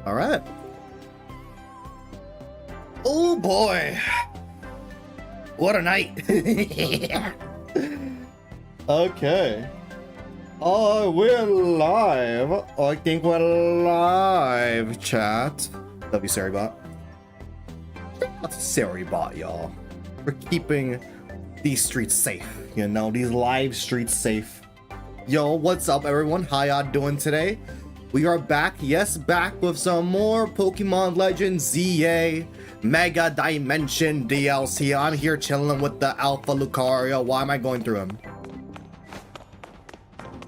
All right. Oh boy. What a night. Okay. Oh, we're live. I think we're live, chat. Love you, Saribot. That's Saribot, y'all. We're keeping these streets safe, you know, these live streets safe. Yo, what's up, everyone? How y'all doing today? We are back, yes, back with some more Pokemon Legends ZA Mega Dimension DLC. I'm here chilling with the Alpha Lucario. Why am I going through him?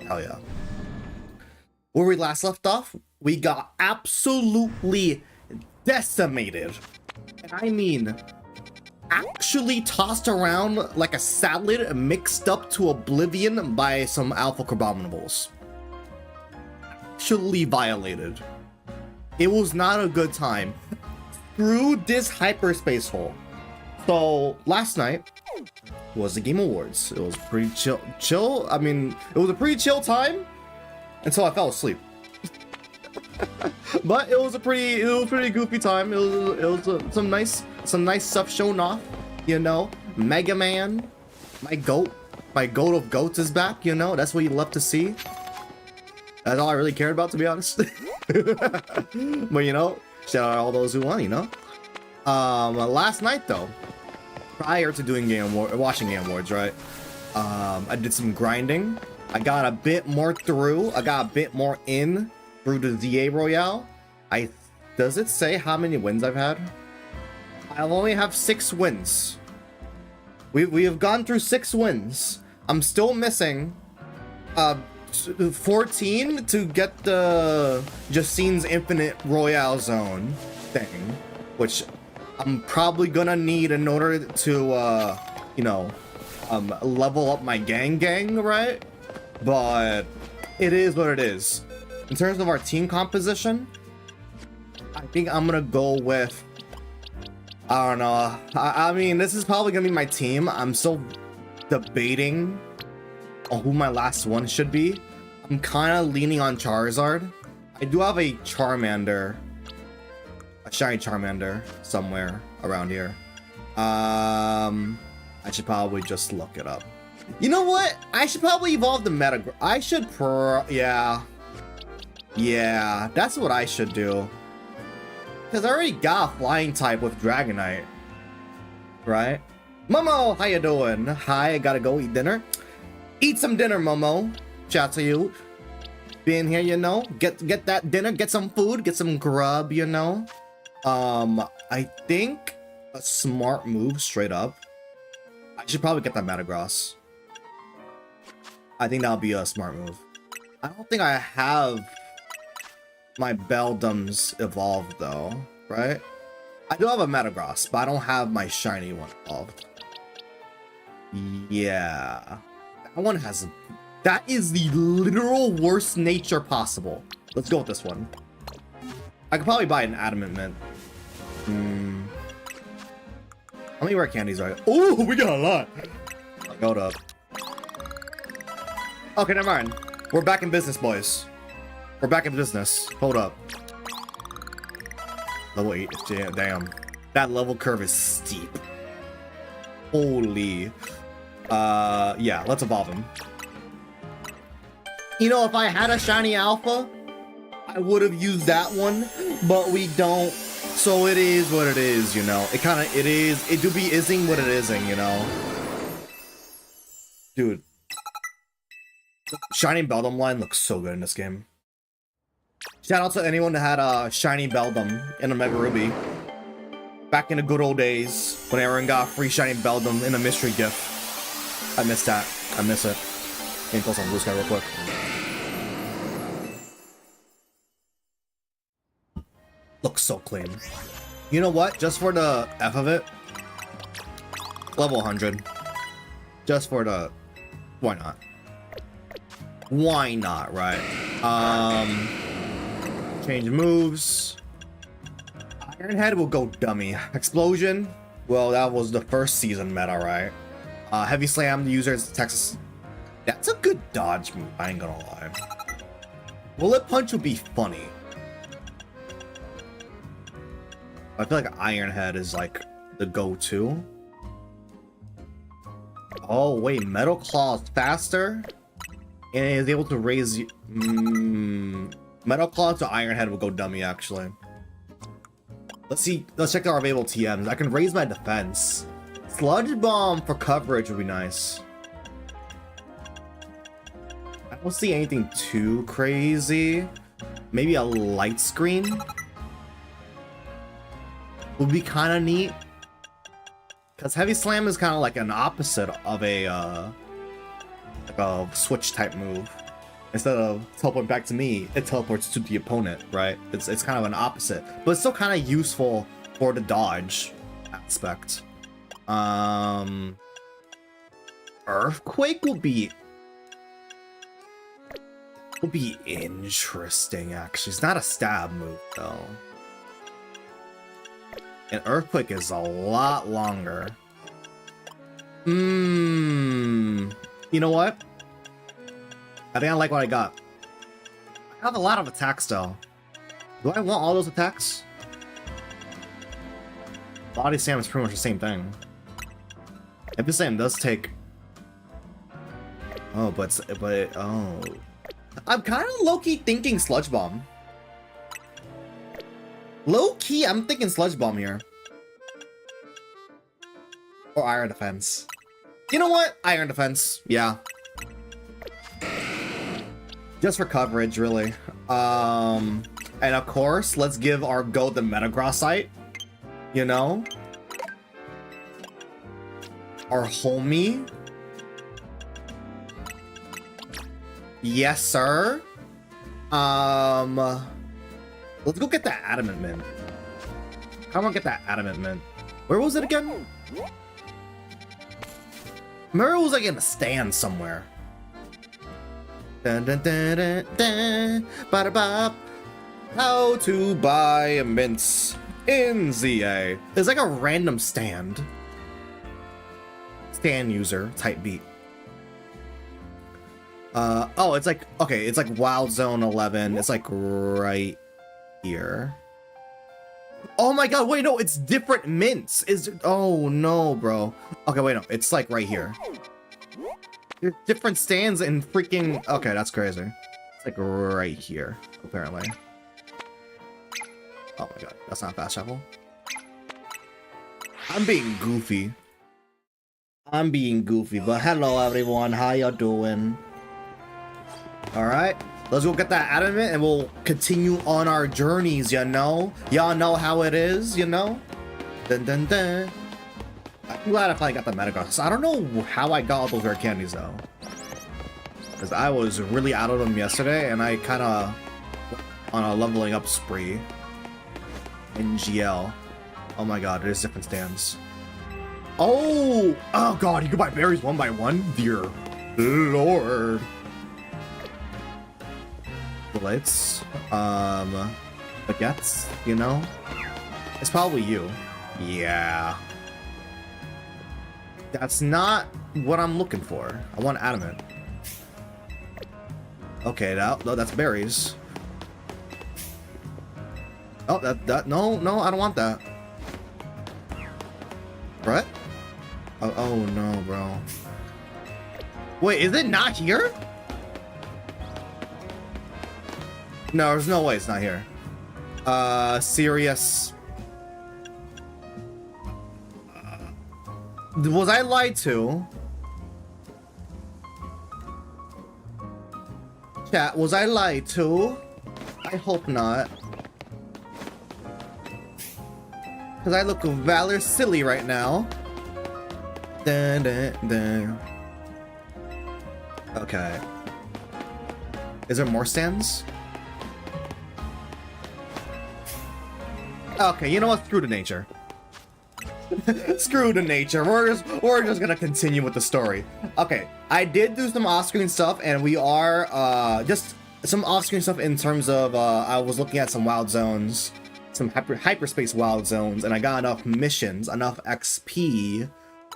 Hell yeah. Where we last left off, we got absolutely decimated. And I mean, actually tossed around like a salad mixed up to oblivion by some Alpha Carbominables. Actually violated. It was not a good time. Through this hyperspace hole. So last night was the Game Awards. It was pretty chill. I mean, it was a pretty chill time until I fell asleep. But it was a pretty goofy time. It was some nice stuff shown off. You know, Mega Man, my goat of goats is back. You know, that's what you love to see. That's all I really cared about, to be honest. But you know, shout out all those who won. You know, last night though, prior to doing watching Game Awards, right? I did some grinding. I got a bit more through. I got a bit more in through the ZA Royale. Does it say how many wins I've had? I'll only have 6 wins. We have gone through 6 wins. I'm still missing 14 to get the Jacine's Infinite Royale Zone thing, which I'm probably gonna need in order to you know, level up my gang, right? But it is what it is. In terms of our team composition, I think I'm gonna go with, I don't know. I mean, this is probably gonna be my team. I'm still debating on who my last one should be. I'm kind of leaning on Charizard. I do have a Charmander, a shiny Charmander somewhere around here. I should probably just look it up. You know what? I should probably evolve the Metagross. I should yeah, that's what I should do. Because I already got a flying type with Dragonite. Right? Momo, how you doing? Hi, I gotta go eat dinner. Eat some dinner, Momo. Shout out to you. Being here, you know. Get that dinner, get some food, get some grub, you know. I think a smart move straight up. I should probably get that Metagross. I think that'll be a smart move. I don't think I have my Beldums evolved though, right? I do have a Metagross, but I don't have my shiny one evolved. Yeah. That is the literal worst nature possible. Let's go with this one. I could probably buy an Adamant Mint. How many rare candies are there? Oh, we got a lot. Hold up. Okay, never mind. We're back in business, boys. We're back in business. Hold up. Level 8. Damn. That level curve is steep. Holy. Yeah, let's evolve him. You know, if I had a shiny alpha, I would have used that one, but we don't. So it is what it is, you know. It do be ising what it isn't, you know. Dude. Shiny Beldum line looks so good in this game. Shout out to anyone that had a shiny Beldum in a Mega Ruby. Back in the good old days, when everyone got a free shiny Beldum in a mystery gift. I miss that. I miss it. Can you close on Blue Sky real quick? Looks so clean. You know what? Just for the F of it, level 100. Just for the... Why not? Why not, right? Change moves. Ironhead will go dummy. Explosion. Well, that was the first season meta, right? Heavy Slam, the user's Texas. That's a good dodge move, I ain't gonna lie. Bullet Punch would be funny. I feel like Ironhead is like the go-to. Oh wait, Metal Claw is faster and is able to raise you. Metal Claw to Ironhead will go dummy actually. Let's see. Let's check our available TMs. I can raise my defense. Sludge Bomb for coverage would be nice. I don't see anything too crazy. Maybe a light screen would be kind of neat. Because Heavy Slam is kind of like an opposite of a switch type move. Instead of teleporting back to me, it teleports to the opponent, right? It's kind of an opposite, but it's still kind of useful for the dodge aspect. Earthquake will be interesting actually. It's not a stab move though. And Earthquake is a lot longer. You know what? I think I like what I got. I have a lot of attacks though. Do I want all those attacks? Body Slam is pretty much the same thing. Heavy Slam does take... Oh, oh. I'm kind of low-key thinking Sludge Bomb. Low-key, I'm thinking Sludge Bomb here. Or Iron Defense. You know what? Iron Defense. Yeah. Just for coverage, really. And of course, let's give our goat the Metagrossite. You know? Our homie. Yes, sir. Let's go get that Adamant Mint. I want to get that Adamant Mint. Where was it again? Remember it was like in a stand somewhere. Dun, dun, dun, dun, dun, bada bop. How to buy mints in ZA. It's like a random stand user type beat. Oh, it's like, okay, it's like Wild Zone 11. It's like right here. Oh my god, wait, no, it's different mints. Oh no, bro. Okay, wait, no, it's like right here. There's different stands in freaking... Okay, that's crazy. It's like right here, apparently. Oh my god, that's not fast travel. I'm being goofy. But hello everyone, how y'all doing? Alright, let's go get that Adamant and we'll continue on our journeys, you know? Y'all know how it is, you know? Dun dun dun. I'm glad I finally got the Metagross. I don't know how I got all those rare candies though. Because I was really out of them yesterday and I kind of on a leveling up spree. NGL. Oh my god, there's different stands. Oh god, you can buy berries one by one? Dear lord. Lights, baguettes, you know? It's probably you. Yeah. That's not what I'm looking for. I want Adamant. Okay, no, that's berries. Oh, no, I don't want that. What? Oh no, bro. Wait, is it not here? No, there's no way it's not here. Serious. Was I lied to? Chat, was I lied to? I hope not. Because I look rather silly right now. Dun, dun, dun. Okay. Is there more stands? Okay, you know what? Screw the nature. Screw the nature. We're just gonna continue with the story. Okay, I did do some off-screen stuff, and we are just some off-screen stuff in terms of I was looking at some wild zones, some hyperspace wild zones, and I got enough missions, enough XP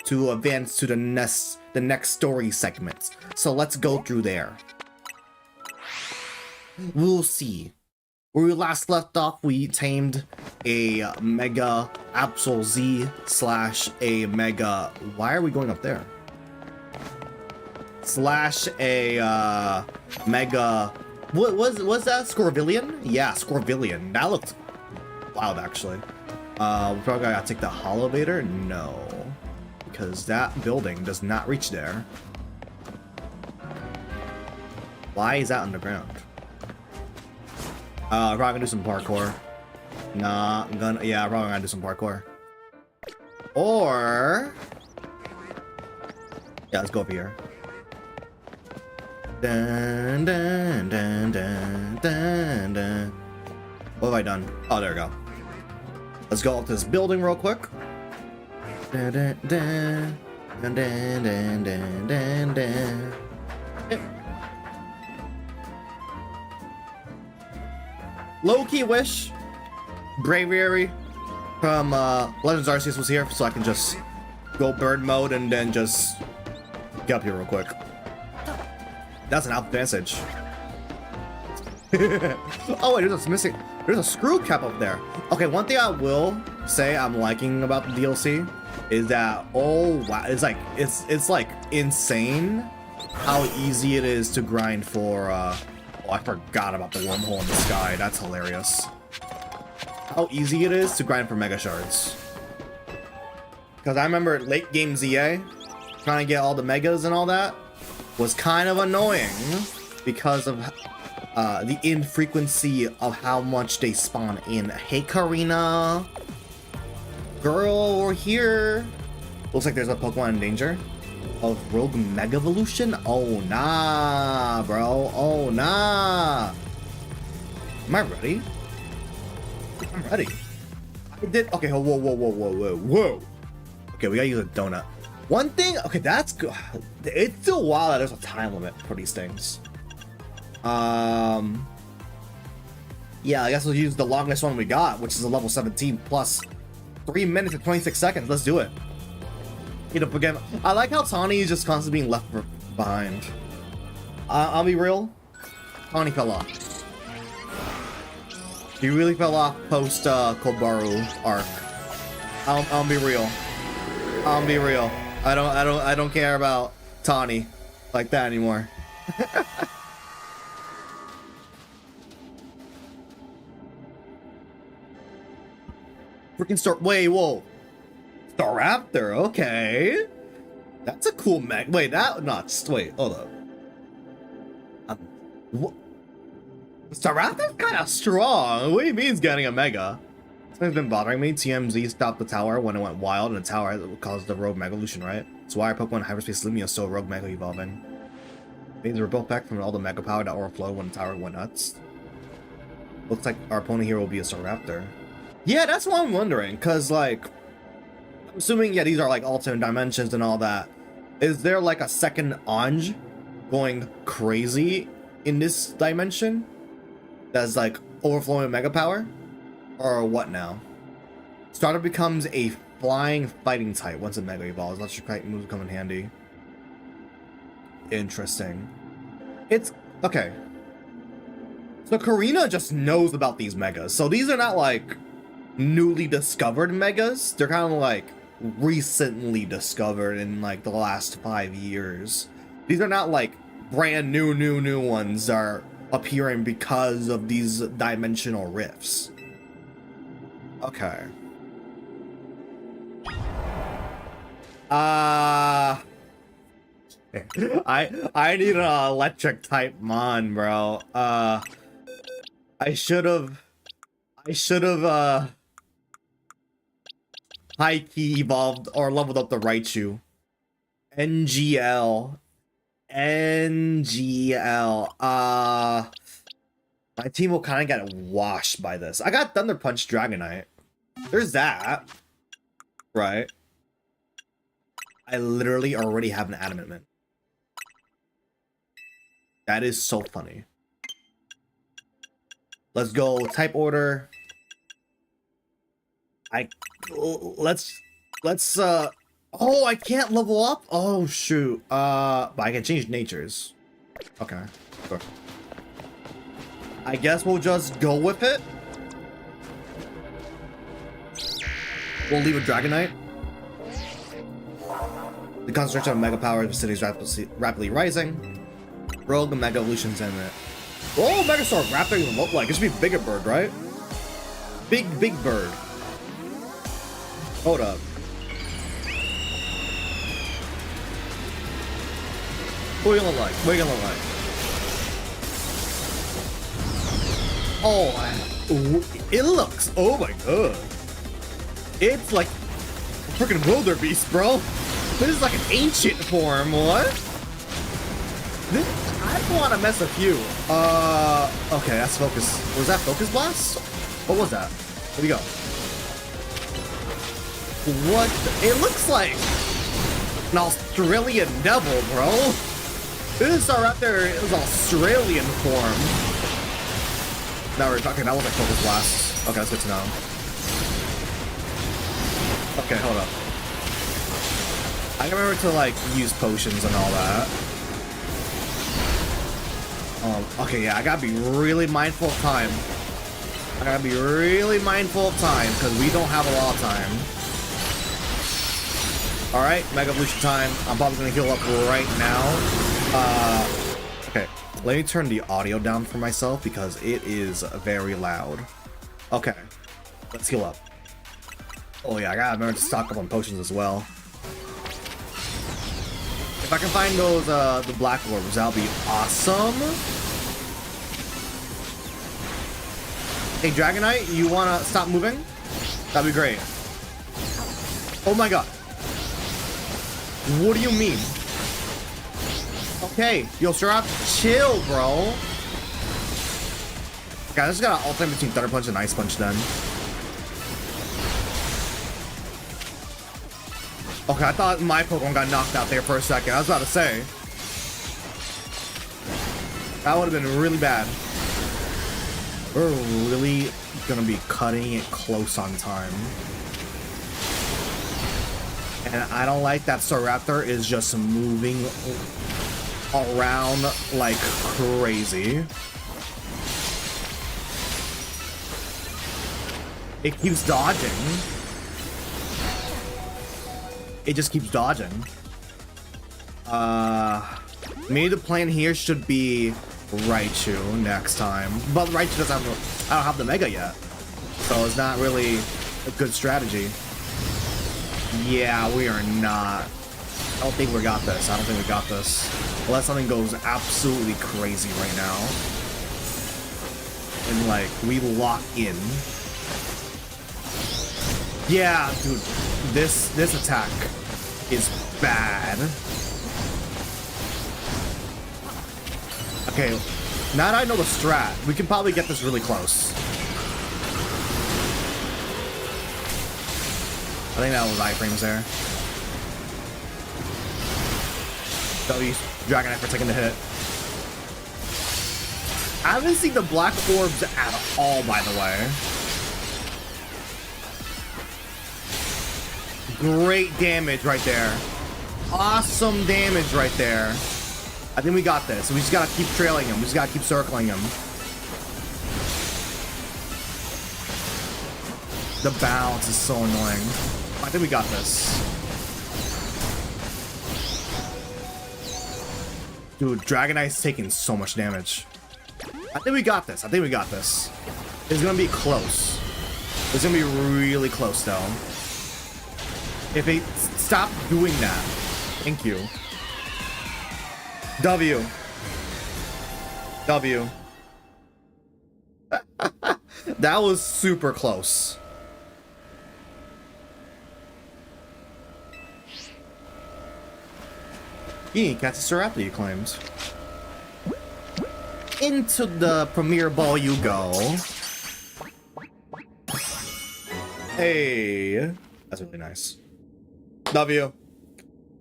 to advance to the next story segment. So let's go through there. We'll see. Where we last left off, we tamed a Mega Absol Z slash a Mega. Why are we going up there? Slash a Mega. What was that? Scorvillion? Yeah, Scorvillion. That looked wild, actually. We probably gotta take the Holovator. No, because that building does not reach there. Why is that underground? Probably gonna do some parkour. Nah, I'm gonna. Yeah, probably gonna do some parkour. Or yeah, let's go up here. Dun, dun, dun, dun, dun, dun. What have I done? Oh, there we go. Let's go up to this building real quick. Dun, dun, dun, dun, dun, dun, dun, dun, dun. Low-key wish Braviary from Legends Arceus was here so I can just go bird mode and then just get up here real quick. That's an advantage. Oh wait, there's a screw cap up there. Okay, one thing I will say I'm liking about the DLC is that, oh wow, it's like insane how easy it is to grind for oh, I forgot about the wormhole in the sky. That's hilarious. How easy it is to grind for Mega Shards. Because I remember late game ZA trying to get all the Megas and all that was kind of annoying because of the infrequency of how much they spawn in. Hey Karina, girl, we're here. Looks like there's a Pokemon in danger of Rogue Mega Evolution. Oh nah, bro. Oh nah. Am I ready? I'm ready. I did. Okay. Whoa. Okay, we gotta use a donut. One thing, okay, that's good. It's still wild that there's a time limit for these things. Yeah, I guess we'll use the longest one we got, which is a level 17 plus 3 minutes and 26 seconds. Let's do it. You know, again, I like how Tawny is just constantly being left behind. I'll be real. Tawny fell off. He really fell off post Kobaru arc. I'll be real. I'll be real. I don't care about Tawny like that anymore. Freaking start. Wait, whoa. Staraptor, okay. That's a cool mech. Wait, that not. Wait, hold up. What? Staraptor's kind of strong. What do you mean it's getting a mega? Something's been bothering me. TMZ stopped the tower when it went wild, and the tower caused the Rogue Mega Evolution, right? That's why our Pokemon Hyperspace Lumious saw Rogue Mega evolving. Maybe they were built back from all the Mega Power that overflowed when the tower went nuts. Looks like our opponent here will be a Staraptor. Yeah, that's what I'm wondering, because, like, I'm assuming, yeah, these are, like, alternate dimensions and all that. Is there, like, a second Anj going crazy in this dimension that's, like, overflowing Mega Power? Or what now? Starter becomes a flying fighting type once it Mega evolves. Electric kite moves come in handy. Interesting. It's okay. So Karina just knows about these megas. So these are not like newly discovered megas. They're kind of like recently discovered in like the last 5 years. These are not like brand new ones that are appearing because of these dimensional rifts. Okay. I need an electric type mon, bro. I should have high key evolved or leveled up the Raichu. NGL. My team will kind of get washed by this. I got Thunder Punch Dragonite. There's that. Right. I literally already have an Adamant Man. That is so funny. Let's go type order. Let's oh, I can't level up? Oh shoot. But I can change natures. Okay. Sure. I guess we'll just go with it. We'll leave a Dragonite. The concentration of Mega Power of the city is rapidly rising. Rogue and Mega Evolutions in it. Oh, Megastore rapidly look like it should be bigger bird, right? Big bird. Hold up. What are you gonna like? What are you gonna look like? Oh, it looks. Oh my god. It's like a freaking wildebeest, bro. This is like an ancient form. What? I don't want to mess with you. Okay, that's focus. Was that focus blast? What was that? Where'd we go? What? It looks like an Australian devil, bro. This Raptor is Australian form. Now we're talking. That was like focus blast. Okay, that's good to know. Okay, hold up. I remember to like use potions and all that. Okay, yeah, I gotta be really mindful of time. I gotta be really mindful of time because we don't have a lot of time. All right, Mega Evolution time. I'm probably gonna heal up right now. Okay, let me turn the audio down for myself because it is very loud. Okay, let's heal up. Oh yeah, I gotta remember to stock up on potions as well. If I can find those, the black orbs, that'll be awesome. Hey, Dragonite, you wanna stop moving? That'd be great. Oh my god. What do you mean? Okay, yo, Sharap, chill, bro. Okay, I just gotta alternate between Thunder Punch and Ice Punch then. Okay, I thought my Pokemon got knocked out there for a second. I was about to say. That would have been really bad. We're really gonna be cutting it close on time. And I don't like that Staraptor is just moving around like crazy. It keeps dodging. It just keeps dodging. Maybe the plan here should be Raichu next time. But Raichu doesn't have I don't have the Mega yet. So it's not really a good strategy. Yeah, we are not. I don't think we got this. I don't think we got this. Unless something goes absolutely crazy right now. And like, we lock in. Yeah, dude. This attack is bad. Okay, now that I know the strat, we can probably get this really close. I think that was iframes there. W Dragonite for taking the hit. I haven't seen the black orbs at all, by the way. Great damage right there. Awesome damage right there. I think we got this. We just gotta keep trailing him. We just gotta keep circling him. The bounce is so annoying. I think we got this. Dude, Dragonite's taking so much damage. I think we got this. I think we got this. It's gonna be close. It's gonna be really close though. If they stop doing that. Thank you. W. W. That was super close. Catches Seraptor, you claimed. Into the Premier Ball you go. Hey. That's really nice. W.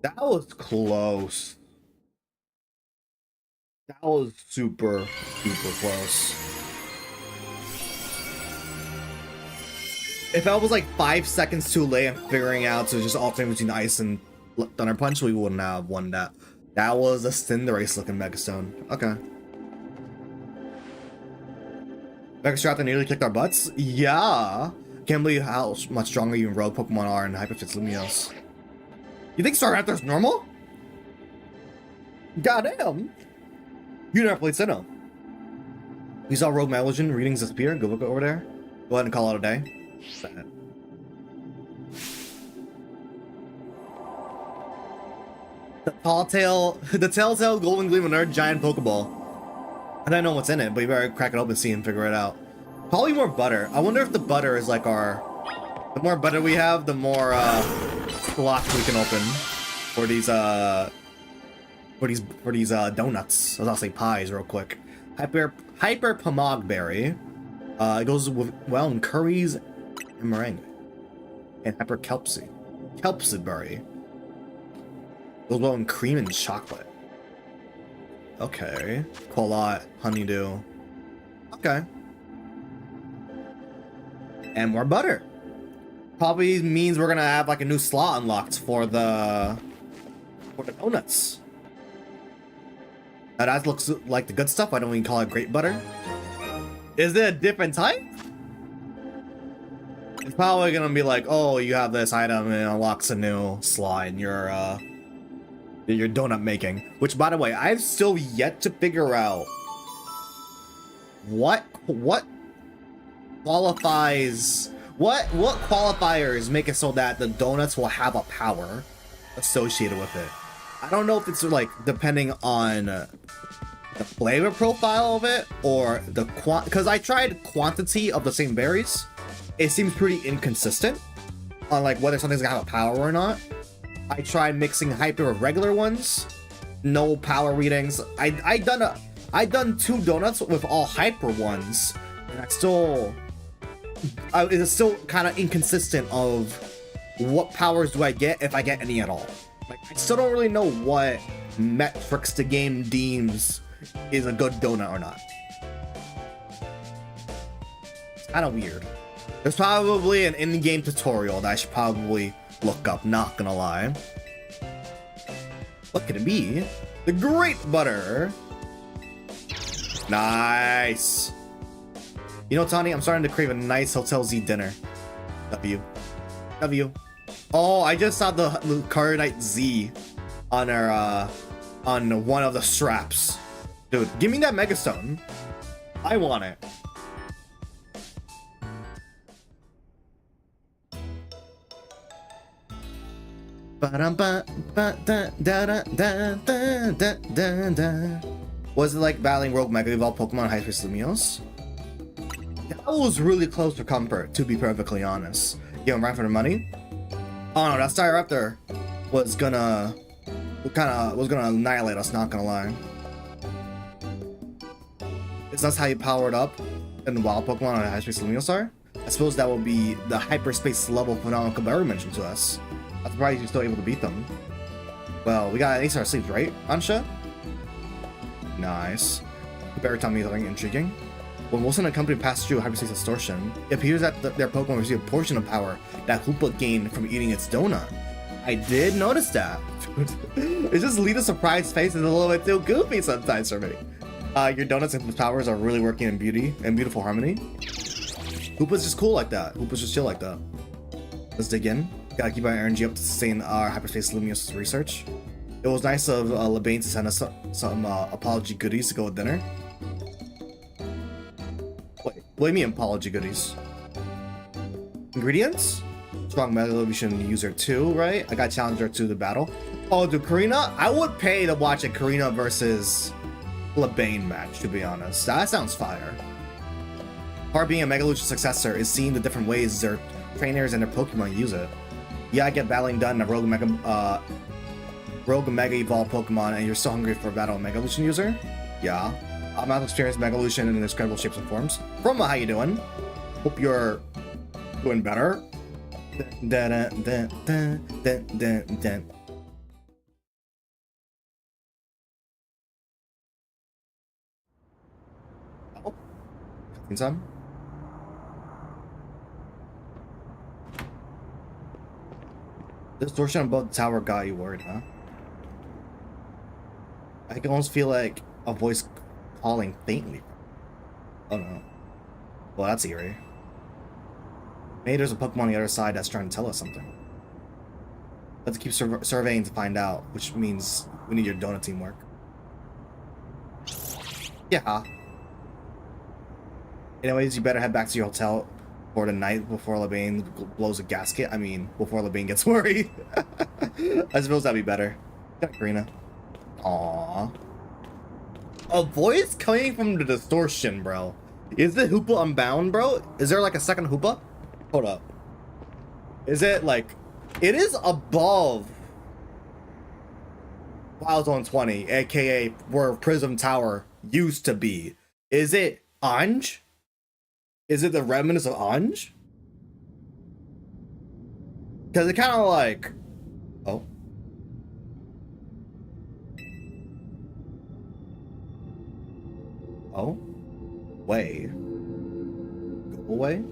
That was close. That was super close. If I was like 5 seconds too late and figuring out to just alternate between Ice and Thunder Punch, we wouldn't have won that. That was a Cinderace looking Megastone. Okay. Megastraptor nearly kicked our butts? Yeah. Can't believe how much stronger you rogue Pokemon are in Hyperspace Lumious. You think Staraptor's normal? Goddamn! You never played Sinnoh. You saw Rogue Megalution readings disappear. Go look over there. Go ahead and call it a day. Sad. The Telltale Golden Gleam Nerd Giant Pokeball. I don't know what's in it, but you better crack it open, see, and figure it out. Probably more butter. I wonder if the butter is like our... The more butter we have, the more slots we can open for these donuts. I'll say pies real quick. Hyper Pomogberry. It goes with, well, in curries and meringue. And Hyper Kelpsidberry. Goes well in cream and chocolate. Okay. Qualot, honeydew. Okay. And more butter. Probably means we're gonna have like a new slot unlocked for the donuts. Now that looks like the good stuff. Why don't we call it grape butter? Is it a different type? It's probably gonna be like, oh, you have this item and it unlocks a new slot in your donut making. Which, by the way, I've still yet to figure out what qualifies, what qualifiers make it so that the donuts will have a power associated with it. I don't know if it's like depending on the flavor profile of it or the because I tried quantity of the same berries. It seems pretty inconsistent on like whether something's gonna have a power or not. I tried mixing hyper with regular ones, no power readings. I done 2 donuts with all hyper ones, and it's still kind of inconsistent of what powers do I get if I get any at all. Like, I still don't really know what metrics the game deems is a good donut or not. It's kind of weird. There's probably an in-game tutorial that I should probably look up, not gonna lie. What could it be? The grape butter. Nice. You know, Tony, I'm starting to crave a nice Hotel Z dinner. W. Oh, I just saw the Cardite Z on our on one of the straps. Dude, give me that Megastone. I want it. Was it like battling Rogue Mega Evolved Pokemon Hyperspace Lumious? That was really close for comfort, to be perfectly honest. Give him right for the money. Oh no, that Staraptor was gonna annihilate us, not gonna lie. Is that how you power it up in the wild Pokemon on Hyperspace Lumious are? I suppose that will be the hyperspace level phenomenon Kabaru mentioned to us. I'm surprised you're still able to beat them. Well, we got an ace in our sleeves, right, Ansha? Nice. Kabaru tell me something intriguing. When Wilson and company passed through Hyperspace Distortion, it appears that their Pokemon received a portion of power that Hoopa gained from eating its donut. I did notice that. It's just Lita's surprised face is a little bit too goofy sometimes for me. Your donuts and powers are really working in beautiful harmony. Hoopa's just cool like that. Hoopa's just chill like that. Let's dig in. Gotta keep our energy up to sustain our Hyperspace Lumious research. It was nice of Labane to send us some apology goodies to go with dinner. Wait, what do you mean apology goodies? Ingredients? Strong Megalution user 2, right? I got Challenger 2 to battle. Oh, dude, Karina? I would pay to watch a Karina versus Labane match, to be honest. That sounds fire. Part of being a Megalution successor is seeing the different ways their trainers and their Pokemon use it. Yeah, I get battling done a Rogue Mega Evolved Pokemon, and you're still hungry for a battle of Megalution user? Yeah. I'm out to experience Megalution in its incredible shapes and forms. Chroma, how you doing? Hope you're doing better. Oh. Some? The distortion above the tower got you worried, huh? I can almost feel like a voice calling faintly. Oh no. Well, that's eerie. Maybe there's a Pokemon on the other side that's trying to tell us something. Let's keep surveying to find out, which means we need your donut teamwork. Yeah. Anyways, you better head back to your hotel for the night before Lebain blows a gasket. I mean, before Lebain gets worried. I suppose that'd be better. Got Karina. Aww. A voice coming from the distortion, bro. Is the Hoopa unbound, bro? Is there like a second Hoopa? Hold up. Is it like... It is above Wild Zone 20, aka where Prism Tower used to be. Is it Anj? Is it the remnants of Anj? Because it kind of like... Oh. Oh. Way. Go away.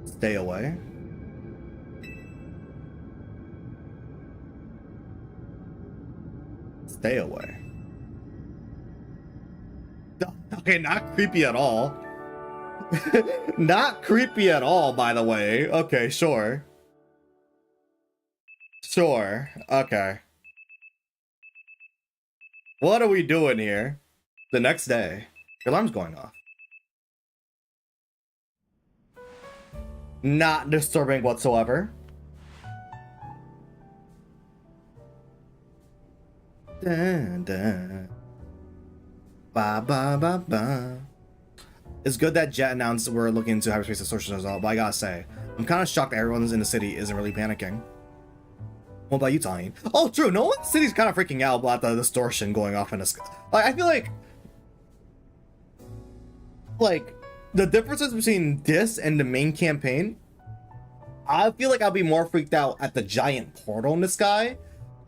Stay away. Stay away. Okay, not creepy at all. Not creepy at all, by the way. Okay, sure. Sure. Okay. What are we doing here? The next day. Your alarm's going off. Not disturbing whatsoever. Dun, dun. Ba ba ba ba. It's good that Jet announced we're looking into hyperspace distortion as well, but I gotta say, I'm kind of shocked that everyone's in the city isn't really panicking. What about you, Tony? Oh, true. No one in the city's kind of freaking out about the distortion going off in the sky. Like, I feel like the differences between this and the main campaign, I feel like I'll be more freaked out at the giant portal in the sky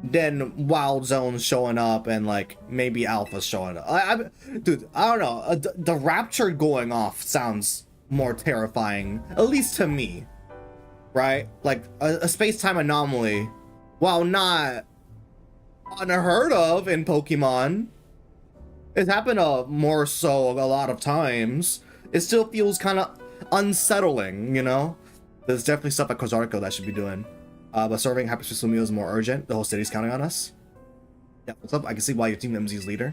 than Wild Zones showing up and like maybe Alpha showing up. Dude, I don't know. The Rapture going off sounds more terrifying, at least to me, right? Like a space-time anomaly, while not unheard of in Pokemon, it's happened more so a lot of times. It still feels kind of unsettling, you know? There's definitely stuff at Kozarko that should be doing. But serving Hyperspace Lumious is more urgent. The whole city's counting on us. Yeah, what's up? I can see why your team MZ is leader.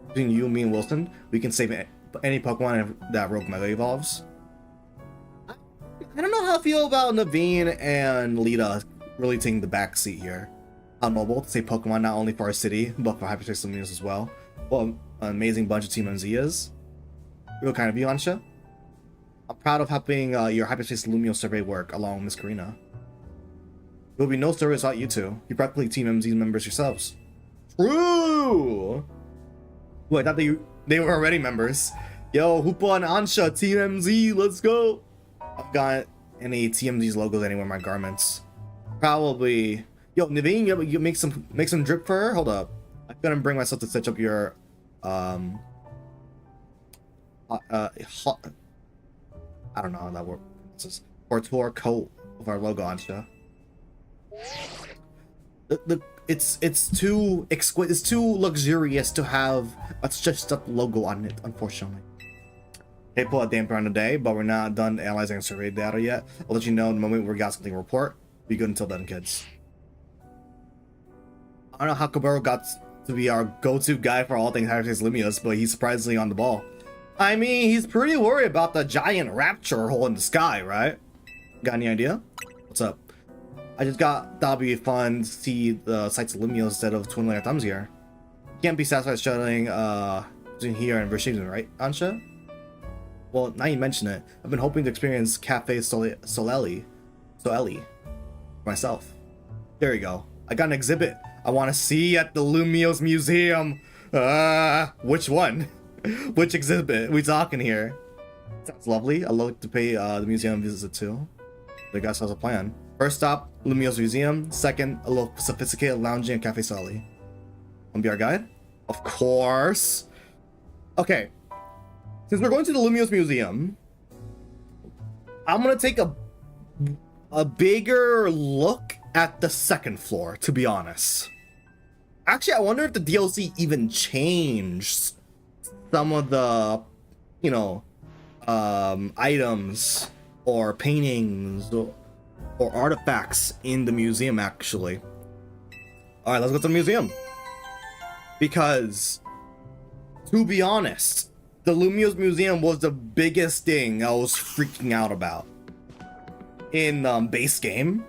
Between you, me, and Wilson, we can save any Pokemon that Rogue Mega evolves. I don't know how I feel about Naveen and Lita really taking the back seat here. On mobile to save Pokemon not only for our city, but for Hyperspace Lumious as well. What an amazing bunch of Team MZ is. Real kind of you, Ansha. I'm proud of helping your Hyperspace Lumious survey work along with Miss Karina. There will be no survey without you two. You're practically Team MZ members yourselves. True! Wait, I thought they were already members. Yo, Hoopa and Ansha, Team MZ, let's go! I've got any TMZ's logos anywhere in my garments. Probably. Yo, Naveen, you make some drip for her? Hold up. I'm gonna bring myself to stitch up your I don't know how that works. Portour coat with our logo on show. It's too exquisite. It's too luxurious to have a stitched up logo on it, unfortunately. They put a damper on the day, but we're not done analyzing survey data yet. I'll let you know the moment we got something to report. Be good until then, kids. I don't know how Kaburo got to be our go-to guy for all things Hyperspace Lumious, but he's surprisingly on the ball. I mean, he's pretty worried about the giant rapture hole in the sky, right? Got any idea? What's up? I just thought it'd be fun to see the sights of Lumiose instead of twiddling our thumbs here. Can't be satisfied shutting between here and Rashidun, right, Ansha? Well, now you mention it, I've been hoping to experience Cafe Solelli myself. There you go. I got an exhibit I want to see at the Lumiose Museum. Which one? Which exhibit we talking here? Sounds lovely. I'd love to pay the museum a visit too. The guys has a plan. First stop, Lumiose Museum. Second, a little sophisticated lounging at Cafe Solelli. Wanna be our guide? Of course. Okay. Since we're going to the Lumiose Museum, I'm gonna take a bigger look at the second floor, to be honest. Actually, I wonder if the DLC even changed some of the, you know, items or paintings or artifacts in the museum, actually. All right, let's go to the museum. Because, to be honest, the Lumiose Museum was the biggest thing I was freaking out about in base game.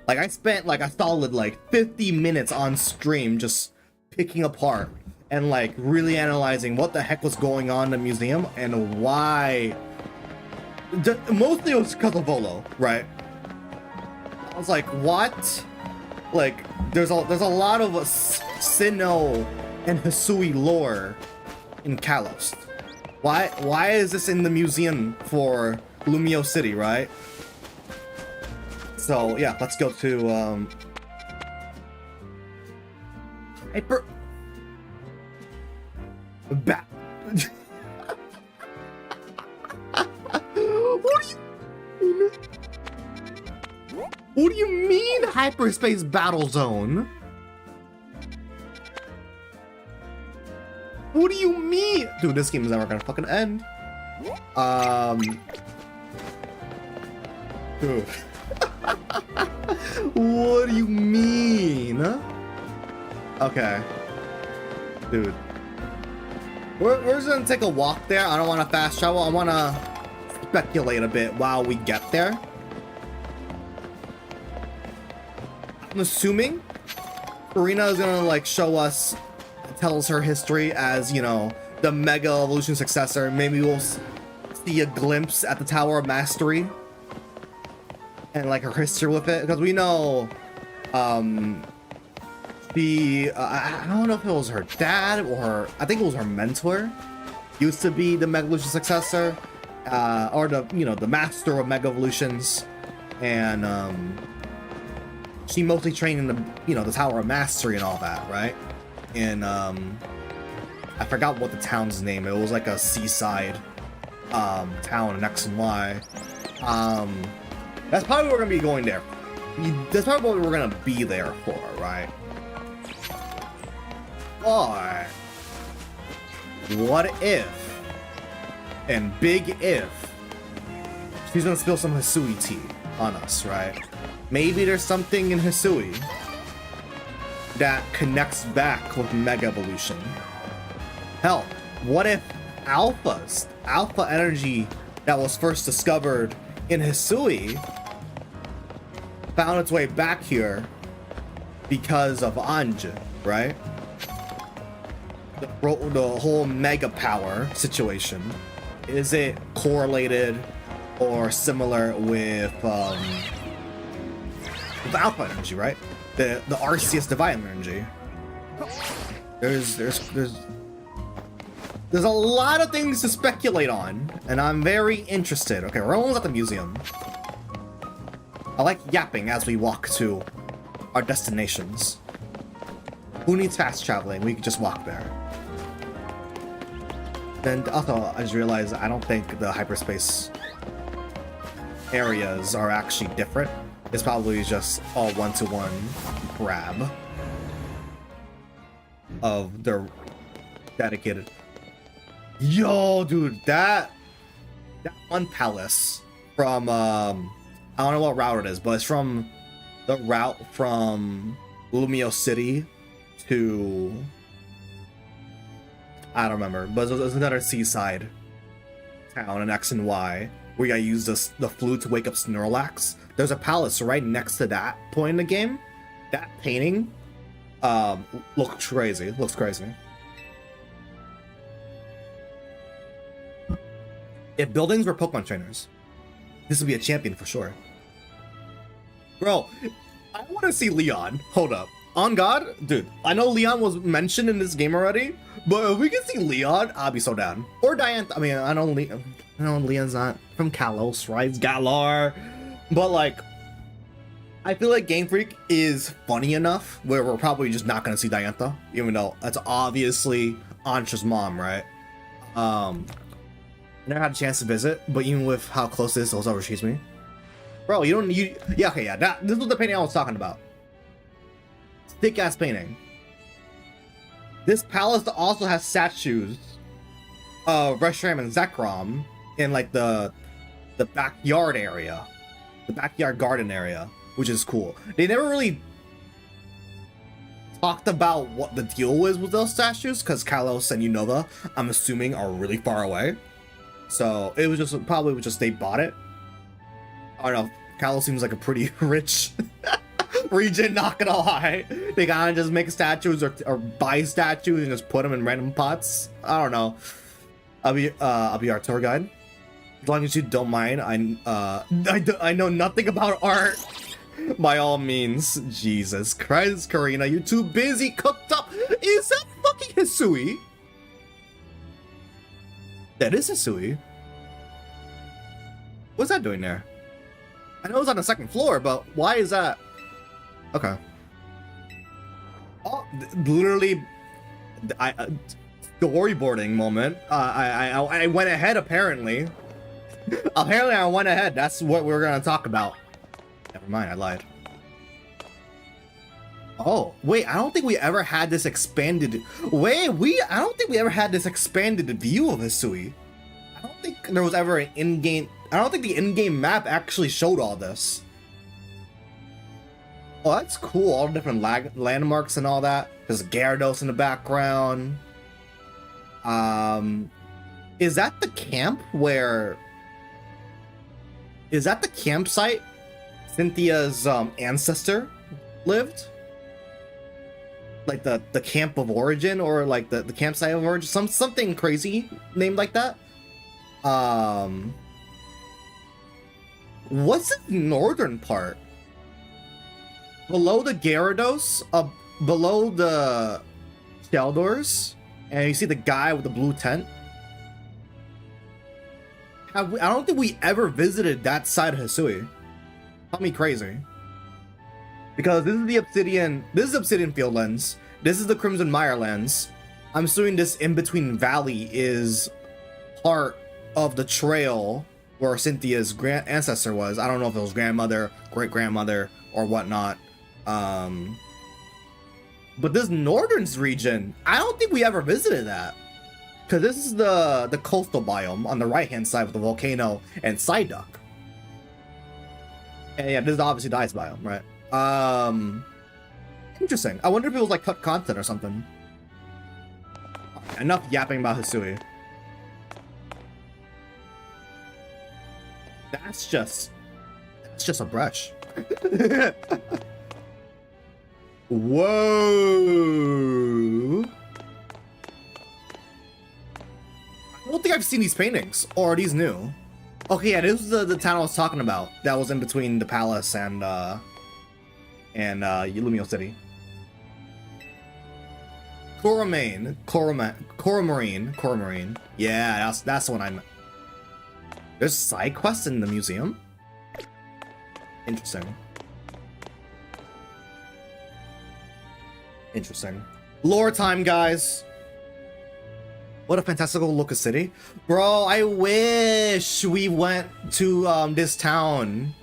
Like, I spent like a solid like 50 minutes on stream just picking apart and like really analyzing what the heck was going on in the museum and why. Mostly it was because of Volo, right? I was like, what? Like, there's a lot of Sinnoh and Hisui lore in Kalos. Why is this in the museum for Lumiose City, right? So yeah, let's go to Hyper Bat. What do you mean Hyperspace Battle Zone? What do you mean? Dude, this game is never gonna fucking end. Dude. What do you mean? Okay. Dude. We're just gonna take a walk there. I don't want to fast travel. I want to speculate a bit while we get there. I'm assuming Karina is gonna like show us, tell us her history as, you know, the Mega Evolution successor. Maybe we'll see a glimpse at the Tower of Mastery and like her history with it, because we know I don't know if it was her dad or I think it was her mentor used to be the Mega Evolution successor, or the, you know, the master of Mega Evolutions, and she mostly trained in the, you know, the Tower of Mastery and all that, right? And I forgot what the town's name. It was like a seaside town in X and Y. That's probably what we're gonna be going there. That's probably what we're gonna be there for, right? Or what if, and big if, she's gonna spill some Hisui tea on us, right? Maybe there's something in Hisui that connects back with Mega Evolution. Hell, what if alpha energy that was first discovered in Hisui found its way back here because of Anj, right? The whole mega power situation. Is it correlated or similar with alpha energy, right? The Arceus divine energy. There's a lot of things to speculate on, and I'm very interested. Okay, we're almost at the museum. I like yapping as we walk to our destinations. Who needs fast traveling? We can just walk there. And also, I just realized I don't think the hyperspace areas are actually different. It's probably just all one-to-one grab of their dedicated. Yo, dude, that one palace from I don't know what route it is, but it's from the route from Lumiose City to, I don't remember, but there's another seaside town in X and Y where you gotta use the flute to wake up Snorlax. There's a palace right next to that point in the game. That painting looks crazy. It looks crazy. If buildings were Pokemon trainers, this would be a champion for sure. Bro, I want to see Leon. Hold up. On God, dude, I know Leon was mentioned in this game already, but if we can see Leon, I'll be so down. Or Diantha. I mean, I know Leon's not from Kalos, right? It's Galar. But like, I feel like Game Freak is funny enough where we're probably just not gonna see Diantha, even though that's obviously Ansha's mom, right? Never had a chance to visit, but even with how close this is, also excuse me. Bro, you don't need, yeah, okay, yeah, this was the painting I was talking about. Thick ass painting. This palace also has statues of Reshiram and Zekrom in like the backyard area, the backyard garden area, which is cool. They never really talked about what the deal is with those statues, because Kalos and Unova, I'm assuming, are really far away. So it was just probably just they bought it. I don't know. Kalos seems like a pretty rich region, not gonna lie. They kind of just make statues or buy statues and just put them in random pots. I don't know. I'll be our tour guide. As long as you don't mind. I know nothing about art. By all means. Jesus Christ, Karina, you're too busy cooked up. Is that fucking Hisui? That is Hisui. What's that doing there? I know it's on the second floor, but why is that? Okay. Oh, literally, storyboarding moment. I went ahead apparently. Apparently, I went ahead. That's what we're gonna talk about. Never mind, I lied. Oh, wait, I don't think we ever had this expanded... I don't think we ever had this expanded view of Hisui. I don't think there was ever an in-game... I don't think the in-game map actually showed all this. Oh, that's cool. All the different landmarks and all that. There's Gyarados in the background. Is that the camp where... Is that the campsite Cynthia's ancestor lived? Like the camp of origin, or like the campsite of origin, something crazy named like that. What's the northern part? Below the Gyarados, below the Sheldors, and you see the guy with the blue tent. I don't think we ever visited that side of Hisui. Tell me crazy. Because this is the Obsidian, Fieldlands. This is the Crimson Mirelands. I'm assuming this in-between valley is part of the trail where Cynthia's ancestor was. I don't know if it was grandmother, great-grandmother, or whatnot. But this northern region, I don't think we ever visited that. Because this is the coastal biome on the right-hand side with the volcano and Psyduck. And yeah, this is obviously the ice biome, right? Interesting. I wonder if it was like cut content or something. Enough yapping about Hisui. That's just a brush. Whoa. I don't think I've seen these paintings, or are these new? Okay, yeah, this was the town I was talking about. That was in between the palace and Lumiose City. Coramarine. Yeah, that's the one I'm. There's side quests in the museum. Interesting. Lore time, guys. What a fantastical look of city. Bro, I wish we went to this town.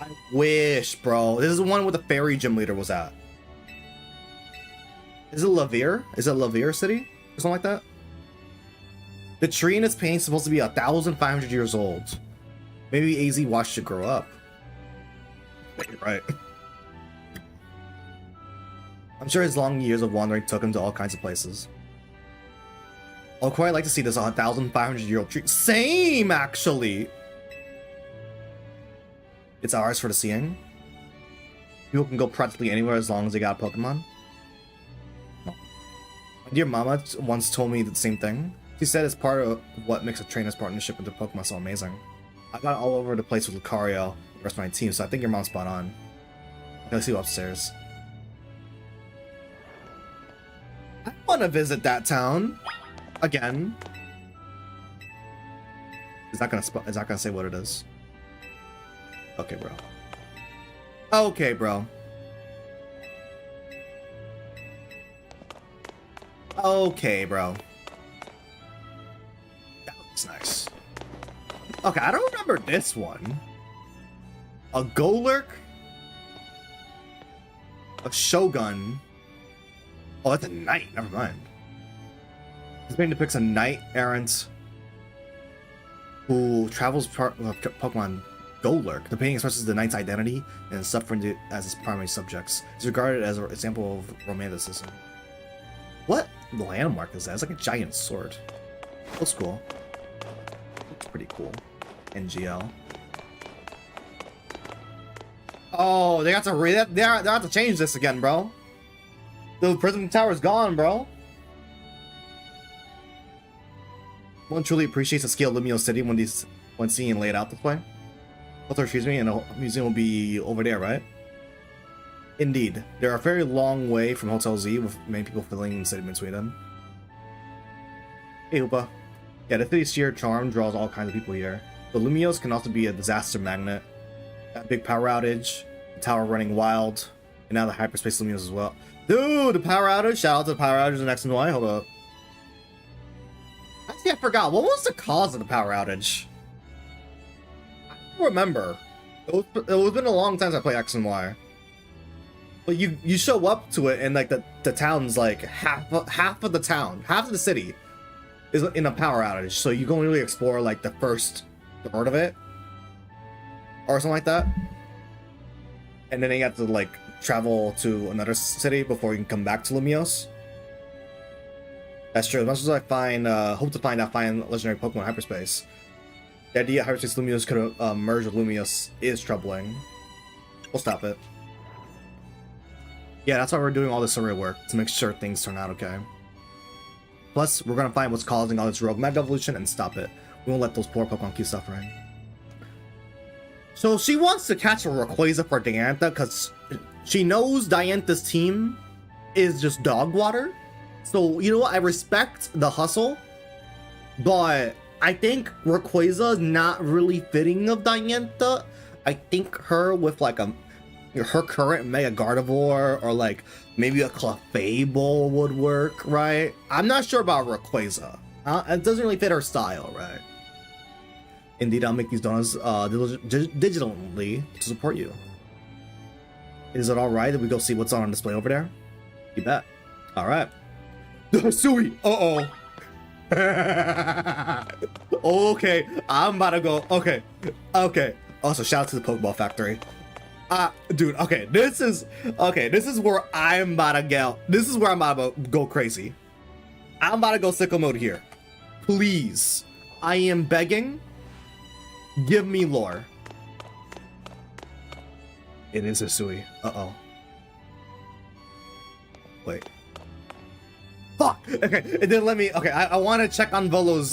I wish, bro. This is the one where the fairy gym leader was at. Is it Lavere? Is it Lavere City? Or something like that? The tree in its painting is supposed to be 1,500 years old. Maybe AZ watched it grow up. Right. I'm sure his long years of wandering took him to all kinds of places. I'd quite like to see this 1,500-year-old tree. Same, actually! It's ours for the seeing. People can go practically anywhere as long as they got a Pokemon. My dear mama once told me the same thing. She said it's part of what makes a trainer's partnership with the Pokemon so amazing. I got all over the place with Lucario and the rest of my team, so I think your mom's spot on. Let's see you upstairs. I want to visit that town again. Is not gonna say what it is. Okay, bro. Okay, bro. Okay, bro. That looks nice. Okay, I don't remember this one. A Golurk. A Shogun. Oh, that's a knight. Never mind. This painting depicts a knight errant who travels Pokemon Golurk. The painting expresses the knight's identity and suffering as his primary subjects. It's regarded as an example of romanticism. What landmark is that? It's like a giant sword. Looks cool. Looks pretty cool. NGL. Oh, they got to they have to change this again, bro. The Prism Tower is gone, bro. One truly appreciates the scale of Lumiose City when seeing it laid out this way. Hotel, excuse me, and the museum will be over there, right? Indeed, they're a very long way from Hotel Z, with many people filling the city between them. Hey, Hoopa. Yeah, the city's sheer charm draws all kinds of people here. But Lumiose can also be a disaster magnet. A big power outage, the tower running wild, and now the Hyperspace Lumious as well. Dude, the power outage! Shout out to the power outage in X and Y. Hold up. Actually, I forgot. What was the cause of the power outage? I don't remember. It was been a long time since I played X and Y. But you show up to it and like the town's like half of the town, half of the city is in a power outage. So you can only really explore like the first third of it or something like that. And then you have to like travel to another city before you can come back to Lumiose. That's true. As much as I hope to find legendary Pokemon in hyperspace, the idea Hyperspace Lumious could merge with Lumiose is troubling. We'll stop it. Yeah, that's why we're doing all this survey work, to make sure things turn out okay. Plus, we're gonna find what's causing all this rogue Mega Evolution and stop it. We won't let those poor Pokemon keep suffering. So she wants to catch a Rayquaza for Diantha because she knows Diantha's team is just dog water. So, you know what? I respect the hustle, but I think Rayquaza is not really fitting of Diantha. I think her with like her current Mega Gardevoir or like maybe a Clefable would work, right? I'm not sure about Rayquaza. It doesn't really fit her style, right? Indeed, I'll make these donuts digitally to support you. Is it alright that we go see what's on display over there? You bet. Alright. Sui! Uh-oh. Okay, I'm about to go. Okay. Also, shout out to the Pokeball Factory. Dude, okay, this is where I'm about to go. This is where I'm about to go crazy. I'm about to go sicko mode here. Please. I am begging. Give me lore. It is a Sui. Uh-oh. Wait. Fuck! Okay, it didn't let me. Okay, I want to check on Volo's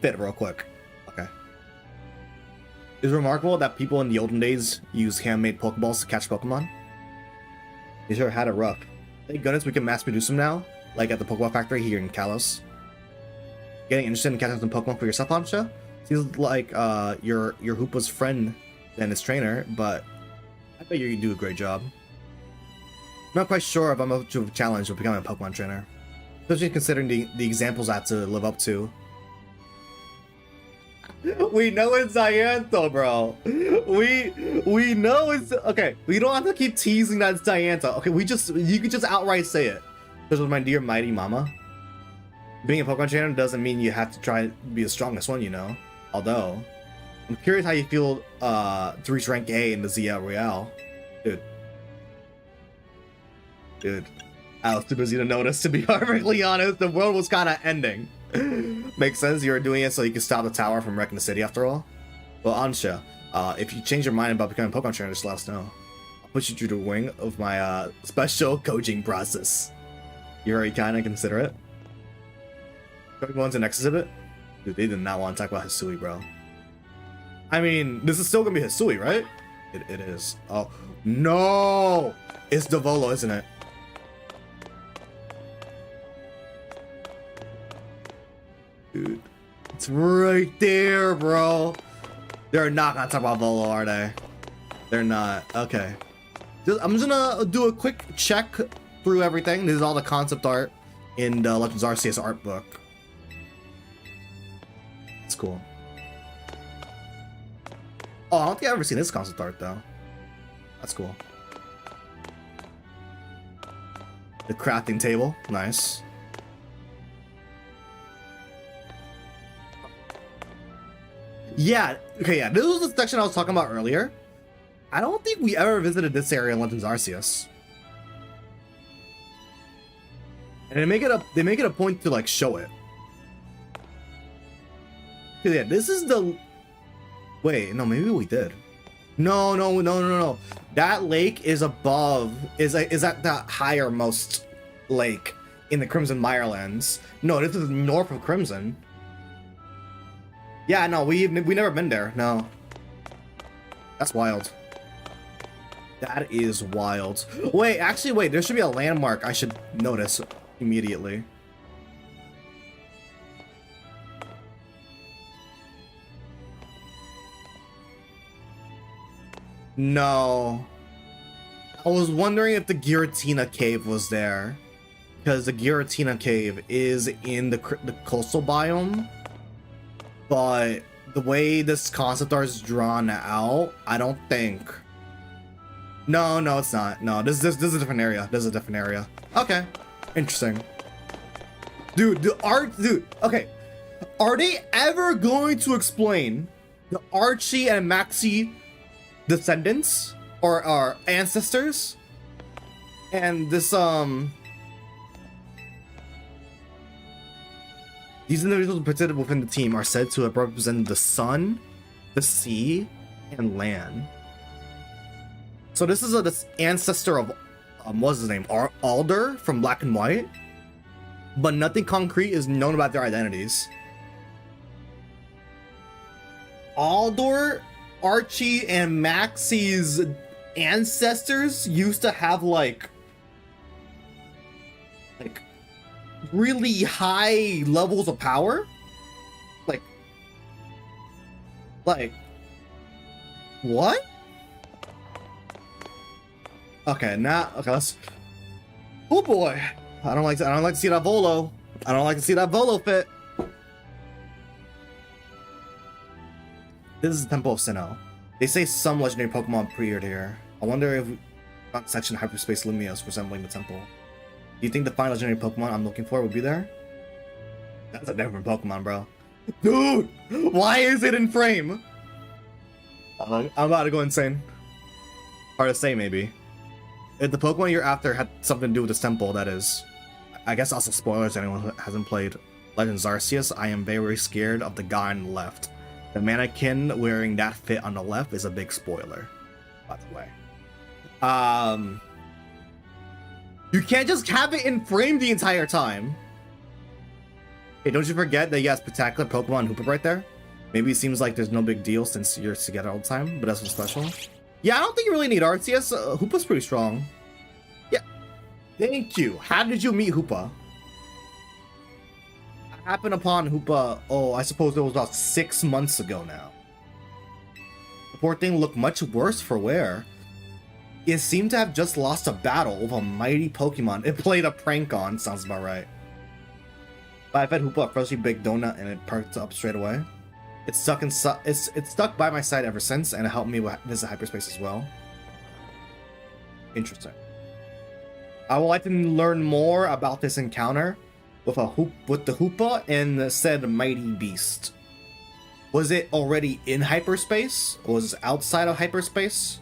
fit real quick. Okay. It's remarkable that people in the olden days used handmade Pokeballs to catch Pokemon. They sure had it rough. Thank goodness we can mass produce them now, like at the Pokeball Factory here in Kalos. Getting interested in catching some Pokemon for yourself, Amsha? Seems like you're Hoopa's friend and his trainer, but I bet you do a great job. I'm not quite sure if I'm up to a challenge of becoming a Pokemon trainer, especially considering the examples I have to live up to. We know it's Diantha, bro. We know it's okay. We don't have to keep teasing that it's Diantha. Okay, you can just outright say it. Because with my dear mighty mama, being a Pokemon trainer doesn't mean you have to try to be the strongest one, you know. Although, I'm curious how you feel to reach rank A in the ZL Royale. Dude, I was too busy to notice, to be perfectly honest. The world was kind of ending. Makes sense, you were doing it so you could stop the tower from wrecking the city after all. Well, Ansha, if you change your mind about becoming a Pokemon trainer, just let us know. I'll put you through the wing of my special coaching process. You're very kind and considerate. Going to the next exhibit? Dude, they did not want to talk about Hisui, bro. I mean, this is still gonna be Hisui, right? It is. Oh, no! It's Devolo, isn't it? Dude, it's right there, bro. They're not gonna talk about Volo, are they? They're not. Okay. I'm just gonna do a quick check through everything. This is all the concept art in the Legends Arceus art book. It's cool. Oh, I don't think I've ever seen this concept art though. That's cool. The crafting table, nice. Yeah, okay, yeah, this was the section I was talking about earlier. I don't think we ever visited this area in Legends Arceus. And they make it a point to like show it. Yeah, this is the... Wait, no, maybe we did. No. That lake is above, is at the highermost lake in the Crimson Mirelands. No, this is north of Crimson. Yeah, no, we never been there. No. That's wild. That is wild. Wait, actually, wait, there should be a landmark I should notice immediately. No. I was wondering if the Giratina Cave was there. Because the Giratina Cave is in the coastal biome. But the way this concept art is drawn out, I don't think. No, it's not. No, this is a different area. This is a different area. Okay. Interesting. Dude, the art... Dude, okay. Are they ever going to explain the Archie and Maxie descendants or our ancestors? And this, these individuals presented within the team are said to have represented the sun, the sea, and land. So this is this ancestor of, what's his name? Alder from Black and White. But nothing concrete is known about their identities. Alder, Archie, and Maxie's ancestors used to have like really high levels of power. Like what? Okay, now let's. Oh boy, I don't like to see that Volo. I don't like to see that Volo fit. This is the Temple of Sinnoh. They say some legendary Pokemon appeared here. I wonder if we found a section of Hyperspace Lumious resembling the temple. Do you think the final legendary Pokemon I'm looking for would be there? That's a different Pokemon, bro. Dude, why is it in frame? I'm about to go insane. Hard to say, maybe. If the Pokemon you're after had something to do with this temple, that is. I guess also spoilers to anyone who hasn't played Legends Arceus. I am very scared of the guy on the left. The mannequin wearing that fit on the left is a big spoiler, by the way. You can't just have it in frame the entire time. Hey, don't you forget that you have spectacular Pokemon Hoopa right there? Maybe it seems like there's no big deal since you're together all the time, but that's what's special. Yeah, I don't think you really need Arceus. Hoopa's pretty strong. Yeah. Thank you. How did you meet Hoopa? I happened upon Hoopa, oh, I suppose it was about 6 months ago now. The poor thing looked much worse for wear. It seemed to have just lost a battle with a mighty Pokemon it played a prank on, sounds about right. But I fed Hoopa a freshly baked donut and it perked up straight away. It's stuck by my side ever since, and it helped me visit Hyperspace as well. Interesting. I would like to learn more about this encounter with the Hoopa and the said mighty beast. Was it already in hyperspace? Or was it outside of hyperspace?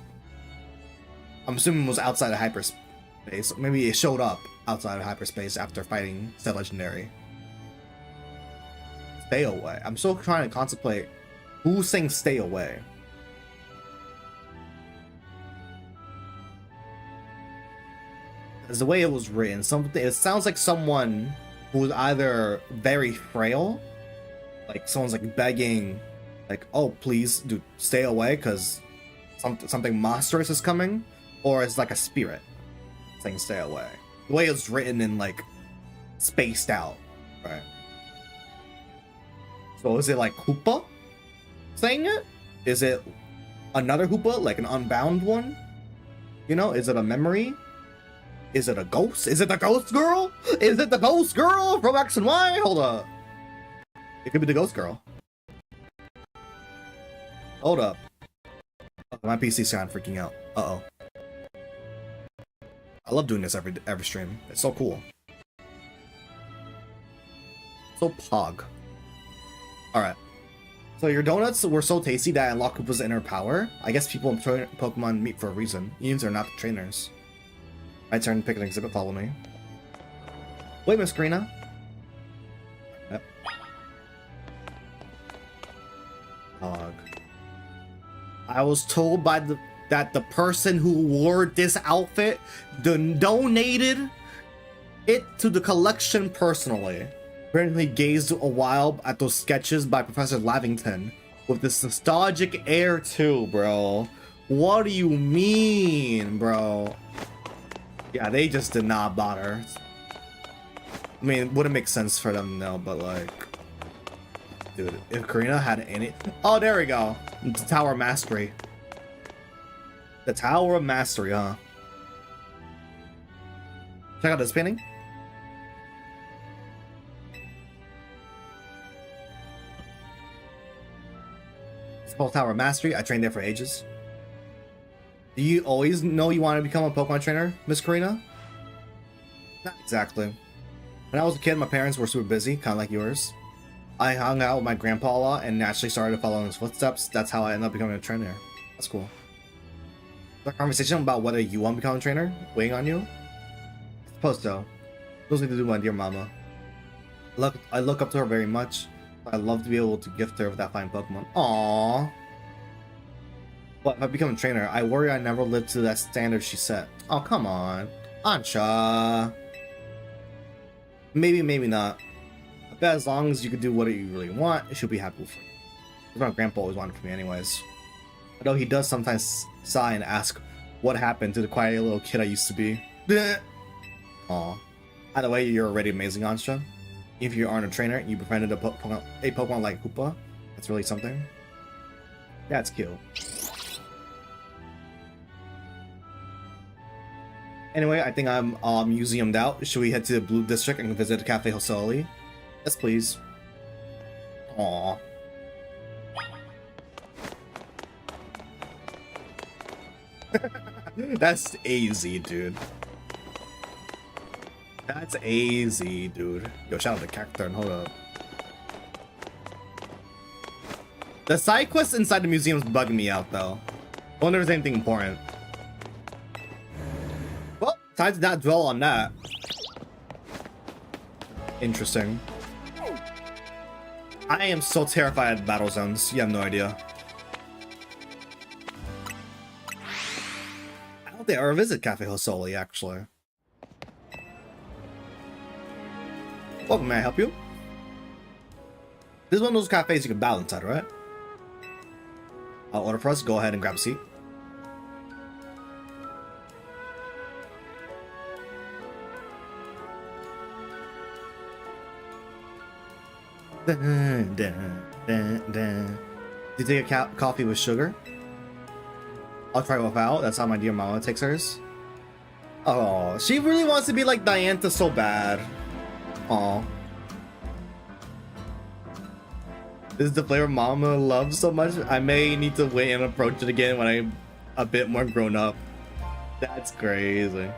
I'm assuming it was outside of hyperspace. Maybe it showed up outside of hyperspace after fighting said legendary. Stay away. I'm still trying to contemplate who's saying stay away. Because the way it was written, it sounds like someone who's either very frail, like someone's like begging, like, oh please dude, stay away because something monstrous is coming, or it's like a spirit saying stay away. The way it's written in like spaced out, right? So is it like Hoopa saying it? Is it another Hoopa, like an unbound one? You know, is it a memory? Is it a ghost? Is it the ghost girl? Is it the ghost girl from X and Y? Hold up. It could be the ghost girl. Hold up. Oh, my PC's kind of freaking out. Uh-oh. I love doing this every stream. It's so cool. So pog. Alright. So your donuts were so tasty that unlock Koopa's inner power? I guess people in Pokemon meet for a reason. Humans are not the trainers. My turn to pick an exhibit, follow me. Wait, Miss Karina. Yep. Dog. I was told by that the person who wore this outfit donated it to the collection personally. Apparently gazed a while at those sketches by Professor Lavington with this nostalgic air too, bro. What do you mean, bro? Yeah, they just did not bother. I mean, it wouldn't make sense for them, no, but like, dude, if Karina had any, oh, there we go, the Tower of Mastery. The Tower of Mastery, huh? Check out this painting. It's called Tower of Mastery. I trained there for ages. Do you always know you want to become a Pokemon trainer, Miss Karina? Not exactly. When I was a kid, my parents were super busy, kind of like yours. I hung out with my grandpa a lot and naturally started following his footsteps. That's how I ended up becoming a trainer. That's cool. The conversation about whether you want to become a trainer weighing on you? I suppose so. Those things to do, my dear mama. I look up to her very much. I'd love to be able to gift her with that fine Pokemon. Aww. But if I become a trainer, I worry I never live to that standard she set. Oh, come on. Ansha. Maybe, maybe not. I bet as long as you can do what you really want, she'll be happy with you. That's what my grandpa always wanted for me anyways. Although he does sometimes sigh and ask what happened to the quiet little kid I used to be. Aw. Either way, you're already amazing, Ansha. If you aren't a trainer, you befriended a Pokemon like Koopa. That's really something. That's cute. Anyway, I think I'm museumed out. Should we head to the Blue District and visit Cafe Hosoli? Yes, please. Aww. That's easy, dude. That's easy, dude. Yo, shout out to Cacturn, and hold up. The side quests inside the museum's bugging me out, though. I wonder if there's anything important. Well, time to not dwell on that. Interesting. I am so terrified of battle zones. You have no idea. I don't think I ever visit Cafe Hosoli, actually. Welcome, may I help you? This is one of those cafes you can battle inside, right? I'll order for us. Go ahead and grab a seat. Do you take a coffee with sugar? I'll try it without. That's how my dear mama takes hers. Oh, she really wants to be like Diantha so bad. Aw. This is the flavor mama loves so much. I may need to wait and approach it again when I'm a bit more grown up. That's crazy.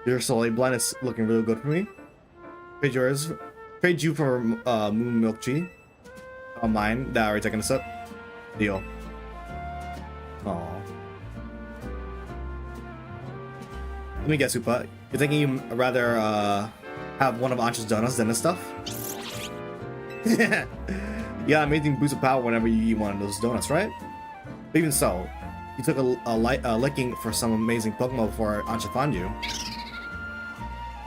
Your soleil blend is looking really good for me. Trade yours. Trade you for moon milk tea. On mine. That already taking a sip. Deal. Aw. Let me guess, Upa. You're thinking you'd rather have one of Ansha's donuts than this stuff? Yeah, amazing boost of power whenever you eat one of those donuts, right? But even so, you took a licking for some amazing Pokemon before Ansha found you.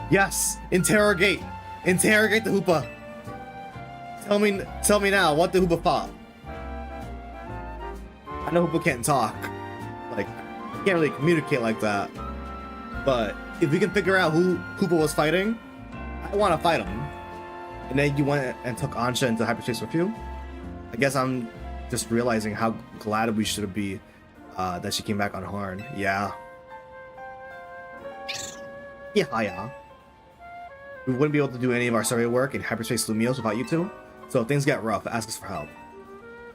Yes! Interrogate! Interrogate the Hoopa! Tell me now, what the Hoopa thought? I know Hoopa can't talk. Like, can't really communicate like that. But if we can figure out who Hoopa was fighting, I want to fight him. And then you went and took Ansha into Hyperspace with you? I guess I'm just realizing how glad we should be that she came back unharmed. Yeah. Yeah. We wouldn't be able to do any of our survey work in Hyperspace Lumious without you two. So if things get rough, ask us for help.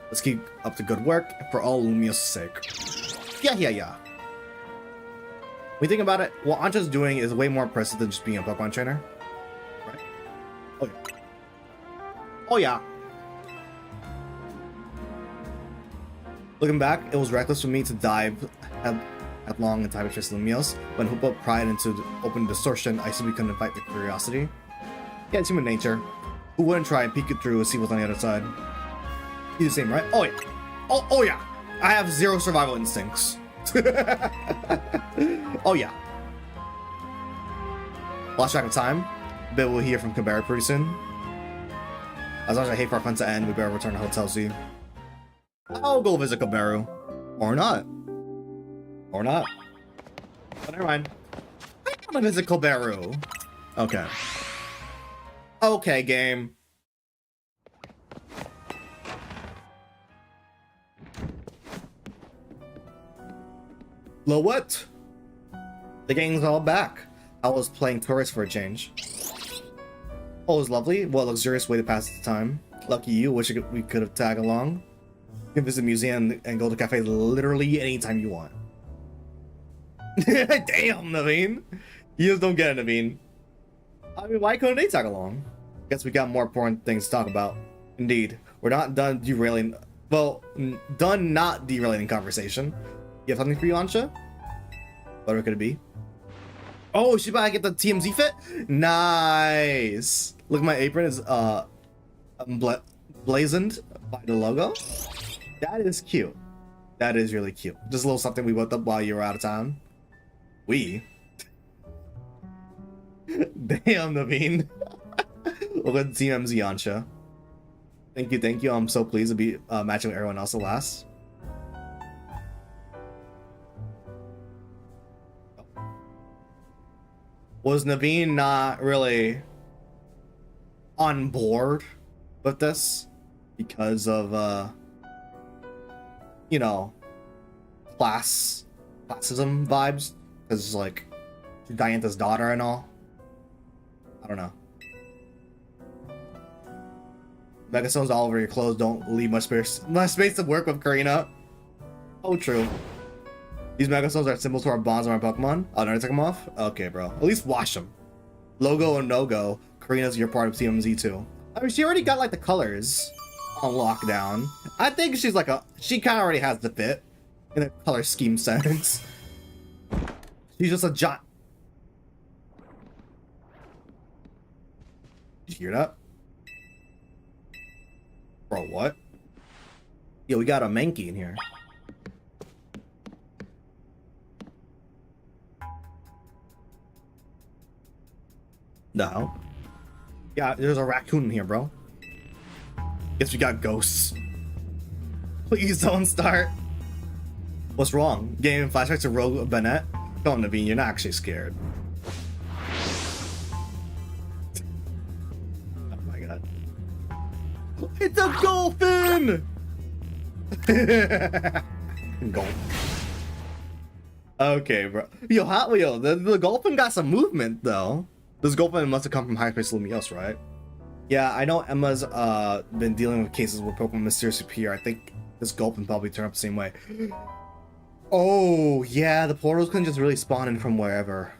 Let's keep up the good work for all Lumious' sake. Yeah. When you think about it, what Ansha's doing is way more impressive than just being a Pokemon trainer. Right? Oh yeah. Looking back, it was reckless for me to dive headlong into Hyperspace Lumious. When Hoopa pried into open distortion, I simply couldn't fight the curiosity. Yeah, it's human nature. Who wouldn't try and peek it through and see what's on the other side? You the same, right? Oh yeah. Oh yeah. I have zero survival instincts. Oh yeah. Lost track of time. But we'll hear from Kaberu pretty soon. As long as I hate for our fun to end, we better return to Hotel Z. I'll go visit Kaberu. Or not. Or not. But never mind. I'm gonna visit Kaberu. Okay. Okay, game. Lo what? The gang's all back. I was playing tourist for a change. Oh, it was lovely. What a luxurious way to pass the time. Lucky you. Wish we could have tagged along. You can visit the museum and go to cafe literally anytime you want. Damn, Naveen. You just don't get it, Naveen. I mean, why couldn't they tag along? Guess we got more important things to talk about. Indeed. We're not done derailing... Well, done not derailing the conversation. You have something for you, Ansha? Whatever could it be? Oh, she about to get the TMZ fit? Nice. Look, my apron is blazoned by the logo. That is cute. That is really cute. Just a little something we whipped up while you were out of town. We? Damn, Naveen. Look at TMZ, Ansha. Thank you, thank you. I'm so pleased to be matching with everyone else at last. Was Naveen not really on board with this because of you know, classism vibes? Because like she's Diantha's daughter and all. I don't know. Megastones all over your clothes don't leave much space to work with, Karina. Oh, true. These Megastones are symbols to our bonds on our Pokemon. Oh, never take them off? Okay, bro. At least wash them. Logo and no-go. Karina's your part of TMZ too. I mean, she already got like the colors on lockdown. I think she's like she kind of already has the fit in a color scheme sense. She's just a giant. Did you hear that? Bro, what? Yo, we got a Mankey in here. No. Yeah, there's a raccoon in here, bro. Guess we got ghosts. Please don't start. What's wrong? Getting flashbacks to Rogue Bennett? Come on, Naveen, you're not actually scared. Oh my god. It's a dolphin! Gulp. Okay, bro. Yo, the dolphin got some movement, though. This Gulpin must have come from Hyperspace Lumious, right? Yeah, I know Emma's been dealing with cases where Pokemon mysteriously appear. I think this Gulpin probably turned up the same way. Oh, yeah, the portals can just really spawn in from wherever.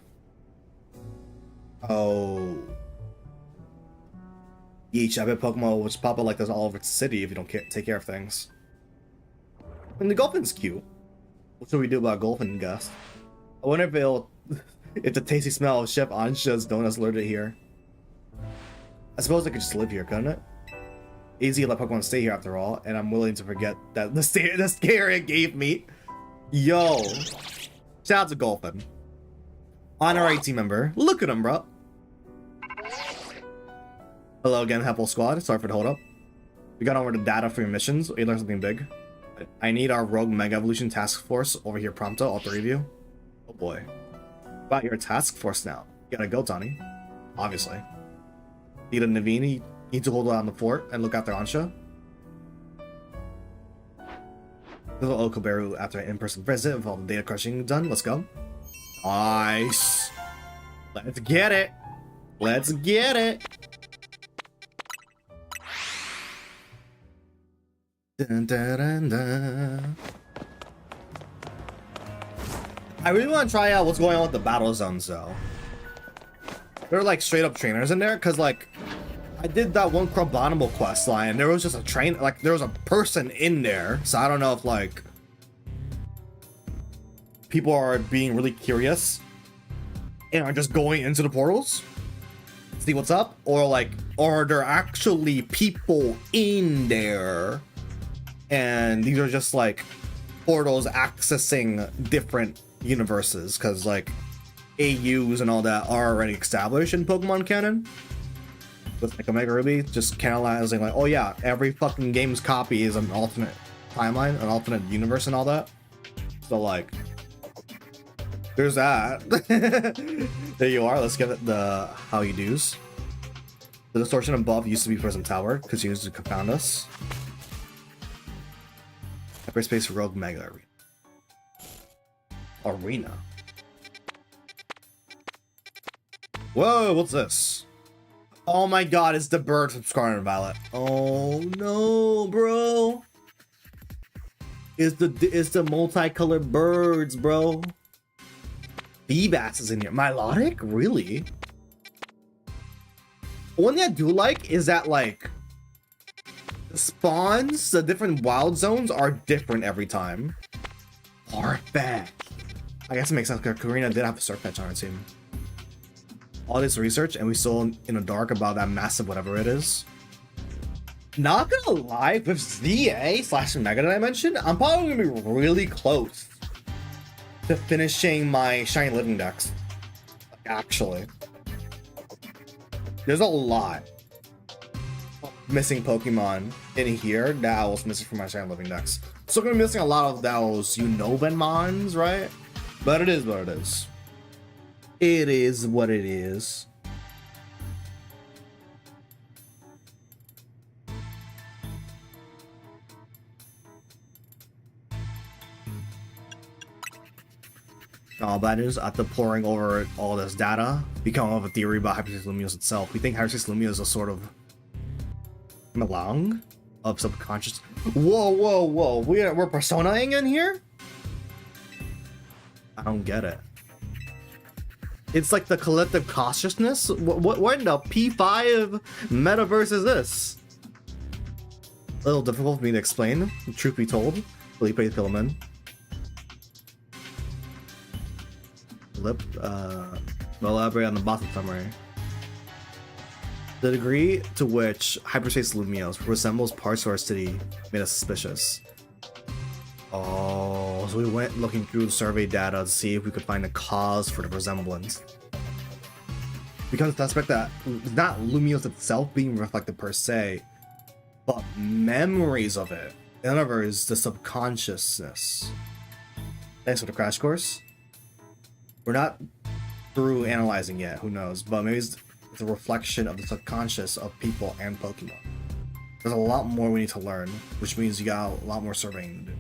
Oh. Yeesh, I bet Pokemon will just pop up like this all over the city if you don't take care of things. And the Gulpin's cute. What should we do about Gulpin, Gus? I wonder if it'll... if the tasty smell of Chef Ansha's donuts lured it here. I suppose I could just live here, couldn't it? Easy to let Pokemon stay here after all, and I'm willing to forget that the scare it gave me. Yo. Shout out to Gulpin. Honorary team member. Look at him, bro. Hello again, Heppel Squad. Sorry for the hold up. We got over the data for your missions. We learned something big. I need our Rogue Mega Evolution Task Force over here pronto, all three of you. Oh boy. About your task force now. You gotta go, Tani. Obviously. Need a Navini. Need to hold down the fort and look after Ansha. Little Okaberu after an in-person visit with all the data crushing done. Let's go. Nice. Let's get it. Let's get it. Dun, dun, dun, dun. I really want to try out what's going on with the battle zones, though. There are like straight up trainers in there, because like I did that one Crabominable quest line, and there was just a train, like there was a person in there. So I don't know if like people are being really curious and are just going into the portals, see what's up, or like, are there actually people in there, and these are just like portals accessing different universes, because like AUs and all that are already established in Pokemon canon. With like Omega Ruby, just canalizing like, oh yeah, every fucking game's copy is an alternate timeline, an alternate universe, and all that. So like, there's that. There you are. Let's get it the how you do's. The distortion above used to be Prism Tower because you used to confound us. Hyperspace Rogue Mega Arena. Whoa, what's this? Oh my god, it's the bird from Scarlet and Violet. Oh no, bro. It's the multicolored birds, bro. Feebas is in here. Milotic? Really? One thing I do like is that like the spawns, the different wild zones are different every time. Farfetch. I guess it makes sense because Karina did have a Surfetch on her team. All this research and we still in the dark about that massive whatever it is. Not gonna lie, with ZA/Mega that I mentioned, I'm probably gonna be really close to finishing my Shiny Living Dex. Actually, there's a lot of missing Pokemon in here that I was missing from my Shiny Living Dex. So I'm gonna be missing a lot of those Unovenmons, right? But it is what it is. It is what it is. All that is after pouring over all this data, we come up with a theory about Hyperspace Lumious itself. We think Hyperspace Lumious is a sort of melange of subconscious. Whoa, whoa, whoa! We're personaing in here. I don't get it. It's like the collective consciousness. What in the P5 metaverse is this? A little difficult for me to explain. Truth be told, Felipe Philemon. We'll elaborate on the bottom summary. The degree to which Hyperspace Lumious resembles parts of our city made us suspicious. Oh, so we went looking through the survey data to see if we could find a cause for the resemblance. Because the aspect that it's not Lumiose itself being reflected per se, but memories of it. In other words, the subconsciousness. Thanks for the crash course. We're not through analyzing yet, who knows, but maybe it's a reflection of the subconscious of people and Pokemon. There's a lot more we need to learn, which means you got a lot more surveying to do.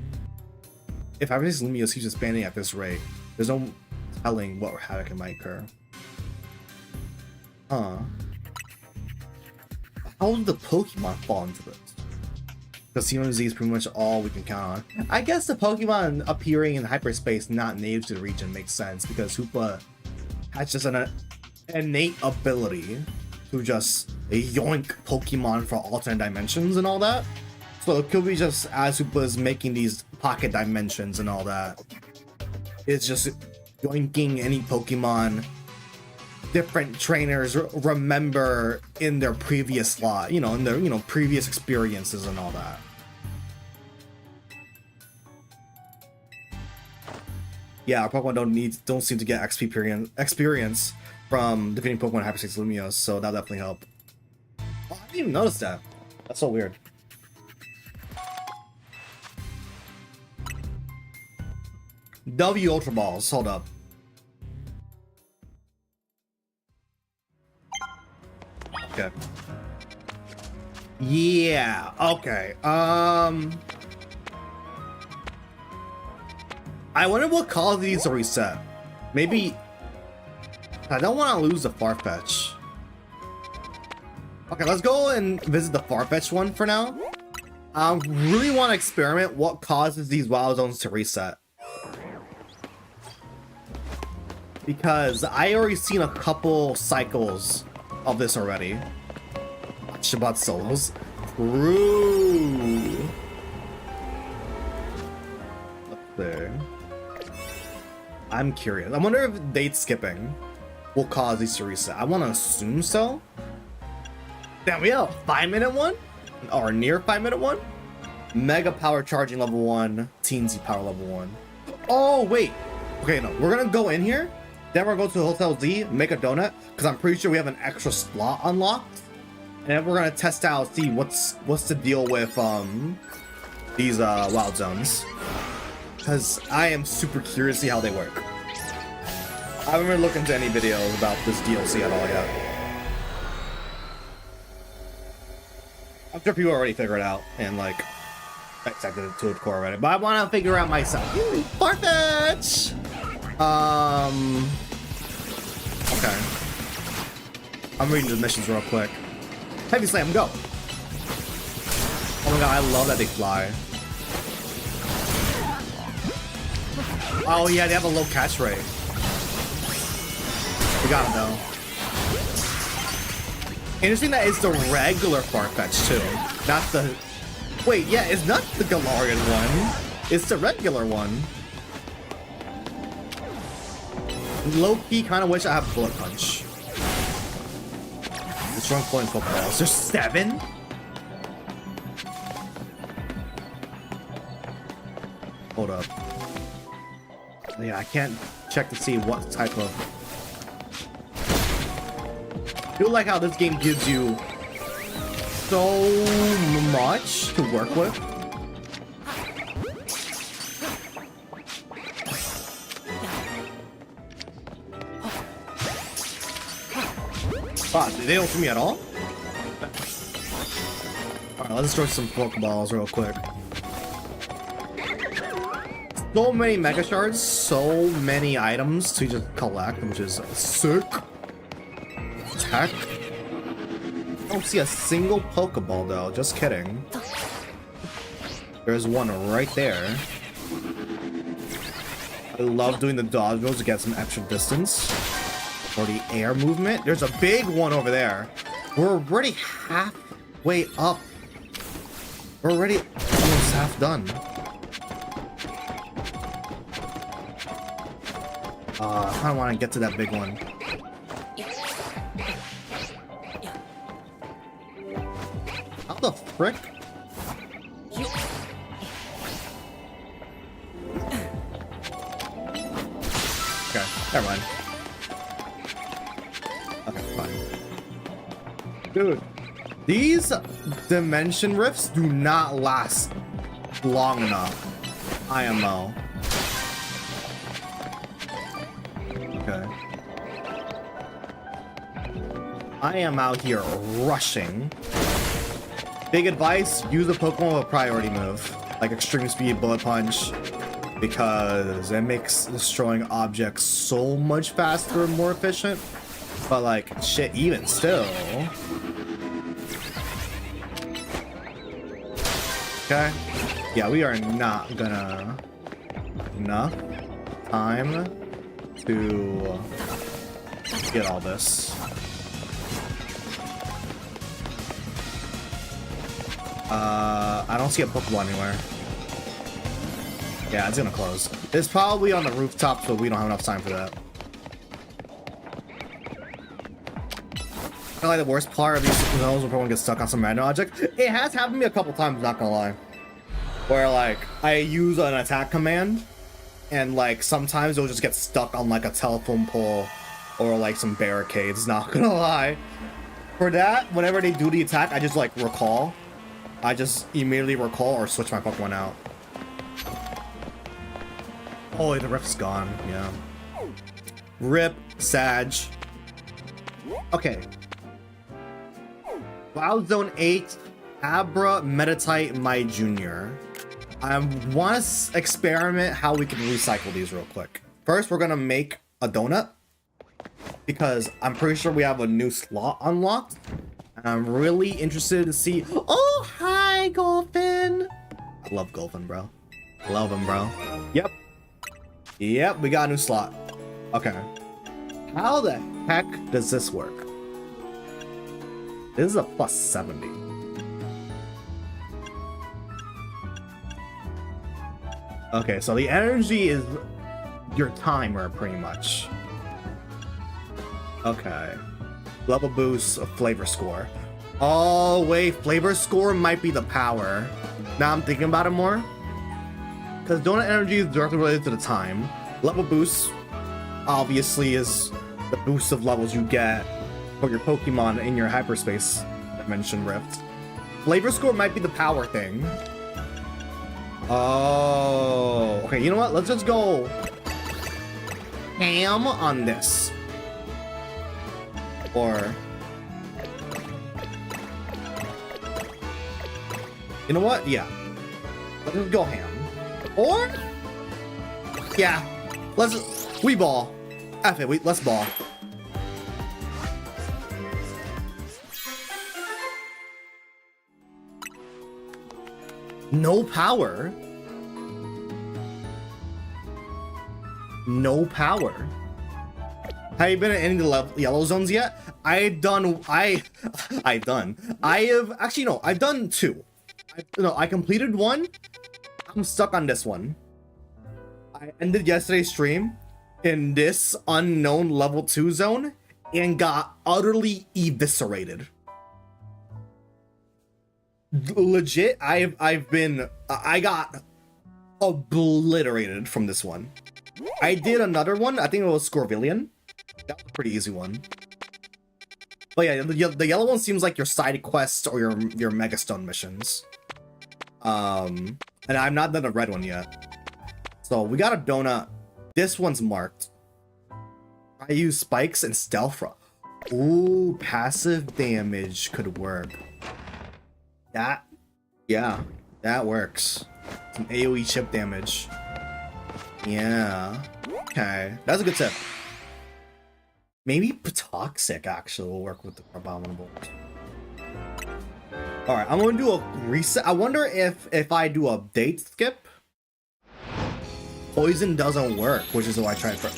If Hyperspace Lumious keeps expanding at this rate, there's no telling what havoc it might occur. How did the Pokemon fall into this? Because CMZ is pretty much all we can count on. I guess the Pokemon appearing in hyperspace not native to the region makes sense because Hoopa has just an innate ability to just yoink Pokemon for alternate dimensions and all that. So it could be just as Hoopa is making these pocket dimensions and all that. It's just yoinking any Pokemon different trainers remember in their previous lot, in their previous experiences and all that. Yeah, our Pokemon don't seem to get XP experience from defeating Pokemon in Hyperspace Lumious, so that'll definitely help. Oh, I didn't even notice that. That's so weird. W Ultra Balls, hold up. Okay. Yeah, okay. I wonder what caused these to reset. Maybe I don't want to lose the Farfetch. Okay, let's go and visit the Farfetch one for now. I really want to experiment what causes these wild zones to reset. Because I already seen a couple cycles of this already. Oshabot solos. True. Up there. I'm curious. I wonder if date skipping will cause these to reset. I want to assume so. Damn, we have a 5-minute one? Or near 5-minute one? Mega power charging level 1. Teensy power level 1. Oh, wait. Okay, no. We're going to go in here. Then we're going to go to Hotel Z, make a donut. Because I'm pretty sure we have an extra slot unlocked. And then we're going to test out, see what's the deal with these wild zones. Because I am super curious to see how they work. I haven't really looked into any videos about this DLC at all yet. I'm sure people already figured it out and like accepted it to its core already, but I want to figure out myself. Farfetch! Okay. I'm reading the missions real quick. Heavy Slam, go! Oh my god, I love that they fly. Oh yeah, they have a low catch rate. We got him though. Interesting that it's the regular Farfetch too, not the... Wait, yeah, it's not the Galarian one. It's the regular one. Low-key kind of wish I have Bullet Punch. Destroying flowing Pokeballs. There's 7? Hold up. Yeah, I can't check to see what type of... I feel like how this game gives you so much to work with. Ah, they don't see me at all? Alright, let's destroy some Pokeballs real quick. So many Mega Shards, so many items to just collect, which is sick. Attack. I don't see a single Pokeball though, just kidding. There's one right there. I love doing the dodge rolls to get some extra distance. For the air movement. There's a big one over there. We're already halfway up. We're already almost half done. I kind of want to get to that big one. How the frick? Okay, never mind. Okay, fine. Dude, these dimension rifts do not last long enough. IMO. Okay. I am out here rushing. Big advice, use a Pokemon with a priority move, like Extreme Speed, Bullet Punch, because it makes destroying objects so much faster and more efficient. But like, shit, even still. Okay. Yeah, we are not gonna... Enough time to get all this. I don't see a Pokemon anywhere. Yeah, it's gonna close. It's probably on the rooftop, so we don't have enough time for that. I feel like the worst part of these zones when Pokemon get stuck on some random object. It has happened to me a couple times, not gonna lie. Where like, I use an attack command, and like, sometimes it'll just get stuck on like a telephone pole, or like some barricades, not gonna lie. For that, whenever they do the attack, I just like recall. I just immediately recall or switch my Pokemon out. Oh, the rift's gone, yeah. Rip, Sag. Okay. Wild Zone 8, Abra, Meditite, My Junior. I want to experiment how we can recycle these real quick. First, we're gonna make a donut, because I'm pretty sure we have a new slot unlocked. And I'm really interested to see... Oh, hi, Golfin! I love Golfin, bro. Love him, bro. Yep. Yep, we got a new slot. Okay. How the heck does this work? This is a plus 70. Okay, so the energy is your timer, pretty much. Okay. Level boost, a flavor score. Oh, wait, flavor score might be the power. Now I'm thinking about it more. Because donut energy is directly related to the time. Level boost, obviously, is the boost of levels you get for your Pokemon in your hyperspace dimension rift. Flavor score might be the power thing. Oh, okay, you know what? Let's just go ham on this. Or, you know what? Yeah, let's just go ham. Or, yeah, we ball. F it, let's ball. No power. No power. Have you been in any of the yellow zones yet? I've done actually no, I've done 2. I completed 1. I'm stuck on this one. I ended yesterday's stream in this unknown level 2 zone and got utterly eviscerated. Legit, I got obliterated from this one. I did another one, I think it was Scorvillion. That was a pretty easy one. But yeah, the yellow one seems like your side quests or your Megastone missions. And I've not done a red one yet. So we got a donut. This one's marked. I use spikes and stealth. Ooh, passive damage could work. Yeah, that works. Some AoE chip damage. Yeah. Okay, that's a good tip. Maybe Toxic actually will work with the Abominable. All right, I'm gonna do a reset. I wonder if I do a date skip, poison doesn't work, which is what I tried for.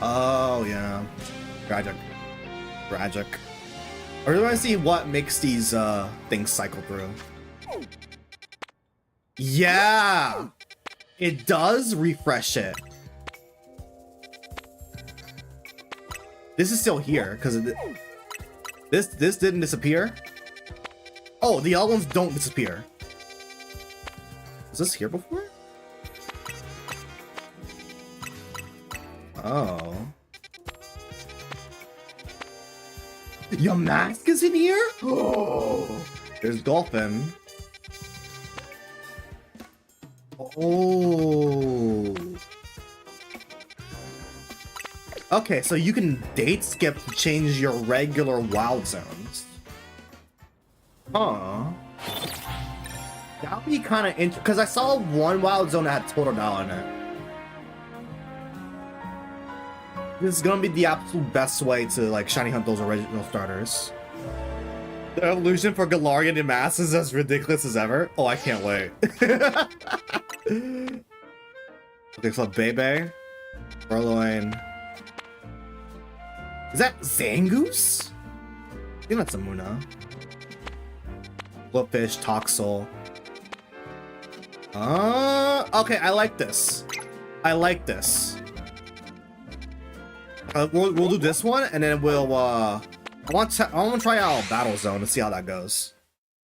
Oh yeah, tragic. I really want to see what makes these things cycle through. Yeah, it does refresh it. This is still here because this didn't disappear. Oh, the other ones don't disappear. Was this here before? Oh. Your mask is in here? Oh. There's Dolphin. Oh. Okay, so you can date skip to change your regular wild zones. Huh. That would be kind of interesting, because I saw one wild zone that had Totodile in it. This is gonna be the absolute best way to like shiny hunt those original starters. The evolution for Galarian in Mass is as ridiculous as ever. Oh, I can't wait. Okay, so Bebe, Burloin. Is that Zangoose? I think that's a Muna. Flipfish, Toxel. Okay, I like this. We'll do this one, and then we'll I want to try out Battle Zone to see how that goes.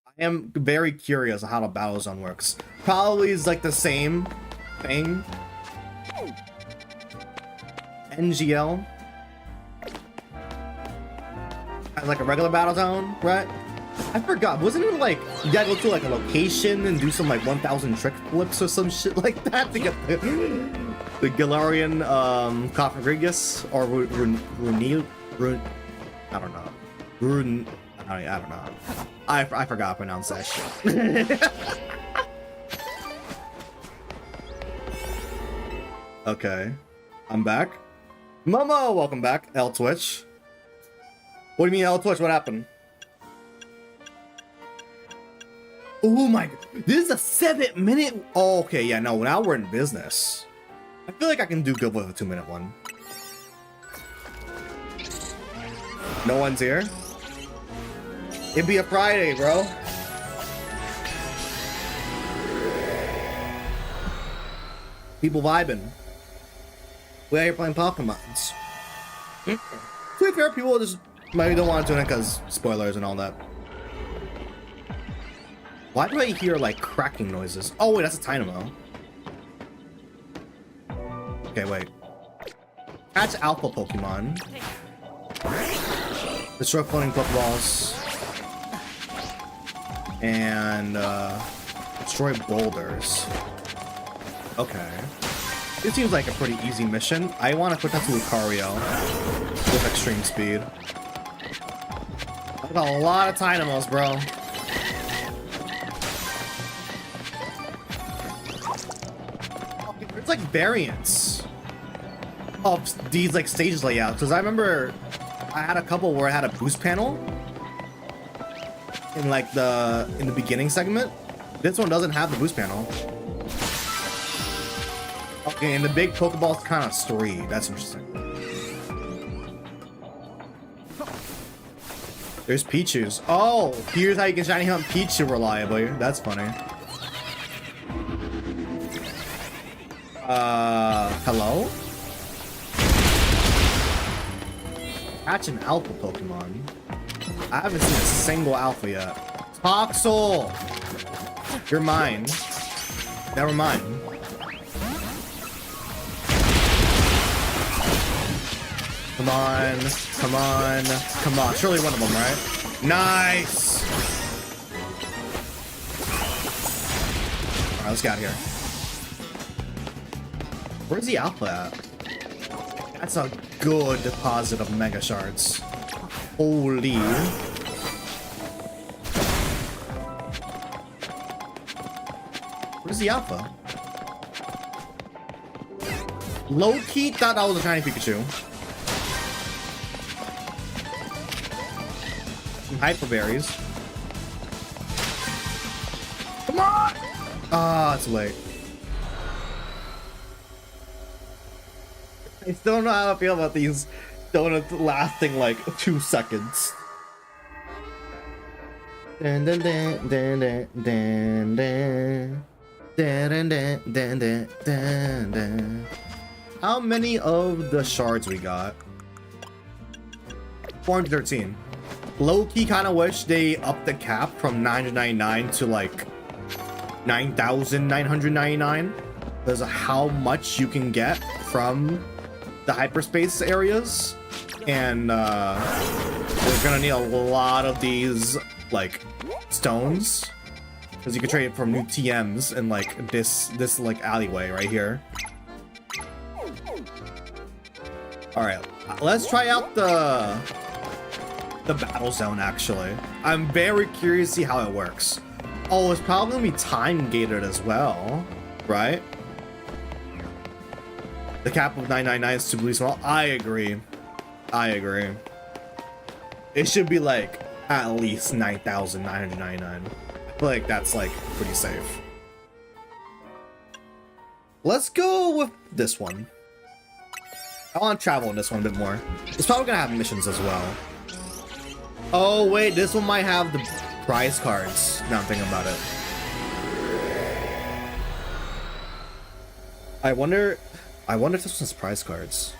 I am very curious how the Battle Zone works. Probably is like the same thing. NGL. As like a regular Battle Zone, right? I forgot. Wasn't it like you gotta go to like a location and do some like 1,000 trick flips or some shit like that to get the Galarian Cofagrigus or Rune? I don't know. Rune. I don't know. I forgot to pronounce that shit. Okay, I'm back. Momo, welcome back. L Twitch. What do you mean L Twitch? What happened? Oh my, this is a 7-minute. Oh, okay, yeah, no, now we're in business. I feel like I can do good with a 2-minute one. No one's here. It'd be a Friday, bro. People vibing. We out here playing Pokémons. To be fair, people just maybe don't want to tune in because spoilers and all that. Why do I hear like cracking noises? Oh wait, that's a Dynamo. Okay, wait. Catch Alpha Pokemon. Destroy floating Pokeballs. And destroy boulders. Okay. It seems like a pretty easy mission. I want to put that to Lucario with extreme speed. I've got a lot of Dynamos, bro. It's like variants of these like stage layouts, because I remember I had a couple where I had a boost panel in like in the beginning segment. This one doesn't have the boost panel. Okay, and the big Pokeball's kind of story. That's interesting. There's Pichu's. Oh, here's how you can shiny hunt Pichu reliably. That's funny. Hello? Catch an Alpha Pokemon. I haven't seen a single Alpha yet. Toxel! You're mine. Never mind. Come on, come on, come on. Surely one of them, right? Nice! Alright, let's get out of here. Where's the Alpha at? That's a good deposit of Mega Shards. Holy. Where's the Alpha? Low-key thought that was a shiny Pikachu. Some Hyper Berries. Come on! Ah, it's late. I still don't know how to feel about these donuts lasting like 2 seconds. Dun, dun, dun, dun, dun, dun, dun. Dun, dun, dun, dun, dun, dun, dun. How many of the shards we got? 413. Low-key kind of wish they upped the cap from 999 to like 9,999 because of how much you can get from the hyperspace areas, and we're gonna need a lot of these like stones because you can trade it from new TMs in like this like alleyway right here. All right, let's try out the battle zone. Actually, I'm very curious to see how it works. Oh, it's probably gonna be time gated as well, right? The cap of 999 is too small. I agree. I agree. It should be like at least 9,999. I feel like that's like pretty safe. Let's go with this one. I want to travel in this one a bit more. It's probably gonna have missions as well. Oh wait, this one might have the prize cards. Now I'm thinking about it. I wonder if this one's prize cards.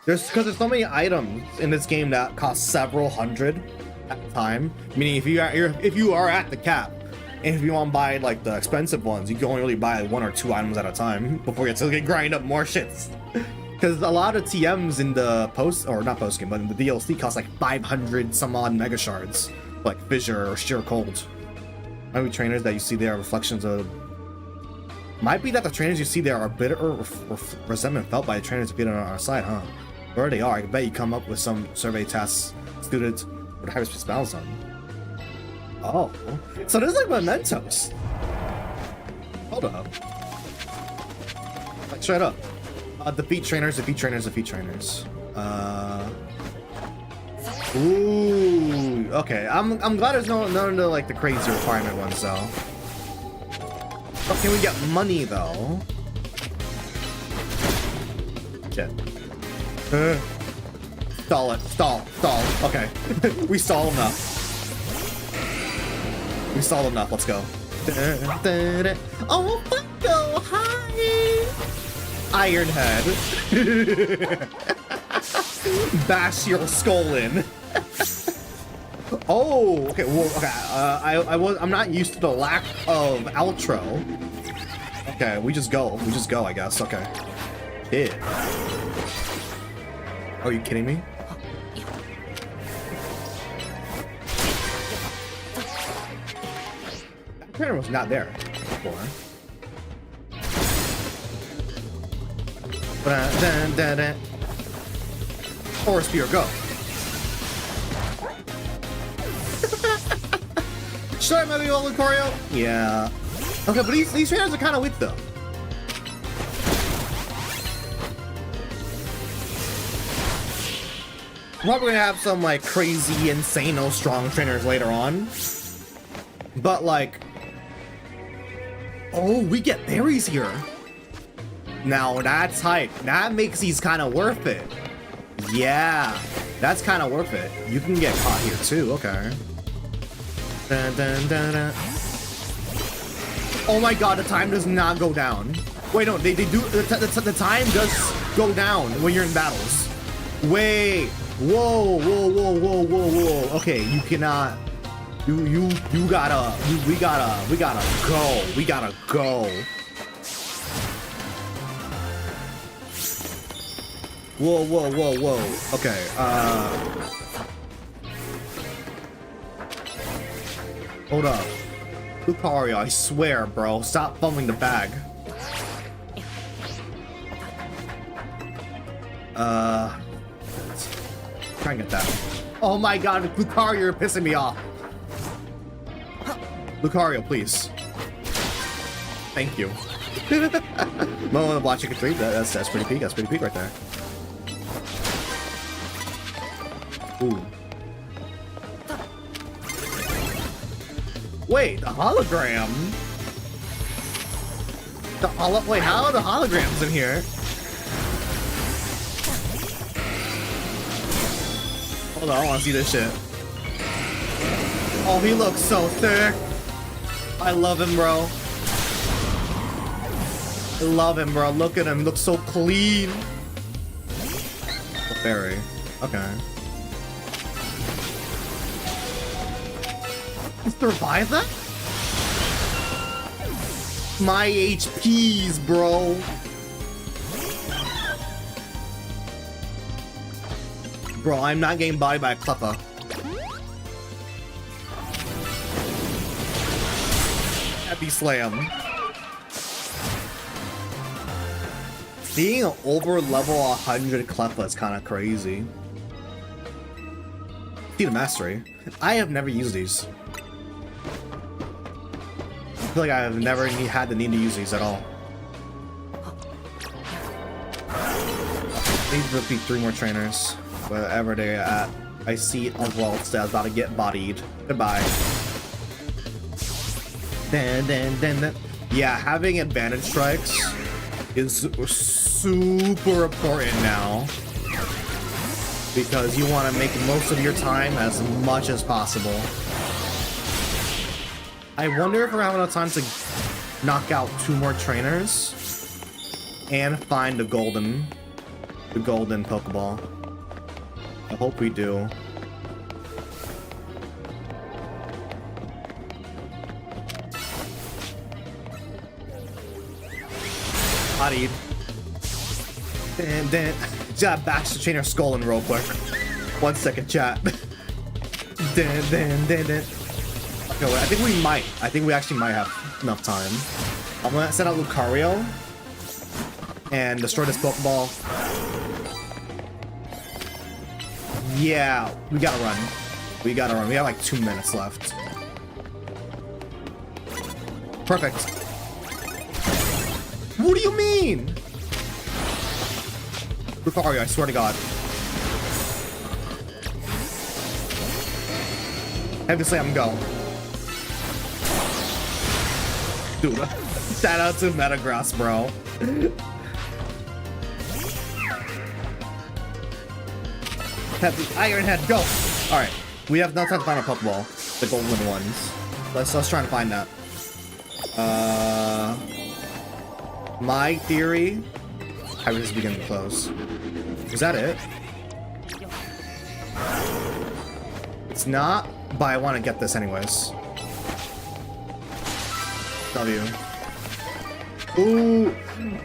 Because there's so many items in this game that cost several hundred at a time. Meaning if you are at the cap, and if you want to buy like the expensive ones, you can only really buy 1 or 2 items at a time before you have to grind up more shits. Because a lot of TMs in the not game, but in the DLC cost like 500 some odd Mega Shards, like Fissure or Sheer Cold. Might be trainers that you see there are reflections of. Might be that the trainers you see there are bitter or resentment felt by the trainers to be on our side, huh? Where they are, I bet you come up with some survey tasks suited for the Hyperspace Battle Zone. Oh, so there's like mementos. Hold up. Like straight up. Defeat trainers, defeat trainers, defeat trainers. Ooh, okay. I'm glad there's none of the like the crazy requirement ones though. But can we get money though? Shit. Stall it. Stall. Stall. Okay. We stalled enough. We stalled enough. Let's go. Oh, Funko! Hi! Iron Head. Bash your skull in. Oh, okay. Well, okay. I'm not used to the lack of outro. Okay, we just go. We just go, I guess. Okay. Yeah. Are you kidding me? That trainer was not there before. Force Spear, go. Should I maybe go Lucario? Yeah. Okay, but these trainers are kind of weak though. We're probably gonna have some like crazy, insano strong trainers later on. But like, oh, we get berries here. Now that's hype. That makes these kind of worth it. Yeah, that's kind of worth it. You can get caught here too. Okay. Dun, dun, dun, dun. Oh my god, the time does not go down. Wait, no, they do. The time does go down when you're in battles. Wait. Whoa, whoa, whoa, whoa, whoa, whoa. Okay, you cannot. We gotta go. We gotta go. Whoa, whoa, whoa, whoa. Okay, hold up. Lucario, I swear, bro. Stop fumbling the bag. Try and get that. Oh my god, Lucario, you're pissing me off. Lucario, please. Thank you. Moment of watching a treat. That's pretty peak. That's pretty peak right there. Ooh. Wait, the hologram? Wait, how are the holograms in here? Hold on, I wanna see this shit. Oh, he looks so thick. I love him, bro. I love him, bro. Look at him. He looks so clean. A fairy. Okay. Survive that? My HPs, bro. Bro, I'm not getting bodied by a Cleppa. Happy slam. Being over level 100 Cleppa is kind of crazy. Key to Mastery. I have never used these. I feel like I have never had the need to use these at all. These would be 3 more trainers. Wherever they're at. I see a Waltz that's about to get bodied. Goodbye. Then. Yeah, having advantage strikes is super important now. Because you want to make most of your time as much as possible. I wonder if we're having enough time to knock out 2 more trainers and find the golden Pokeball. I hope we do. Bodied. Then just bash the trainer skull in real quick. 1 second, chat. Then. Okay, wait, I think we actually might have enough time. I'm gonna set out Lucario and destroy this Pokeball. Yeah, we gotta run. We have like 2 minutes left. Perfect. What do you mean? Lucario, I swear to God. Heavy Slam, go. Dude, shout out to Metagross, bro. Have the iron head, go! Alright, we have no time to find a Pokeball. The golden ones. Let's try and find that. My theory... I was just beginning to close. Is that it? It's not, but I want to get this anyways. W. Ooh!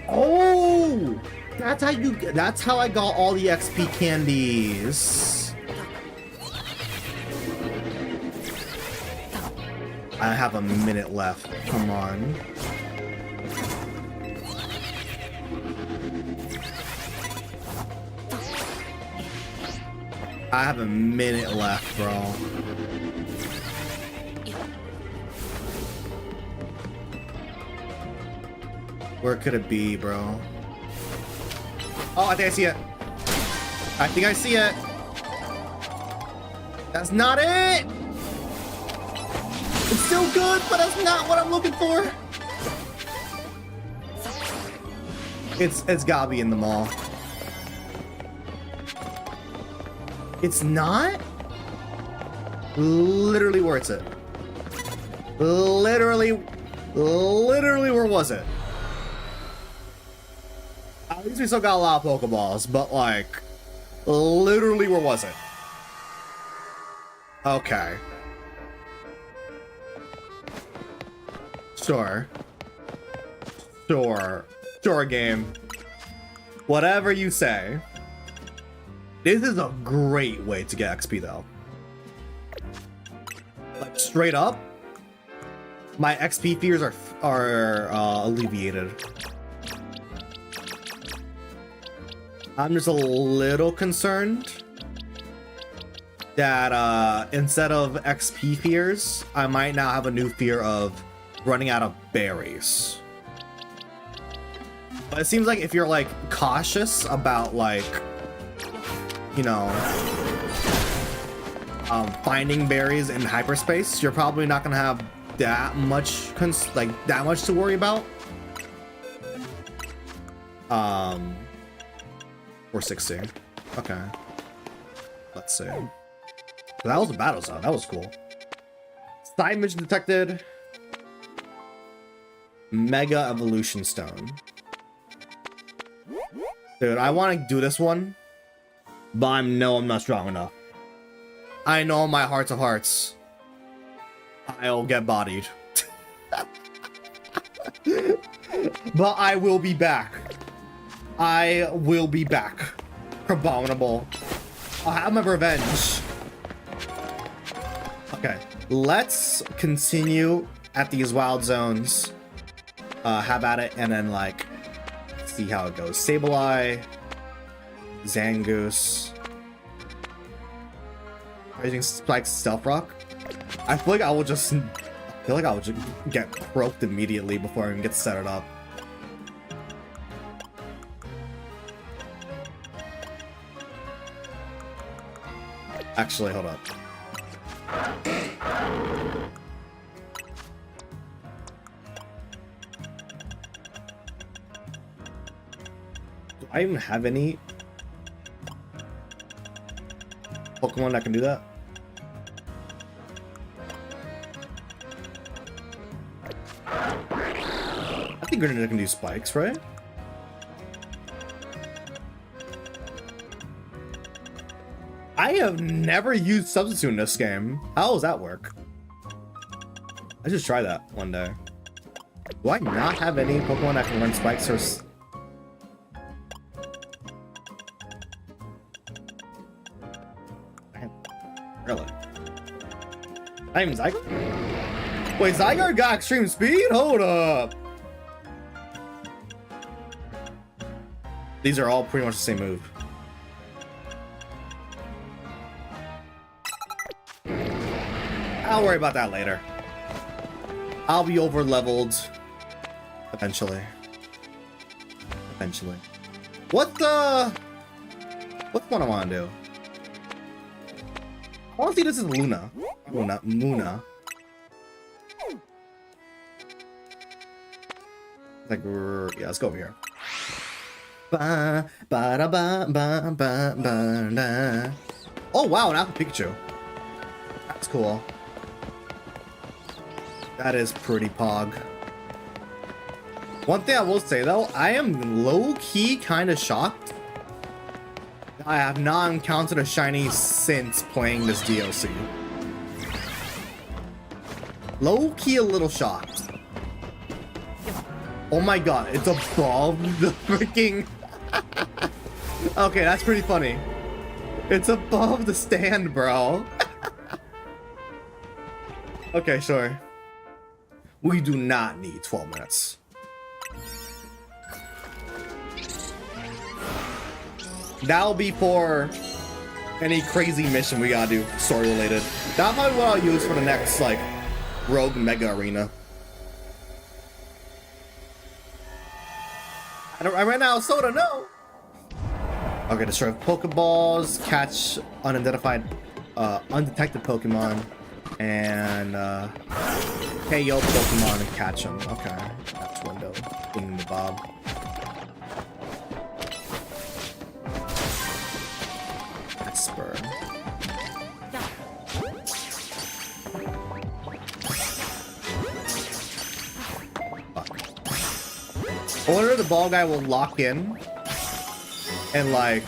Oh! That's how I got all the XP candies. I have a minute left. Come on. I have a minute left, bro. Where could it be, bro? Oh, I think I see it. I think I see it. That's not it. It's still good, but that's not what I'm looking for. It's gotta be in the mall. It's not? Literally, where's it? Literally, where was it? At least we still got a lot of Pokeballs, but like, literally, where was it? Okay. Sure. Sure, game. Whatever you say. This is a great way to get XP, though. Like, straight up, my XP fears are alleviated. I'm just a little concerned that instead of XP fears, I might now have a new fear of running out of berries. But it seems like if you're like cautious about like, you know, finding berries in hyperspace, you're probably not gonna have that much to worry about. 460. Okay. Let's see. So that was a battle zone. That was cool. Side mission detected. Mega Evolution Stone. Dude, I want to do this one, but I know I'm not strong enough. I know my heart of hearts, I'll get bodied. But I will be back. I will be back. Abominable. I'll have my revenge. Okay, let's continue at these wild zones. Have at it, and then like see how it goes. Sableye, Zangoose. Using Spike Stealth Rock. I feel like I will just get croaked immediately before I even get to set it up. Actually, hold up. Do I even have any Pokemon that can do that? I think Greninja can do spikes, right? I have never used Substitute in this game. How does that work? I should try that one day. Do I not have any Pokemon that can learn spikes or... Really? Not even Zygarde? Wait, Zygarde got extreme speed? Hold up! These are all pretty much the same move. I'll worry about that later. I'll be over leveled eventually. Eventually. What's one I want to do? I want to see this is Luna. Muna. Like, yeah, let's go over here. Ba ba da ba ba ba ba da. Oh wow, an Alpha Pikachu. That's cool. That is pretty pog. One thing I will say though, I am low-key kind of shocked. I have not encountered a shiny since playing this DLC. Low-key a little shocked. Oh my god, it's above the freaking... Okay, that's pretty funny. It's above the stand, bro. Okay, sure. We do not need 12 minutes. That'll be for any crazy mission we gotta do, story related. That's probably what I'll use for the next, like, Rogue Mega Arena. I ran out of soda, no! Okay, destroy Pokeballs, catch unidentified, undetected Pokemon, and KO Pokemon and catch them. Okay, that's window. Ding the bob. Spur. I wonder if the ball guy will lock in and like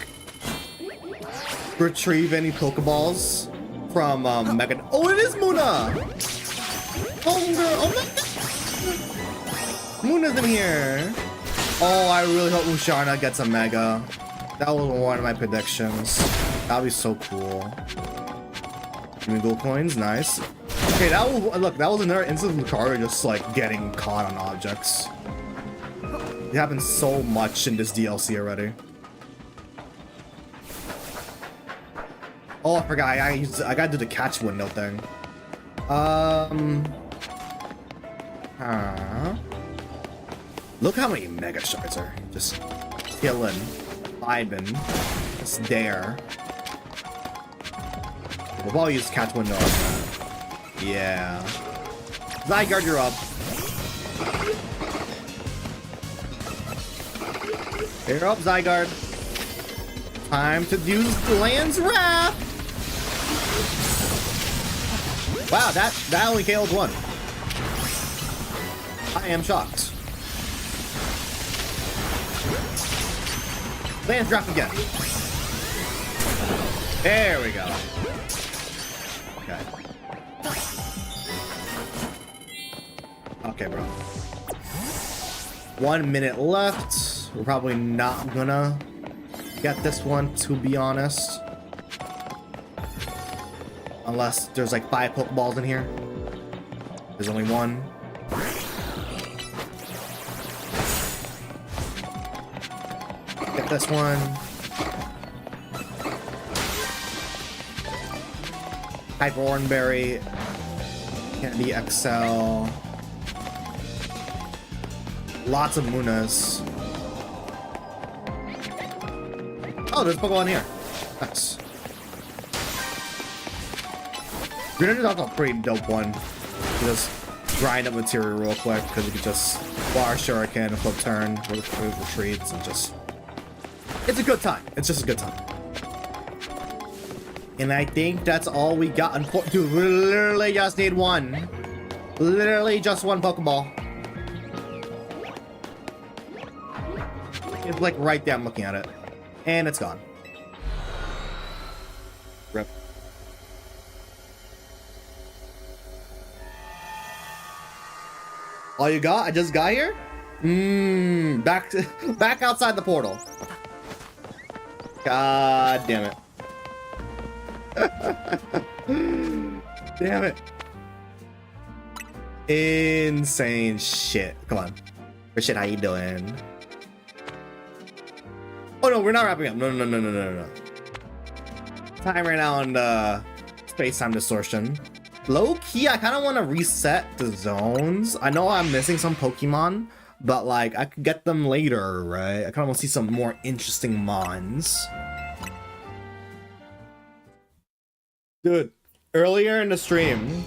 retrieve any Pokeballs from Mega. Oh, it is Muna! Oh, girl. Oh my god! Muna's in here. Oh, I really hope Musharna gets a Mega. That was one of my predictions. That'd be so cool. Give me gold coins, nice. Okay, that was, look, that was another instance of Lucario just like getting caught on objects. It happens so much in this DLC already. Oh, I forgot. I gotta do the catch window thing. Look how many Mega Shards are just killing, vibing, just there. We'll probably use catch window on that. Yeah. Zygarde, you're up. You're up, Zygarde. Time to use Land's Wrath. Wow, that only KO'd one. I am shocked. Land's Wrath again. There we go. Okay. Okay, bro. 1 minute left. We're probably not gonna get this one, to be honest. Unless there's like 5 Pokeballs in here. There's only one. Get this one. Hyper Oranberry. Candy XL. Lots of Munas. Oh, there's Pokemon here. Nice. Greninja's also a pretty dope one. You just grind up material real quick because you can just Water Shuriken, flip turn, retreats, and just... It's a good time. It's just a good time. And I think that's all we got. Dude, we literally just need one. Literally just one Pokeball. It's like right there, I'm looking at it. And it's gone. Rip. All you got? I just got here? Back outside the portal. God damn it. Damn it. Insane shit. Come on. Shit, how you doing? Oh no, we're not wrapping up. No. Time right now on space-time distortion. Low-key, I kind of want to reset the zones. I know I'm missing some Pokemon, but like I could get them later, right? I kind of want to see some more interesting mons. Dude, earlier in the stream,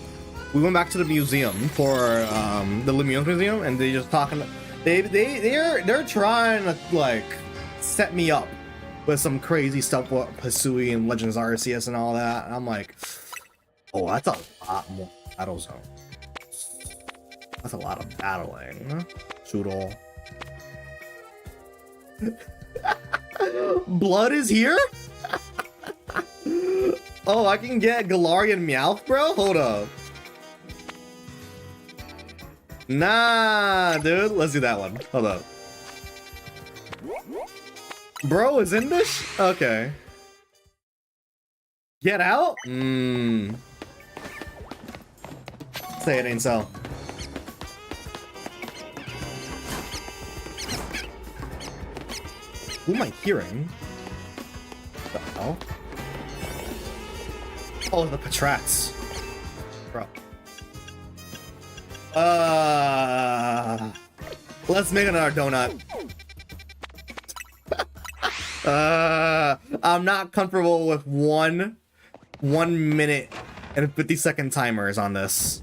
we went back to the museum for the Lumiose museum, and they just talking. They're trying to like set me up with some crazy stuff with Hisui and Legends Arceus and all that. And I'm like, oh, that's a lot more battle zone. That's a lot of battling. Shoot all. Blood is here? Oh, I can get Galarian Meowth, bro? Hold up. Nah, dude. Let's do that one. Hold up. Bro is in this? Okay. Get out? Say it ain't so. Who am I hearing? What the hell? Oh, the Patrats. Bro. Let's make another donut. I'm not comfortable with 1 minute and 50-second timers on this.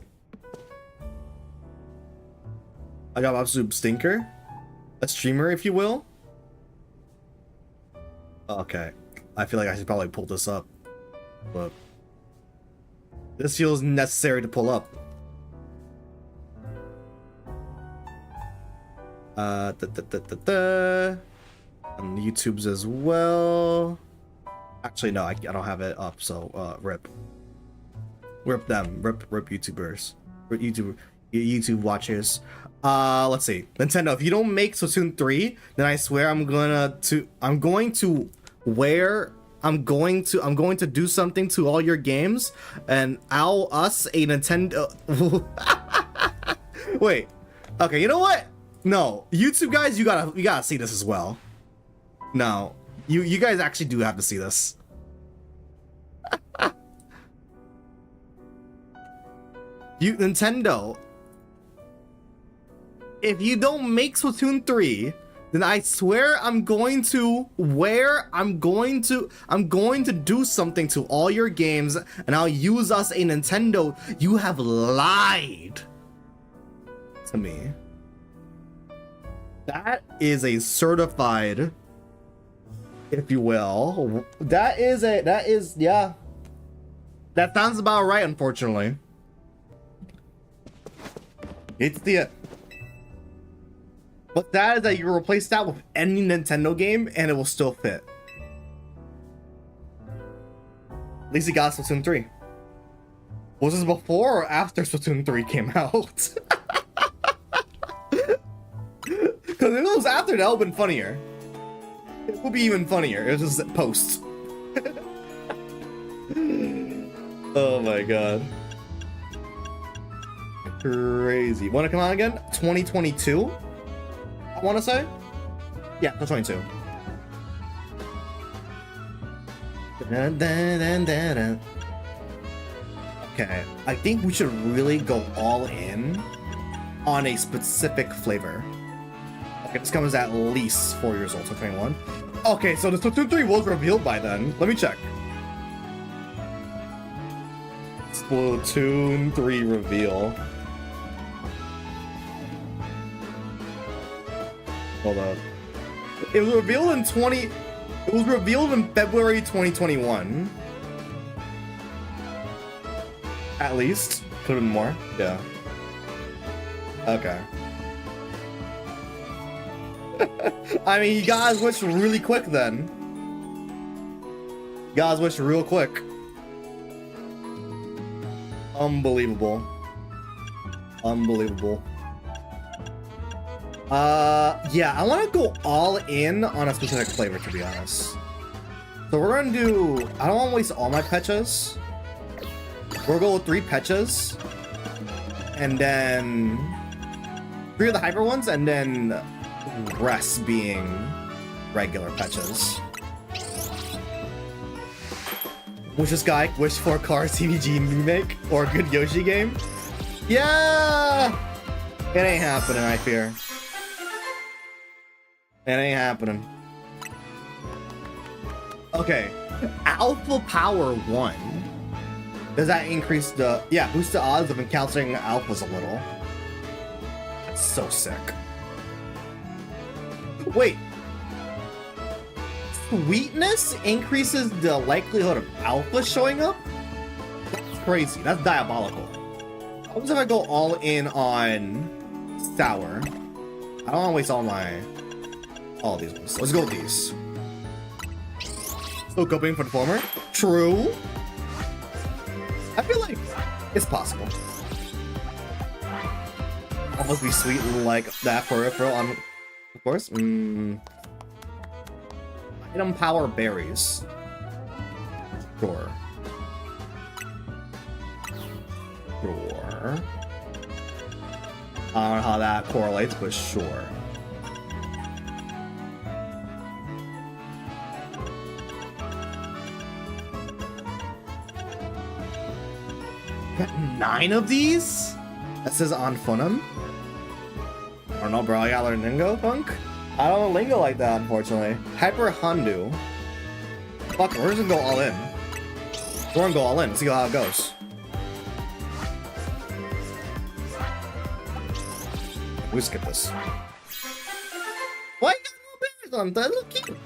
I got Absolute Stinker, a streamer, if you will. Okay, I feel like I should probably pull this up, but this feels necessary to pull up. On YouTube's as well. Actually, no, I don't have it up, so rip them, rip YouTubers, rip YouTube watchers. Let's see, Nintendo. If you don't make Splatoon 3, then I swear I'm going to do something to all your games, and us a Nintendo. Wait, okay, you know what? No, YouTube guys, you gotta see this as well. No, you guys actually do have to see this. Nintendo, if you don't make Splatoon 3, then I swear I'm going to do something to all your games, and I'll use us a Nintendo. You have lied to me. That is a certified, if you will. That is, yeah. That sounds about right, unfortunately. It's the... But that is that you replace that with any Nintendo game and it will still fit. At least you got Splatoon 3. Was this before or after Splatoon 3 came out? Because if it was after, that would have been funnier. It would be even funnier. It was just post. Oh my god. Crazy. Want to come on again? 2022? I want to say? Yeah, 2022. Okay, I think we should really go all in on a specific flavor. Okay, this comes at least 4 years old, so 21. Okay, so the Splatoon 3 was revealed by then. Let me check. Splatoon 3 reveal. Hold on. It was revealed in February 2021. At least. Could have been more. Yeah. Okay. I mean, you guys wish really quick then. You guys wish real quick. Unbelievable. Unbelievable. Yeah, I want to go all in on a specific flavor, to be honest. So we're gonna do... I don't want to waste all my Pechas. We'll go with 3 Pechas. And then... 3 of the hyper ones, and then... rest being regular Pechas. Wish this guy wish for Cars TVG remake or a good Yoshi game? Yeah! It ain't happening, I fear. It ain't happening. Okay. Alpha Power 1. Does that increase the... Yeah, boost the odds of encountering alphas a little. That's so sick. Wait. Sweetness increases the likelihood of alpha showing up? That's crazy. That's diabolical. What if I go all in on sour? I don't want to waste all these ones. Let's go with these. Still coping for the former? True. I feel like it's possible. Almost be sweet like that peripheral on, of course. Item power berries. Sure. Sure. I don't know how that correlates, but sure. Got 9 of these? That says on Funum? I don't know, bro. I gotta learn lingo, punk? I don't know lingo like that, unfortunately. Hyper Hondu. Fuck it, we're just gonna go all in. We're gonna go all in. Let's see how it goes. We skip this. Why you got no berries on that? Look cute.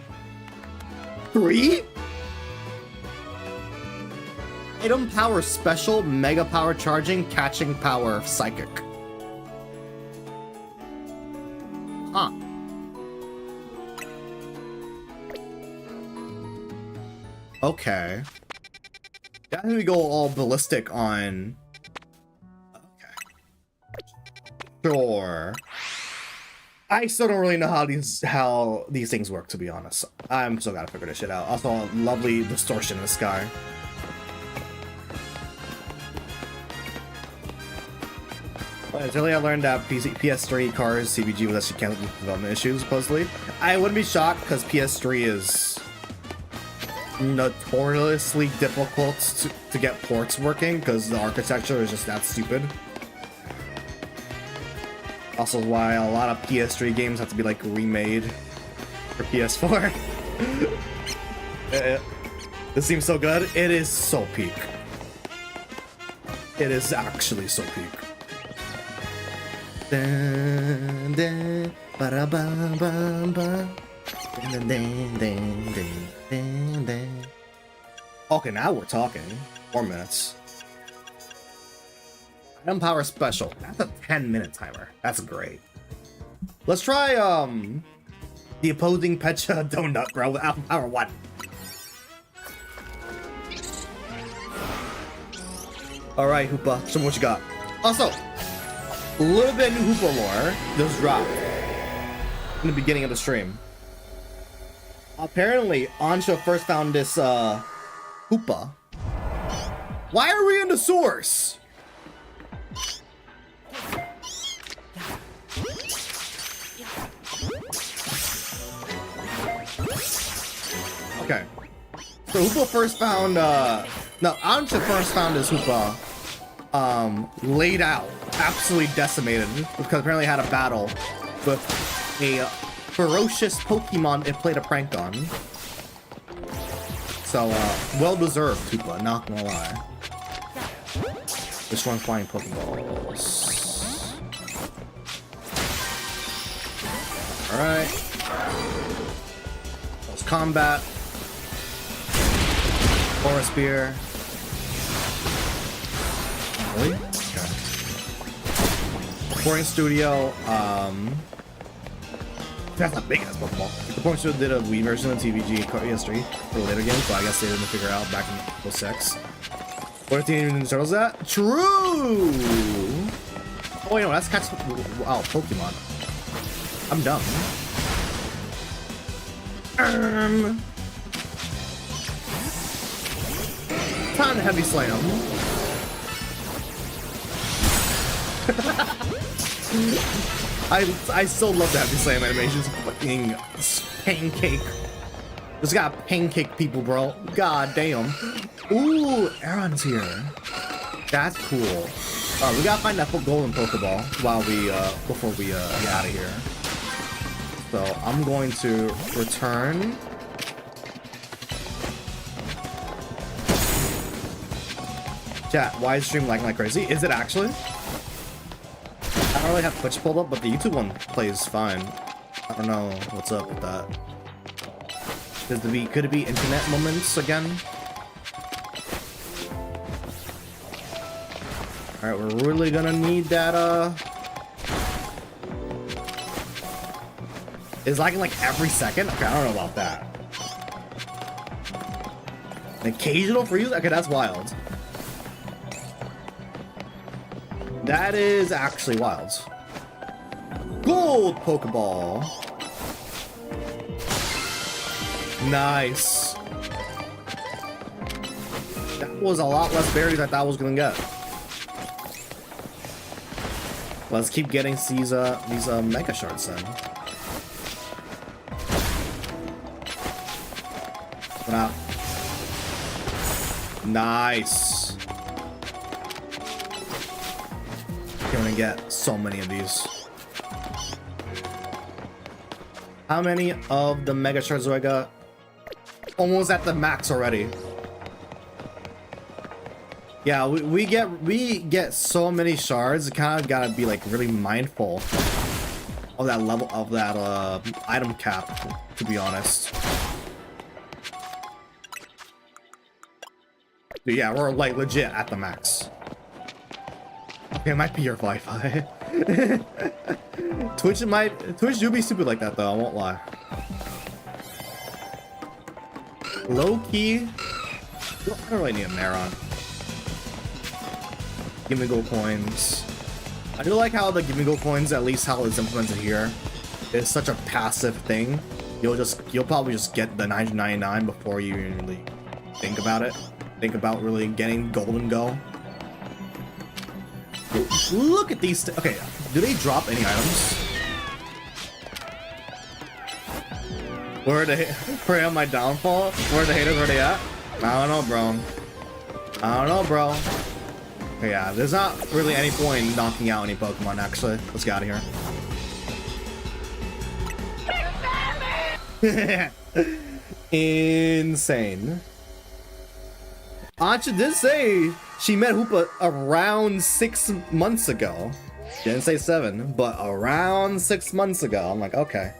3? Item power special, mega power charging, catching power psychic. Huh. Okay. Yeah, we go all ballistic on. Okay. Sure. I still don't really know how these things work, to be honest. I'm still gotta figure this shit out. Also, a lovely distortion in the sky. Until I learned that PS3 cars CBG was actually canceled with development issues, supposedly. I wouldn't be shocked because PS3 is notoriously difficult to get ports working because the architecture is just that stupid. Also why a lot of PS3 games have to be like remade for PS4. This seems so good. It is so peak. It is actually so peak. Dun, dun, ba ba ba ba. Dun, dun, dun, dun, dun, dun. Okay, now we're talking. 4 minutes. Item power special. That's a 10-minute timer. That's great. Let's try the opposing Pecha donut, bro, with item power 1. Alright, Hoopa, show me what you got. Also, a little bit of new Hoopa lore just dropped in the beginning of the stream. Apparently, Ansha first found this Hoopa. Why are we in the source? Okay. So Hoopa first found no, Ansha first found this Hoopa laid out, absolutely decimated, because apparently it had a battle with a ferocious Pokemon it played a prank on. So, well-deserved, Hoopa, not gonna lie. This one's flying Pokeballs. Alright. Let's combat. Aura Spear. Really? Okay. Recording Studio, that's not big as Pokeball. The Recording Studio did a Wii version of TVG PS3 for later games, but I guess they didn't figure out back in 06. What are Teenage Mutant Ninja Turtles at? True! Oh, wait, no, that's Catch. Wow, Pokemon. I'm dumb. Time to heavy slam. I still love the heavy slam animations. Fucking pancake. Just got pancake people, bro. God damn. Ooh, Aaron's here. That's cool. We gotta find that golden Pokeball while we before we get out of here. So I'm going to return. Chat, why is stream lagging like crazy? Is it actually? I don't really have Twitch pulled up, but the YouTube one plays fine. I don't know what's up with that. Could it be internet moments again? Alright, we're really gonna need that, It's lagging like every second? Okay, I don't know about that. An occasional freeze? Okay, that's wild. That is actually wild. Gold Pokeball! Nice. That was a lot less berries I thought I was gonna get. Let's keep getting these Mega Shards then. Wow. Nice. You're gonna get so many of these. How many of the Mega Shards do I got? Almost at the max already. Yeah, we get so many shards. You kind of gotta be like really mindful of that level of that item cap, to be honest. But yeah, we're like legit at the max. Okay, it might be your Wi-Fi. Twitch do be stupid like that though, I won't lie. Low key, I don't really need a Maron. Give me gold coins. I do like how the give me gold coins, at least how it's implemented here, is such a passive thing. You'll probably just get the 999 before you really think about it. Think about really getting golden go. Look at these. Okay, do they drop any items? Where are they? Pray on my downfall? Where are the haters? Where are they at? I don't know, bro. I don't know, bro. Okay, yeah, there's not really any point in knocking out any Pokemon, actually. Let's get out of here. Insane. Ancha did say she met Hoopa around 6 months ago. She didn't say 7, but around 6 months ago. I'm like, okay.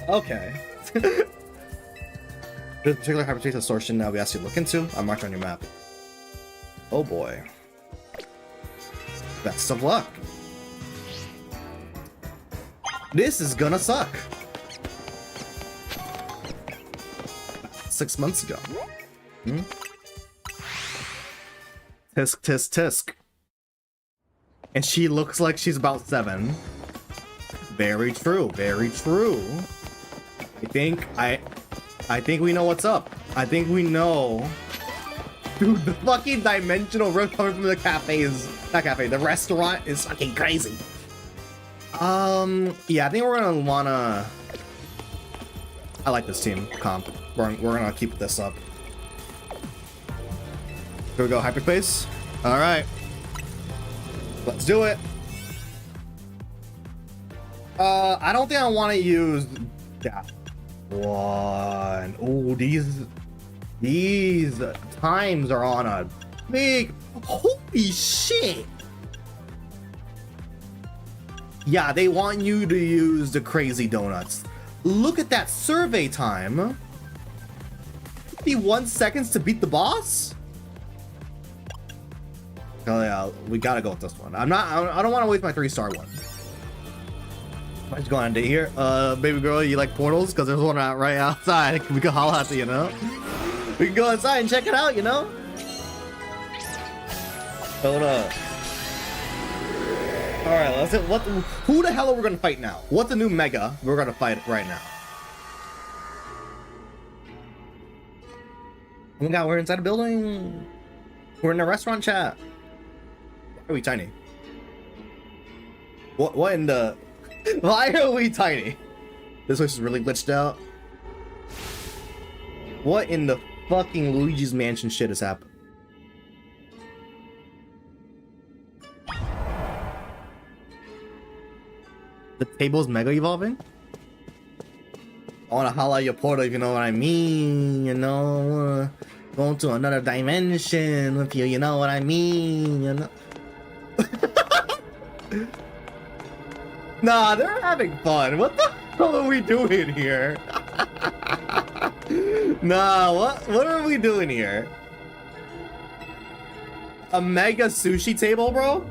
Okay. There's a particular hyperspace distortion that we asked you to look into. I'm marked on your map. Oh boy. Best of luck. This is gonna suck. 6 months ago. Hmm? Tisk, tisk, tisk. And she looks like she's about 7. Very true, very true. I think we know what's up. I think we know. Dude, the fucking dimensional rift coming from the cafe is... Not cafe, the restaurant is fucking crazy. Yeah, I think we're gonna wanna... I like this team comp. We're gonna keep this up. Here we go, Hyperspace. Alright. Let's do it. I don't think I want to use... Yeah. One. Oh, these times are on a big... Holy shit! Yeah, they want you to use the crazy donuts. Look at that survey time. 51 seconds to beat the boss? Oh yeah, we gotta go with this one. I don't want to waste my 3-star one. What's going on here? Baby girl, you like portals? Because there's one right outside. We can holler at you, you know? We can go inside and check it out, you know? Hold up. Alright, let's see. Who the hell are we gonna fight now? What's the new mega we're gonna fight right now? Oh my god, we're inside a building. We're in a restaurant chat. Why are we tiny? What in the... Why are we tiny? This place is really glitched out. What in the fucking Luigi's Mansion shit is happening? The table's mega evolving? I wanna holla your portal if you know what I mean, you know? Going to another dimension with you, you know what I mean, you know? Nah, they're having fun. What the hell are we doing here? Nah, what are we doing here? A mega sushi table, bro?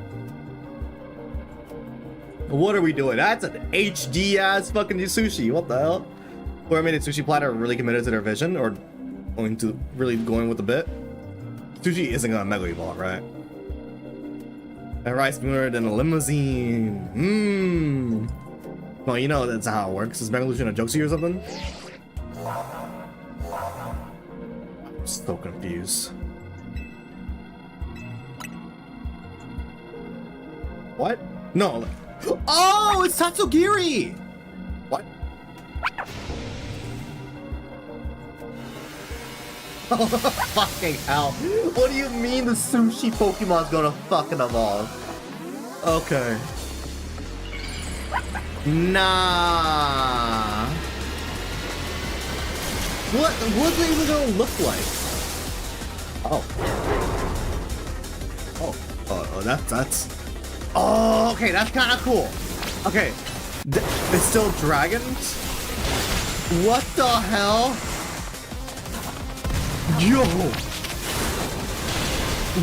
What are we doing? That's an HD ass fucking sushi. What the hell? Whoever made a sushi platter really committed to their vision, or going with the bit. Sushi isn't gonna mega evolve, right? A rice smoother than a limousine. Mmm. Well, you know that's not how it works. Is Megalution a joke to you or something? I'm so confused. What? No. Oh, it's Tatsugiri! What? Oh, fucking hell. What do you mean the sushi Pokemon's gonna fucking evolve? Okay. Nah. What's it even gonna look like? Oh. Oh, that's... Oh, okay, that's kind of cool. Okay. It's still dragons? What the hell? Yo!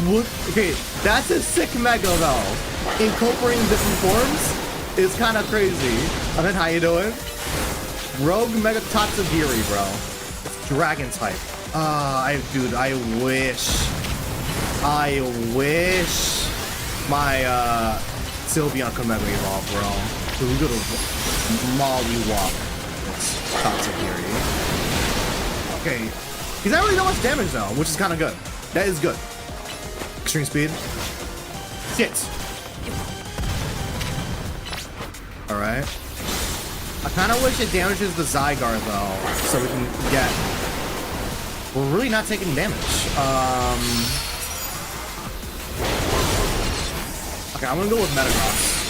What? Okay, that's a sick Mega though. Incorporating different forms is kind of crazy. I mean, how you doing? Rogue Mega Tatsugiri, bro. It's dragon type. Dude, I wish my Sylveon could Mega Evolve, bro. So we're gonna mollywop Tatsugiri. Okay. He's not really that much damage though, which is kind of good. That is good. Extreme speed. Shit. Alright. I kind of wish it damages the Zygarde though, so we can get... We're really not taking damage. Okay, I'm gonna go with Metagross.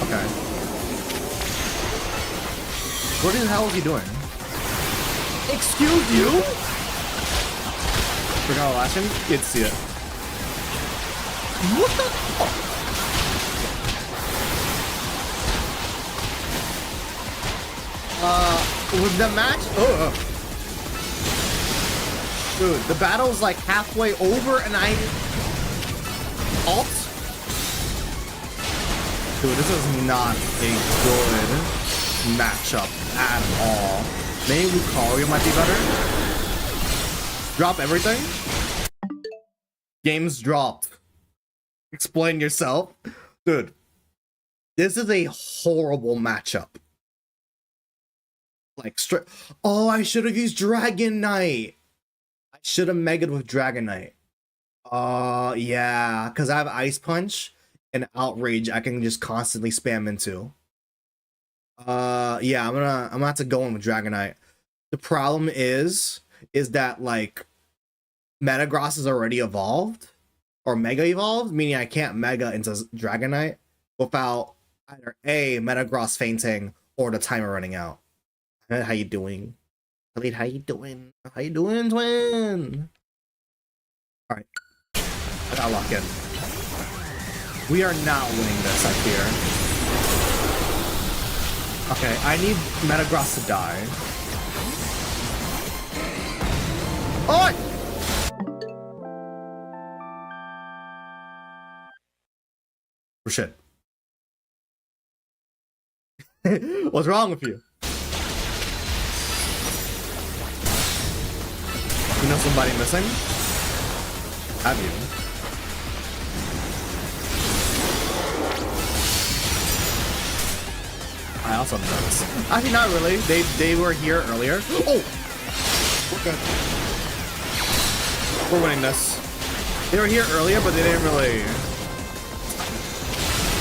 Okay. What the hell is he doing? Excuse you? We're gonna lash him? You'd see it. What the fuck? With the match? Dude, the battle's like halfway over and I... Alt? Dude, this is not a good matchup at all. Maybe Lucario might be better. Drop everything? Games dropped. Explain yourself. Dude, this is a horrible matchup. Like, straight. Oh, I should have used Dragonite. I should have megaed with Dragonite. Yeah, because I have Ice Punch and Outrage I can just constantly spam into. Yeah, I'm gonna have to go in with Dragonite. The problem is that like Metagross is already evolved or Mega evolved, meaning I can't Mega into Dragonite without either A, Metagross fainting or the timer running out. How you doing? Khalid, how you doing? How you doing, twin? Alright. I gotta lock in. We are not winning this, I fear. Okay, I need Metagross to die. Oh! Oh shit. What's wrong with you? You know somebody missing? Have you? I also noticed. Actually, not really. They were here earlier. Oh! We're good. We're winning this. They were here earlier, but they didn't really...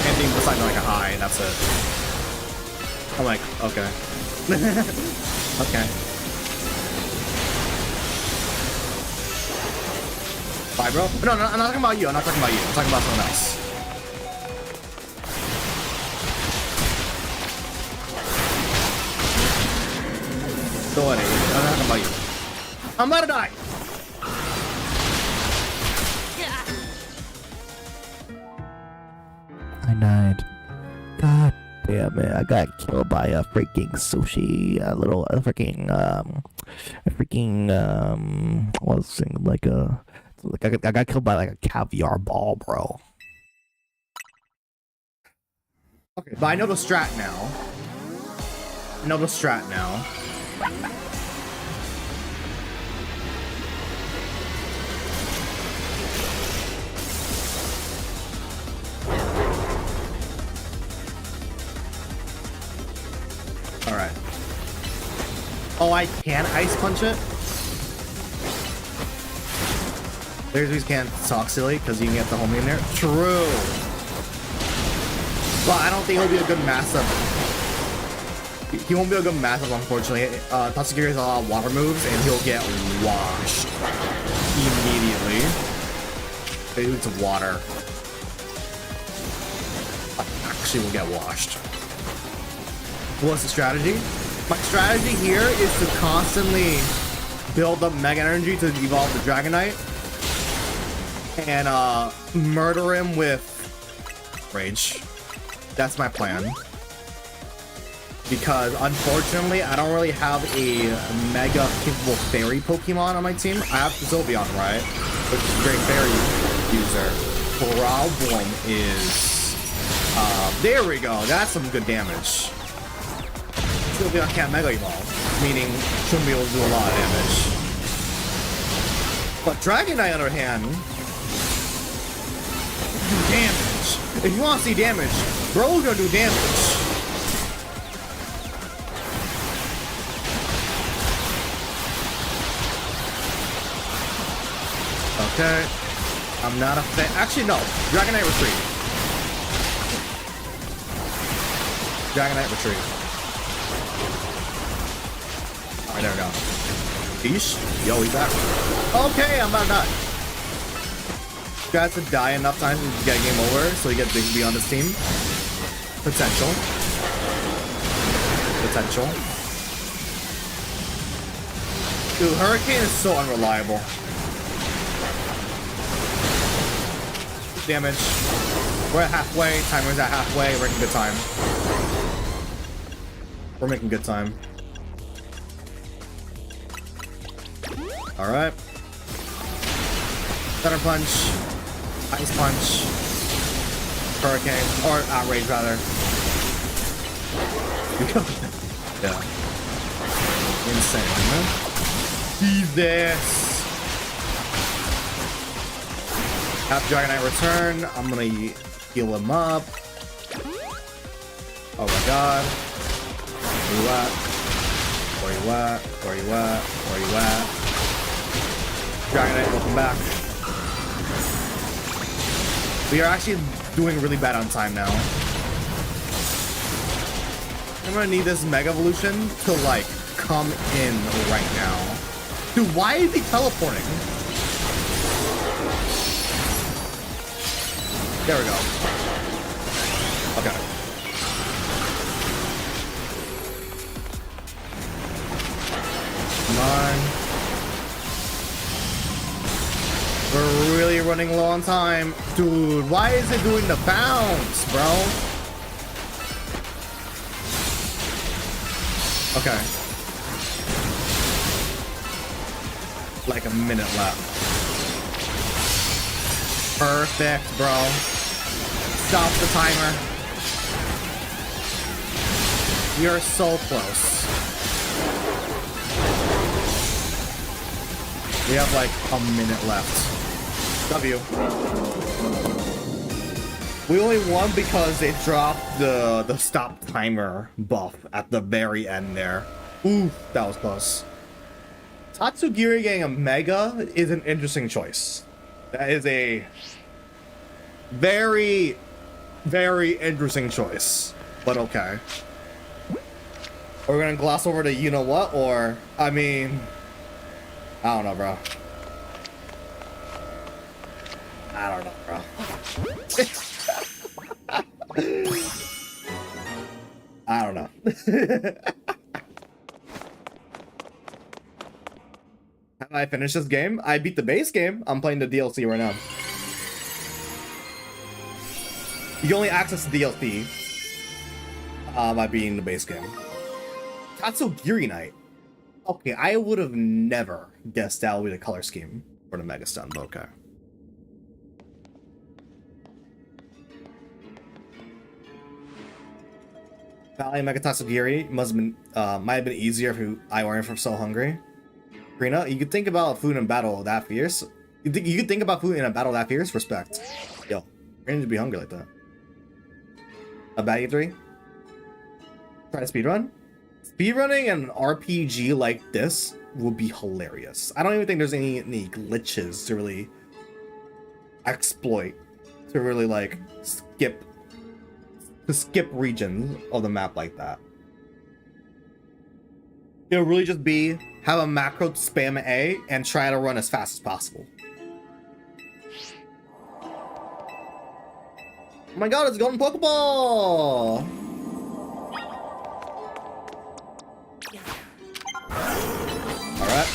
Anything besides like a high, and that's it. I'm like, okay. Okay. Bye, bro. No, I'm not talking about you. I'm not talking about you. I'm talking about someone else. Don't worry. I'm not talking about you. I'm about to die. I died. God Yeah, man, I got killed by a freaking sushi, a little, what's it, I got killed by like a caviar ball, bro. Okay, but I know the strat now. I know the strat now. Alright. Oh, I can ice punch it? There's these can't talk silly because you can get the homie in there. True. But I don't think he'll be a good matchup. He won't be a good matchup, unfortunately. Tatsugiri has a lot of water moves and he'll get washed immediately. Maybe it's water. Actually will get washed. What's the strategy? My strategy here is to constantly build up Mega Energy to evolve the Dragonite and murder him with Rage. That's my plan. Because unfortunately, I don't really have a mega capable fairy Pokemon on my team. I have Sylveon, right? Which is a great fairy user. Problem is, there we go. That's some good damage. Sylveon can't Mega Evolve, meaning shouldn't be able to do a lot of damage. But Dragonite, on the other hand, do damage. If you want to see damage, bro's gonna do damage. Okay. I'm not a fan. Actually, no. Dragonite retreat. Dragonite retreat. Alright, there we go. Yeesh. Yo, he's back. Okay, I'm about to die. You guys to die enough times to get a game over so you get Bigby on this team. Potential. Potential. Dude, Hurricane is so unreliable. Damage. We're at halfway. Timer's at halfway. We're making good time. We're making good time. Alright. Thunder Punch. Ice Punch. Hurricane. Or Outrage, rather. Yeah. Insane, man. Jesus. Half Dragonite return. I'm gonna heal him up. Oh my god. Where you at? Where you at? Where you at? Where you at? Dragonite, welcome back. We are actually doing really bad on time now. I'm gonna need this Mega Evolution to like come in right now. Dude, why is he teleporting? There we go. Okay. Come on. We're really running low on time. Dude, why is it doing the bounce, bro? Okay. Like a minute left. Perfect, bro. Stop the timer. We are so close. We have like a minute left. W. We only won because they dropped the stop timer buff at the very end there. Ooh, that was close. Tatsugiri getting a Mega is an interesting choice. That is a very, very interesting choice. But okay. We're gonna gloss over to you know what, or I mean, I don't know, bro. I don't know, bro. I don't know. Have I finished this game? I beat the base game. I'm playing the DLC right now. You can only access the DLC by being the base game. Tatsugiri Knight. Okay, I would have never guessed that would be the color scheme for the Mega Stun, but okay. Valley Mega Tatsugiri must have been might have been easier if I weren't from so hungry. Karina, you could think about food in battle that fierce. You could think about food in a battle that fierce? Respect. Yo, you're gonna be hungry like that. A baddie 3? Try to speedrun? Speedrunning an RPG like this would be hilarious. I don't even think there's any glitches to really exploit, to really like skip regions of the map like that. It'll really just be have a macro spam A and try to run as fast as possible. Oh my god, it's Golden Pokeball! Alright.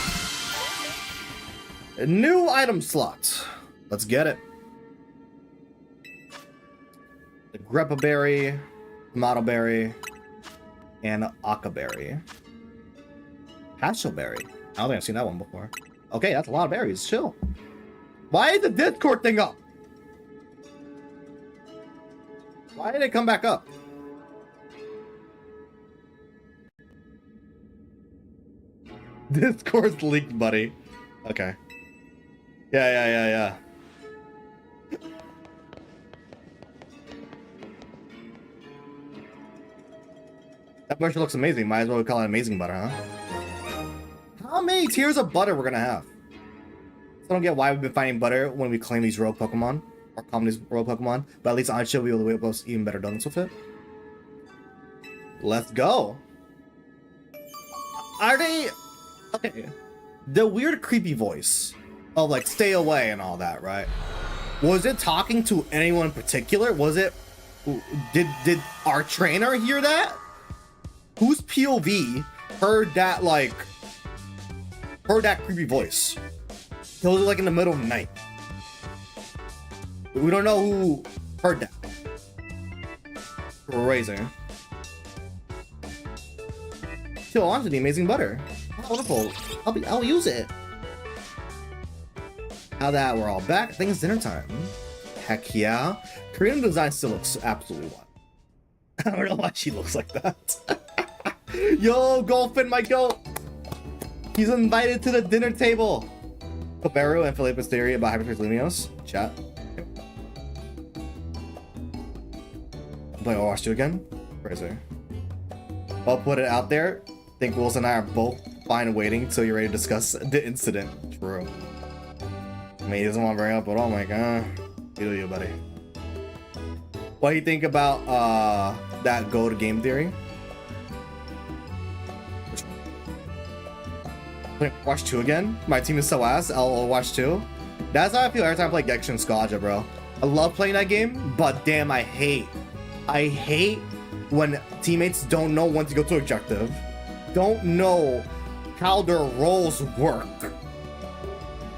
A new item slot. Let's get it. The Greppa Berry, Tomato Berry, and Aka Berry. Pastel Berry. I don't think I've seen that one before. Okay, that's a lot of berries. Chill. Why is the Discord thing up? Why did it come back up? Discord's leaked, buddy. Okay. Yeah. That butter looks amazing. Might as well call it amazing butter, huh? How many tiers of butter we're gonna have? I don't get why we've been finding butter when we claim these rogue Pokemon. Or calm these rogue Pokemon. But at least on show we'll be able to post even better donuts with it. Let's go. Are they... Okay. The weird creepy voice of like stay away and all that, right? Was it talking to anyone in particular? Was it... Did our trainer hear that? Whose POV heard that creepy voice? It was like in the middle of the night. We don't know who heard that. Crazy. Still on to the amazing butter. Oh, wonderful. I'll use it. Now that we're all back, I think it's dinner time. Heck yeah. Korean design still looks absolutely wild. I don't know why she looks like that. Yo, Golfin, my goat. He's invited to the dinner table. Coberu and Felipe's theory about Hyperspace Lumious. Chat. Play Overwatch 2 again? Crazy. I'll put it out there. Think Wilson and I are both fine waiting till you're ready to discuss the incident. True. I mean, he doesn't want to bring it up, but oh my god. You do you, buddy. What do you think about that go to game theory? Watch 2 again? My team is so ass. I'll watch 2. That's how I feel every time I play Genshin Squadra, bro. I love playing that game, but damn, I hate when teammates don't know when to go to objective, don't know how their roles work,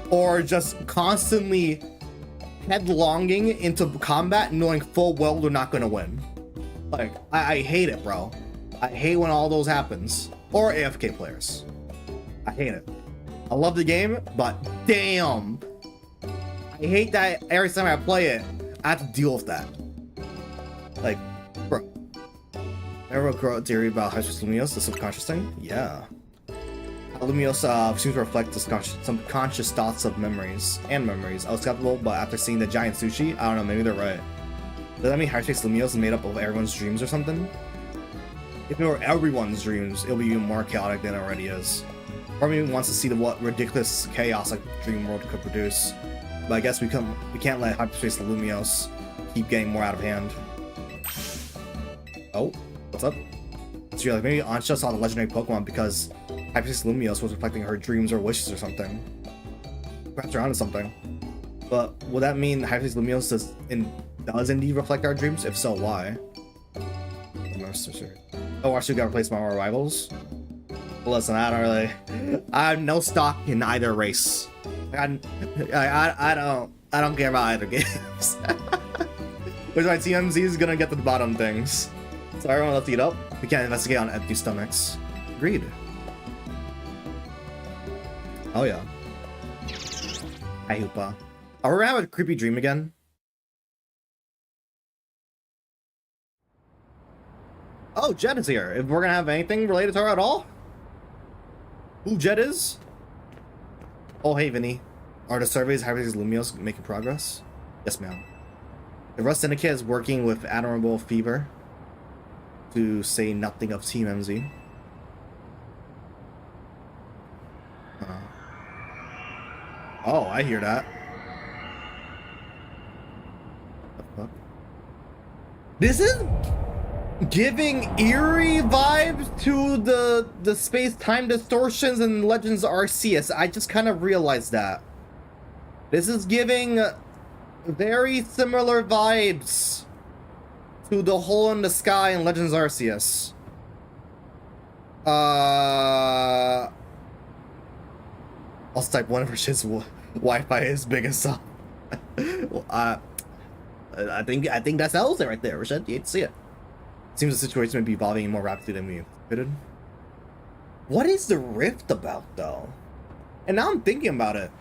or just constantly headlonging into combat knowing full well they're not gonna win. Like, I hate it, bro. I hate when all those happens. Or AFK players. I hate it. I love the game, but damn, I hate that every time I play it, I have to deal with that. Like, bro. Ever grow a theory about Hyperspace Lumious, the subconscious thing? Yeah. Lumiose seems to reflect some subconscious thoughts of memories. I was skeptical, but after seeing the giant sushi, I don't know, maybe they're right. Does that mean Hyperspace Lumious is made up of everyone's dreams or something? If it were everyone's dreams, it'll be even more chaotic than it already is. Part of me wants to see what ridiculous chaos like Dream World could produce. But I guess we can't let Hyperspace Lumious keep getting more out of hand. Oh, what's up? So you're like, maybe Ansha saw the legendary Pokemon because Hyperspace Lumious was reflecting her dreams or wishes or something. Perhaps you're onto something. But would that mean Hyperspace Lumious does indeed reflect our dreams? If so, why? Oh, I should gotta replace my rivals. Listen, I have no stock in either race. I don't care about either games. Which my TMZ is gonna get to the bottom things. So everyone, let's eat up. We can't investigate on empty stomachs. Agreed. Oh yeah. Hi, Hoopa. Are we gonna have a creepy dream again? Oh, Jet is here. If we're gonna have anything related to her at all? Who Jet is? Oh, hey, Vinny. Are the surveys Hyperspace Lumious making progress? Yes, ma'am. The Rust Syndicate is working with Admirable Fever, to say nothing of Team MZ. Oh, I hear that. What the fuck? This is giving eerie vibes to the space-time distortions in Legends Arceus. I just kind of realized that. This is giving very similar vibes to the hole in the sky in Legends Arceus. I'll type one of shit's Wi-Fi is big as up. Well, I think that sells it right there, Rashid. You hate to see it. Seems the situation may be evolving more rapidly than we anticipated. What is the rift about, though? And now I'm thinking about it.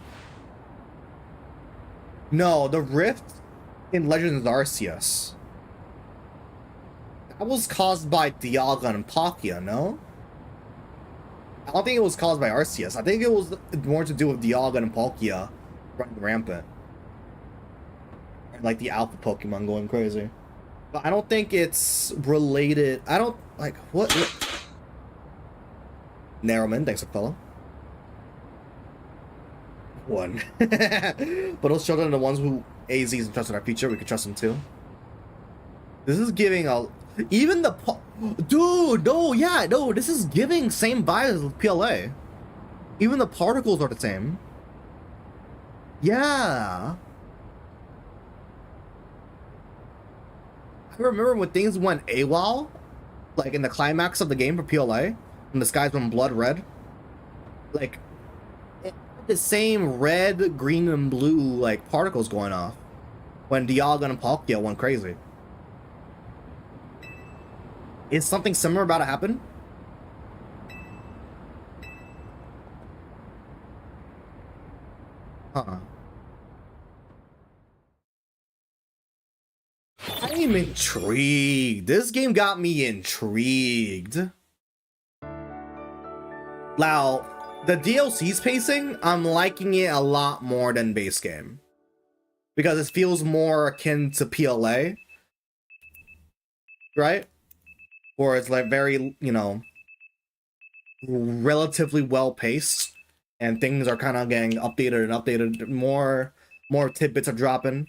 No, the rift in Legends Arceus. That was caused by Dialga and Palkia, no? I don't think it was caused by Arceus. I think it was more to do with Dialga and Palkia running rampant. And like the alpha Pokemon going crazy. But I don't think it's related. I don't like what. Narrowman, thanks for follow. One. But those children are the ones who AZs and trust in our future. We can trust them too. This is giving a even the dude. No, yeah, no. This is giving same vibes as PLA. Even the particles are the same. Yeah. I remember when things went AWOL, like in the climax of the game for PLA, when the skies went blood red. Like, it had the same red, green, and blue like particles going off when Dialga and Palkia went crazy. Is something similar about to happen? I'm intrigued. This game got me intrigued. Now, the DLC's pacing, I'm liking it a lot more than base game. Because it feels more akin to PLA. Right? Or it's like very, you know, relatively well paced. And things are kind of getting updated and updated. More tidbits are dropping.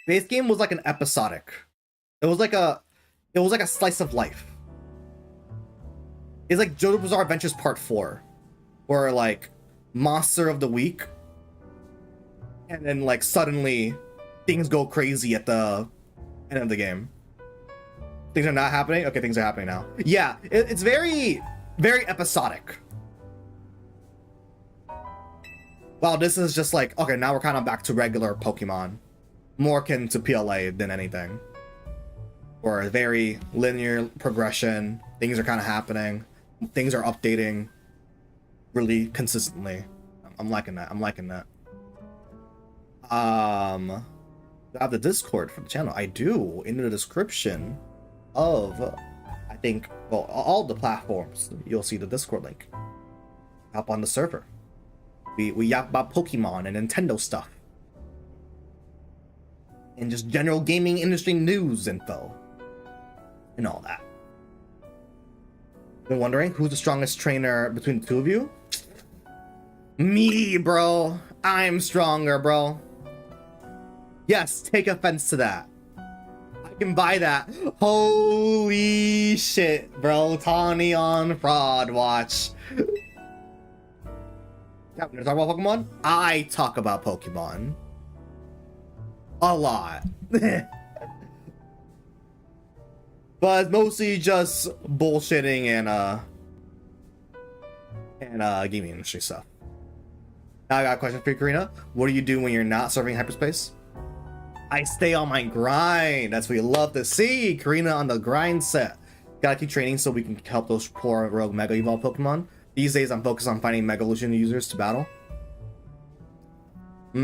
Base game was like an episodic. It was like a slice of life. It's like JoJo's Bizarre Adventures Part 4, where like monster of the week, and then like suddenly things go crazy at the end of the game. Things are not happening. Okay, things are happening now. Yeah, it's very episodic. Wow, this is just like, okay, now we're kind of back to regular Pokemon. More akin to PLA than anything. Or a very linear progression. Things are kind of happening. Things are updating really consistently. I'm liking that. I'm liking that. I have the Discord for the channel. I do. In the description of, I think, well, all the platforms, you'll see the Discord link. Hop on the server. We yap about Pokemon and Nintendo stuff. And just general gaming industry news info. And all that. Been wondering who's the strongest trainer between the two of you? Me, bro. I'm stronger, bro. Yes, take offense to that. I can buy that. Holy shit, bro. Tawny on Fraud Watch. Yeah, we're gonna talk about Pokemon? I talk about Pokemon. A lot. But it's mostly just bullshitting and gaming industry stuff. Now I got a question for you, Karina. What do you do when you're not serving hyperspace? I stay on my grind. That's what you love to see. Karina on the grind set. Gotta keep training so we can help those poor rogue Mega Evolve Pokemon. These days, I'm focused on finding Mega Evolution users to battle. Do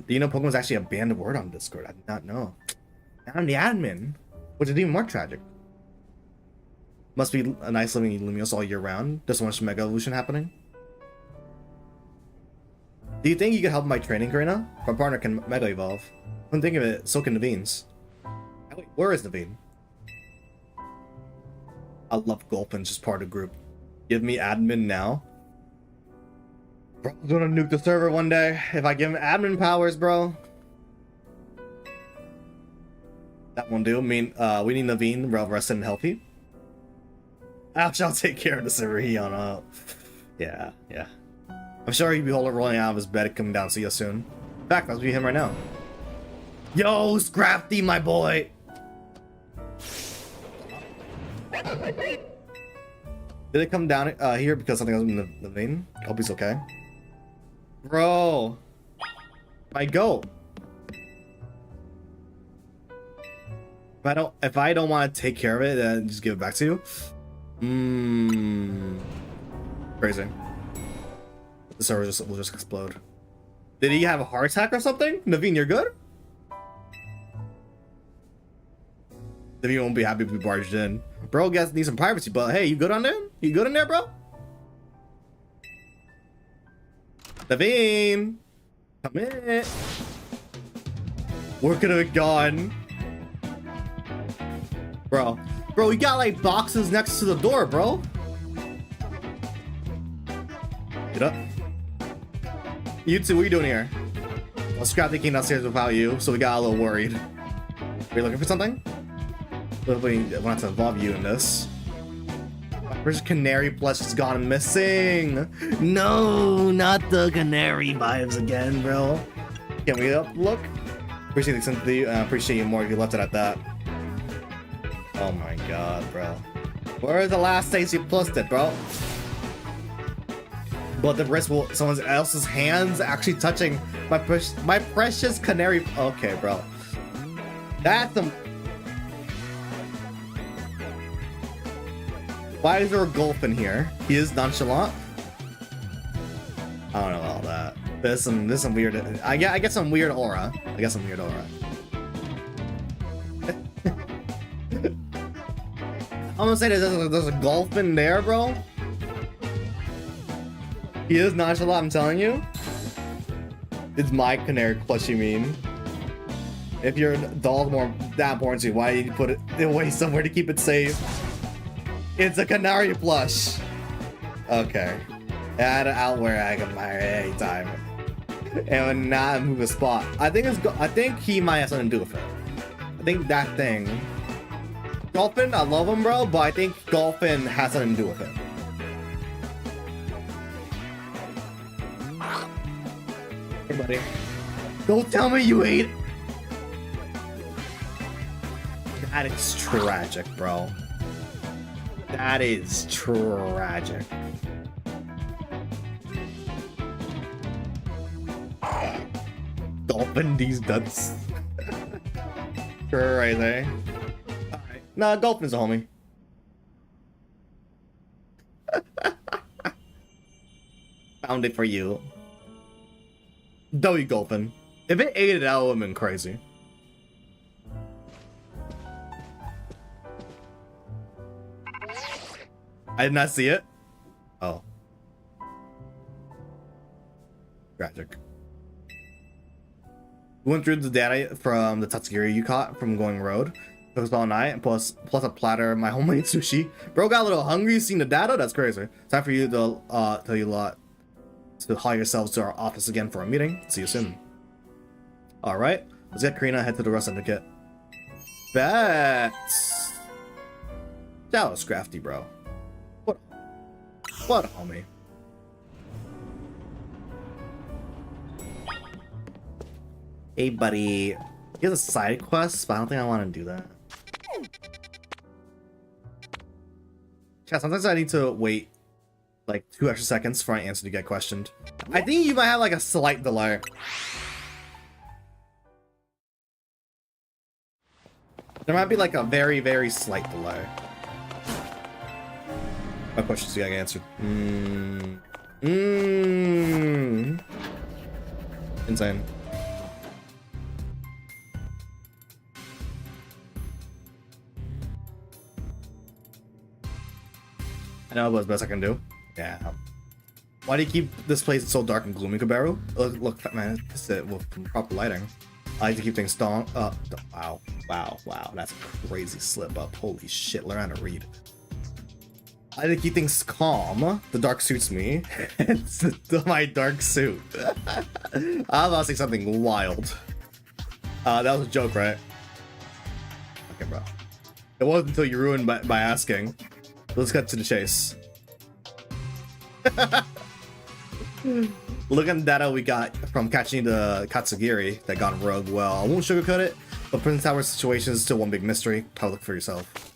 you know Pokemon's actually a banned word on Discord? I did not know. I'm the admin, which is even more tragic. Must be a nice living Lumiose all year round. There's so much Mega Evolution happening. Do you think you could help my training, Karina? My partner can Mega Evolve. When think of it, so can Naveen's. Wait, where is Naveen? I love Gulpin, just part of the group. Give me admin now. Bro, I'm gonna nuke the server one day. If I give him admin powers, bro. That won't do. I mean, we need Naveen, well rested and healthy. I shall take care of the server he on up. Yeah. I'm sure he'd be rolling out of his bed coming down. See you soon. In fact, that'll be him right now. Yo, Scrafty, my boy. Did it come down here because something else in the vein? Hope he's okay. Bro. My goat. If I don't want to take care of it, then just give it back to you. Crazy. The server will just explode. Did he have a heart attack or something? Naveen, you're good? Naveen won't be happy if we barged in. Bro, guys need some privacy, but hey, you good on there? You good in there, bro? Naveen! Come in! Where could have gone? Bro, we got like boxes next to the door, bro. Get up. You two, what are you doing here? Well, Scrafty came downstairs without you, so we got a little worried. Are you looking for something? We want to involve you in this. Where's Canary plush has gone missing? No, not the Canary vibes again, bro. Can we look? Appreciate the sympathy. Appreciate you more if you left it at that. Oh my god, bro. Where is the last place you plussed it, bro? But the wrist will someone else's hands actually touching my precious Canary. Okay, bro. That's some. Why is there a gulp in here? He is nonchalant. I don't know about that. There's some weird. I get some weird aura. I'm gonna say there's a gulp in there, bro. He is nonchalant, I'm telling you. It's my Canary plush, you mean? If your doll's that important to you, why do you put it away somewhere to keep it safe? It's a Canary plush. Okay. I had it out where I can buy it anytime. And would not move a spot. I think he might have something to do with it. I think that thing. Gulpin, I love him, bro, but I think Gulpin has something to do with it. Hey, buddy. Don't tell me you ate. That is tragic, bro. That is tragic. Gulping these nuts. Crazy. Alright. Nah, Gulpin's a homie. Found it for you. W Gulpin. If it ate it out, it would have been crazy. I did not see it. Oh. Tragic. We went through the data from the Tatsugiri you caught from going road. Took us all night, plus a platter of my homemade sushi. Bro got a little hungry seeing the data? That's crazy. Time for you to tell you a lot. To haul yourselves to our office again for a meeting. See you soon. Alright. Let's get Karina head to the Rust Syndicate. Bets. That was crafty, bro. What a homie. Hey, buddy. Here's a side quest, but I don't think I want to do that. Chat, sometimes I need to wait like 2 extra seconds for my answer to get questioned. I think you might have like a slight delay. There might be like a very, very slight delay. My questions getting answered. Insane. I know what's best I can do. Yeah. Why do you keep this place so dark and gloomy, Kabaru? Look, man, this is with proper lighting. I like to keep things strong. Wow. That's a crazy slip up. Holy shit, learn how to read. I like to keep things calm. The dark suits me. It's my dark suit. I was about to say something wild. That was a joke, right? Okay, bro. It wasn't until you ruined by asking. Let's get to the chase. Look at the data we got from catching the Katsugiri that got rogue. Well, I won't sugarcoat it, but Prince Tower situation is still one big mystery. Probably look for yourself.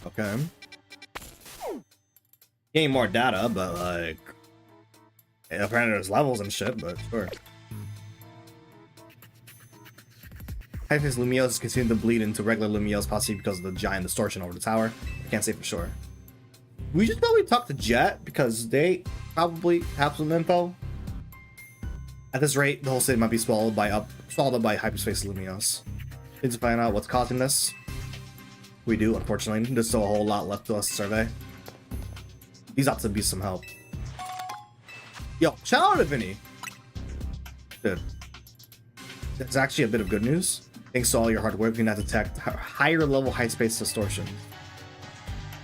Okay. Getting more data, but like, apparently there's levels and shit, but sure. Hyperspace Lumious continue to bleed into regular Lumiose, possibly because of the giant distortion over the tower. I can't say for sure. We just probably talk to Jet because they probably have some info. At this rate, the whole city might be swallowed up by Hyperspace Lumious. Need to find out what's causing this. We do, unfortunately. There's still a whole lot left to us to survey. These ought to be some help. Yo, shout out to Vinny. Dude. That's actually a bit of good news. Thanks to all your hard work, we can now detect higher level Hyperspace distortion.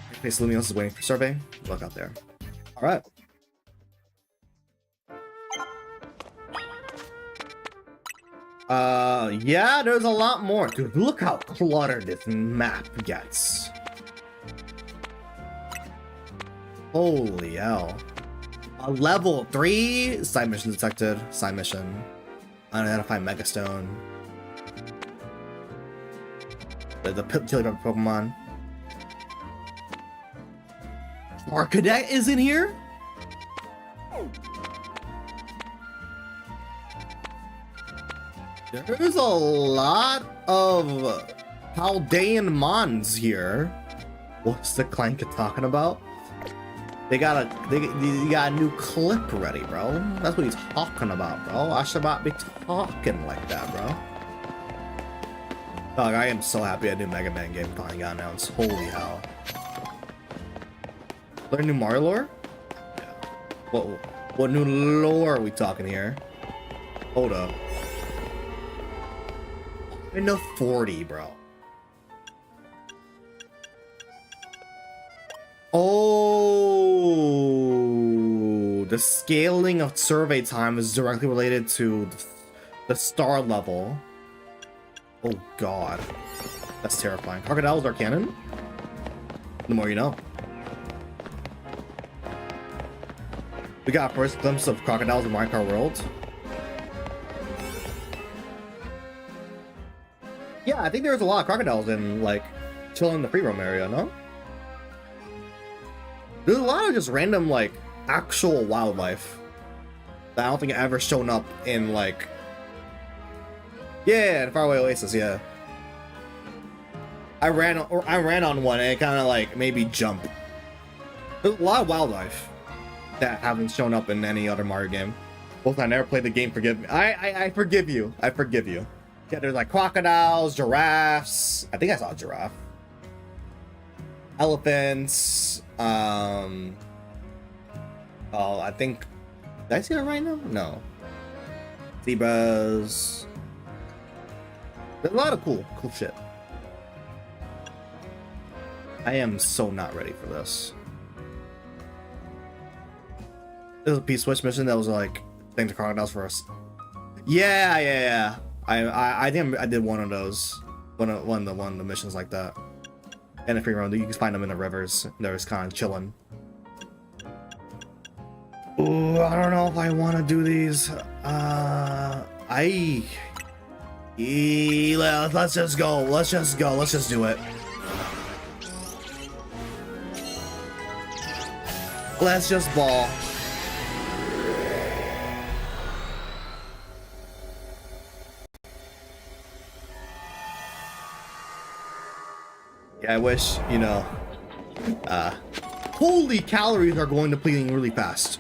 Hyperspace Lumious is waiting for survey. Look out there. Alright. Yeah, there's a lot more. Dude, look how cluttered this map gets. Holy hell. A level 3 side mission detected. Side mission. Unidentified Megastone. The utility of Pokemon. Our cadet is in here? There's a lot of Paldean Mons here. What's the clank talking about? They got a new clip ready, bro. That's what he's talking about, bro. Oshabot be talking like that, bro. Dog, I am so happy a new Mega Man game finally got announced. Holy hell. Learn new Mario lore? Yeah. What new lore are we talking here? Hold up. I know 40, bro. Oh, the scaling of survey time is directly related to the star level. Oh god, that's terrifying. Crocodiles are canon? The more you know. We got first glimpse of crocodiles in Minecraft World. Yeah, I think there's a lot of crocodiles in, like, chilling in the free roam area, no? There's a lot of just random, like, actual wildlife that I don't think have ever shown up in, like... Yeah, in Faraway Oasis, yeah. I ran on one and it kind of, like, made me jump. There's a lot of wildlife that haven't shown up in any other Mario game. Both I never played the game, forgive me. I forgive you. I forgive you. Yeah, there's like crocodiles, giraffes. I think I saw a giraffe. Elephants. Oh, I think. Did I see that right now? No. Zebras. There's a lot of cool shit. I am so not ready for this. There's a P-Switch mission that was like, thank the crocodiles for us. Yeah. I think I did one of those, one of the missions like that. And if you're you can find them in the rivers. They're just kind of chilling. Ooh, I don't know if I want to do these. Let's just go. Let's just do it. Let's just ball. Yeah, I wish, you know, holy calories are going depleting really fast.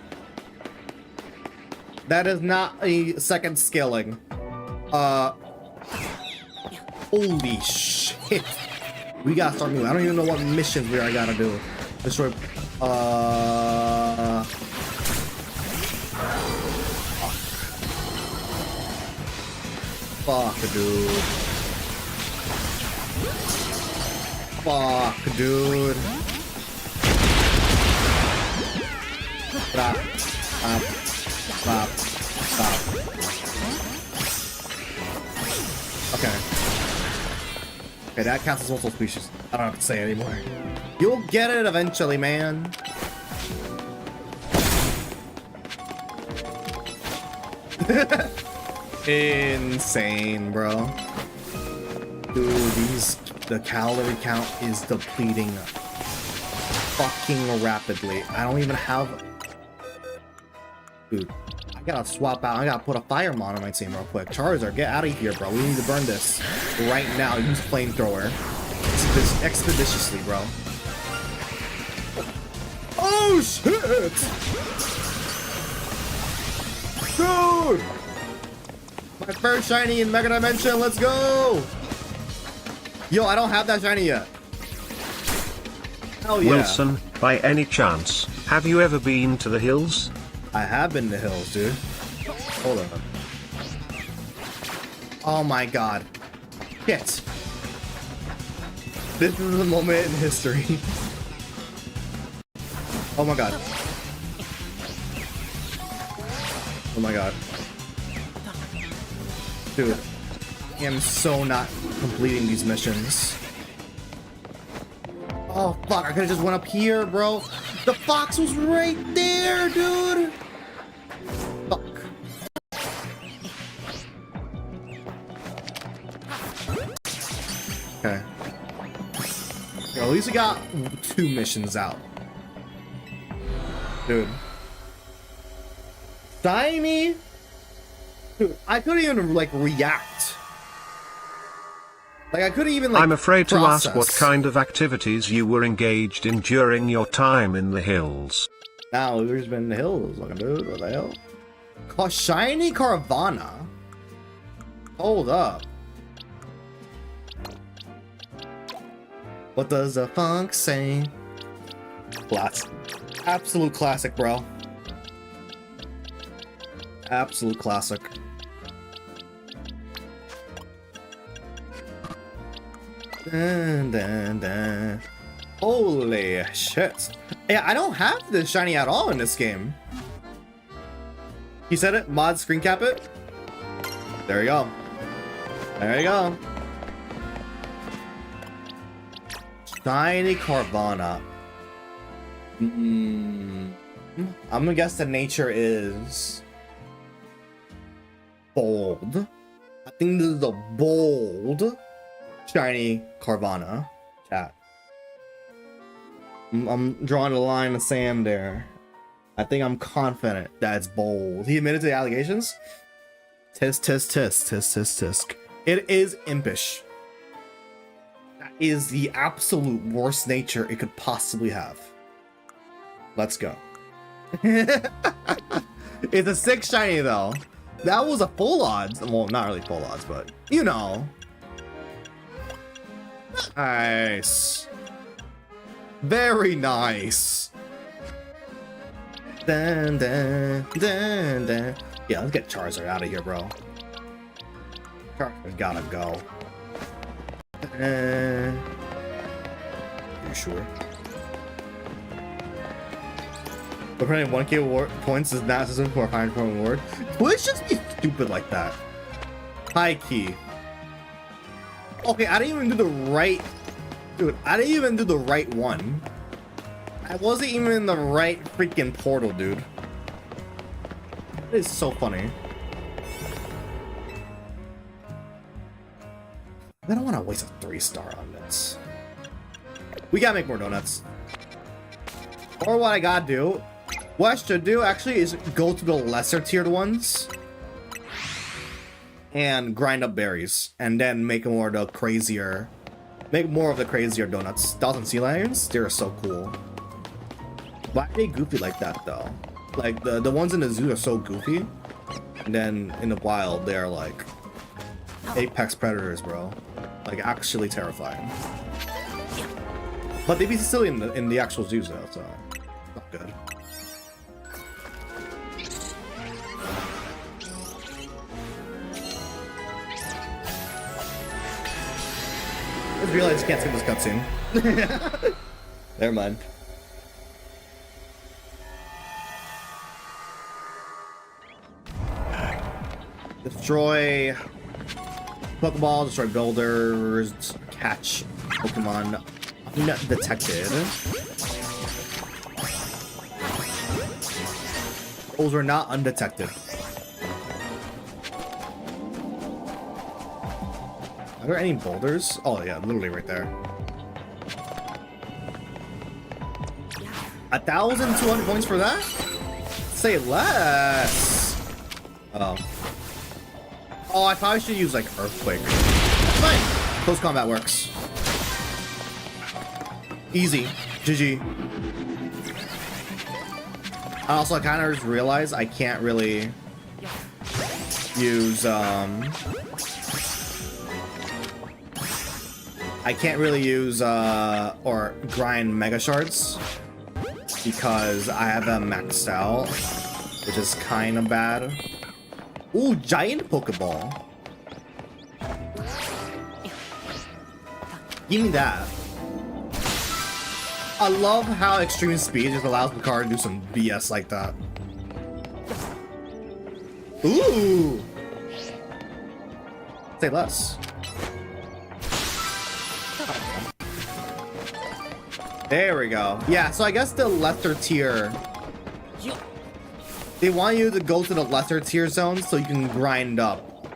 That is not a second scaling. Holy shit. We gotta start moving. I don't even know what missions we are gotta do. Destroy, fuck, dude. Fuck, dude. Stop. Stop. Stop. Stop. Okay. Okay, that counts as multiple species. I don't have to say it anymore. You'll get it eventually, man. Insane, bro. Dude, the calorie count is depleting fucking rapidly. I don't even have... Dude, I gotta swap out. I gotta put a Firemon on my team real quick. Charizard, get out of here, bro. We need to burn this right now. Use Flamethrower. Expeditiously, bro. Oh, shit! Dude! My first shiny in Mega Dimension, let's go! Yo, I don't have that shiny yet. Hell yeah. Wilson, by any chance, have you ever been to the hills? I have been to the hills, dude. Hold on. Oh my god. Shit. This is a moment in history. Oh my god. Oh my god. Dude, I am so not completing these missions. Oh fuck, I could've just went up here, bro. The fox was right there, dude. Fuck. Okay. Yo, at least we got 2 missions out. Dude. Shiny? Dude, I couldn't even, like, react. Like, I couldn't even, like, I'm afraid to process. ask what kind of activities you were engaged in during your time in the hills. Now, we've just been in the hills, looking, dude. What the hell? Shiny Carvana? Hold up. What does the funk say? Classic. Absolute classic, bro. Absolute classic. Dun, dun, dun. Holy shit. Yeah, I don't have this shiny at all in this game. You said it? Mod screen cap it? There you go. There you go. Shiny Carvana. I'm gonna guess the nature is bold. I think this is a bold shiny Carvana. Chat. I'm drawing a line in the sand there. I think I'm confident that it's bold. He admitted to the allegations. Tisk, tisk, tisk, tisk, tisk, tisk. It is impish. That is the absolute worst nature it could possibly have. Let's go. It's a 6 shiny though. That was a full odds. Well, not really full odds, but you know. Nice. Very nice. Dun, dun, dun, dun. Yeah, let's get Charizard out of here, bro. Charizard's gotta go. You sure? But apparently 1k points is not sufficient for a 500 point reward. Twitch just be stupid like that. High key. Okay, I didn't even do the right... Dude, I didn't even do the right one. I wasn't even in the right freaking portal, dude. That is so funny. I don't want to waste a 3-star on this. We gotta make more donuts. Or what I gotta do, what I should do actually is go to the lesser tiered ones and grind up berries and then make more of the crazier, Make more of the crazier donuts. Thousand Sea Lions, they're so cool. Why are they goofy like that though? Like the ones in the zoo are so goofy, and then in the wild they're like apex predators, bro. Like actually terrifying. But they be silly in the actual zoos though, so not good. I just realized you can't skip this cutscene. Never mind. Destroy Pokeballs, destroy builders, catch Pokemon undetected. Those were not undetected. Are there any boulders? Oh yeah, literally right there. 1,200 points for that? Say less. Oh. Oh, I probably should use like Earthquake. That's fine. Close combat works. Easy. GG. I also kind of just realized I can't really use or grind Mega Shards because I have them maxed out, which is kind of bad. Ooh, giant Pokeball. Give me that. I love how extreme speed just allows the car to do some BS like that. Ooh. Say less. There we go. Yeah, so I guess the lesser tier, they want you to go to the lesser tier zones so you can grind up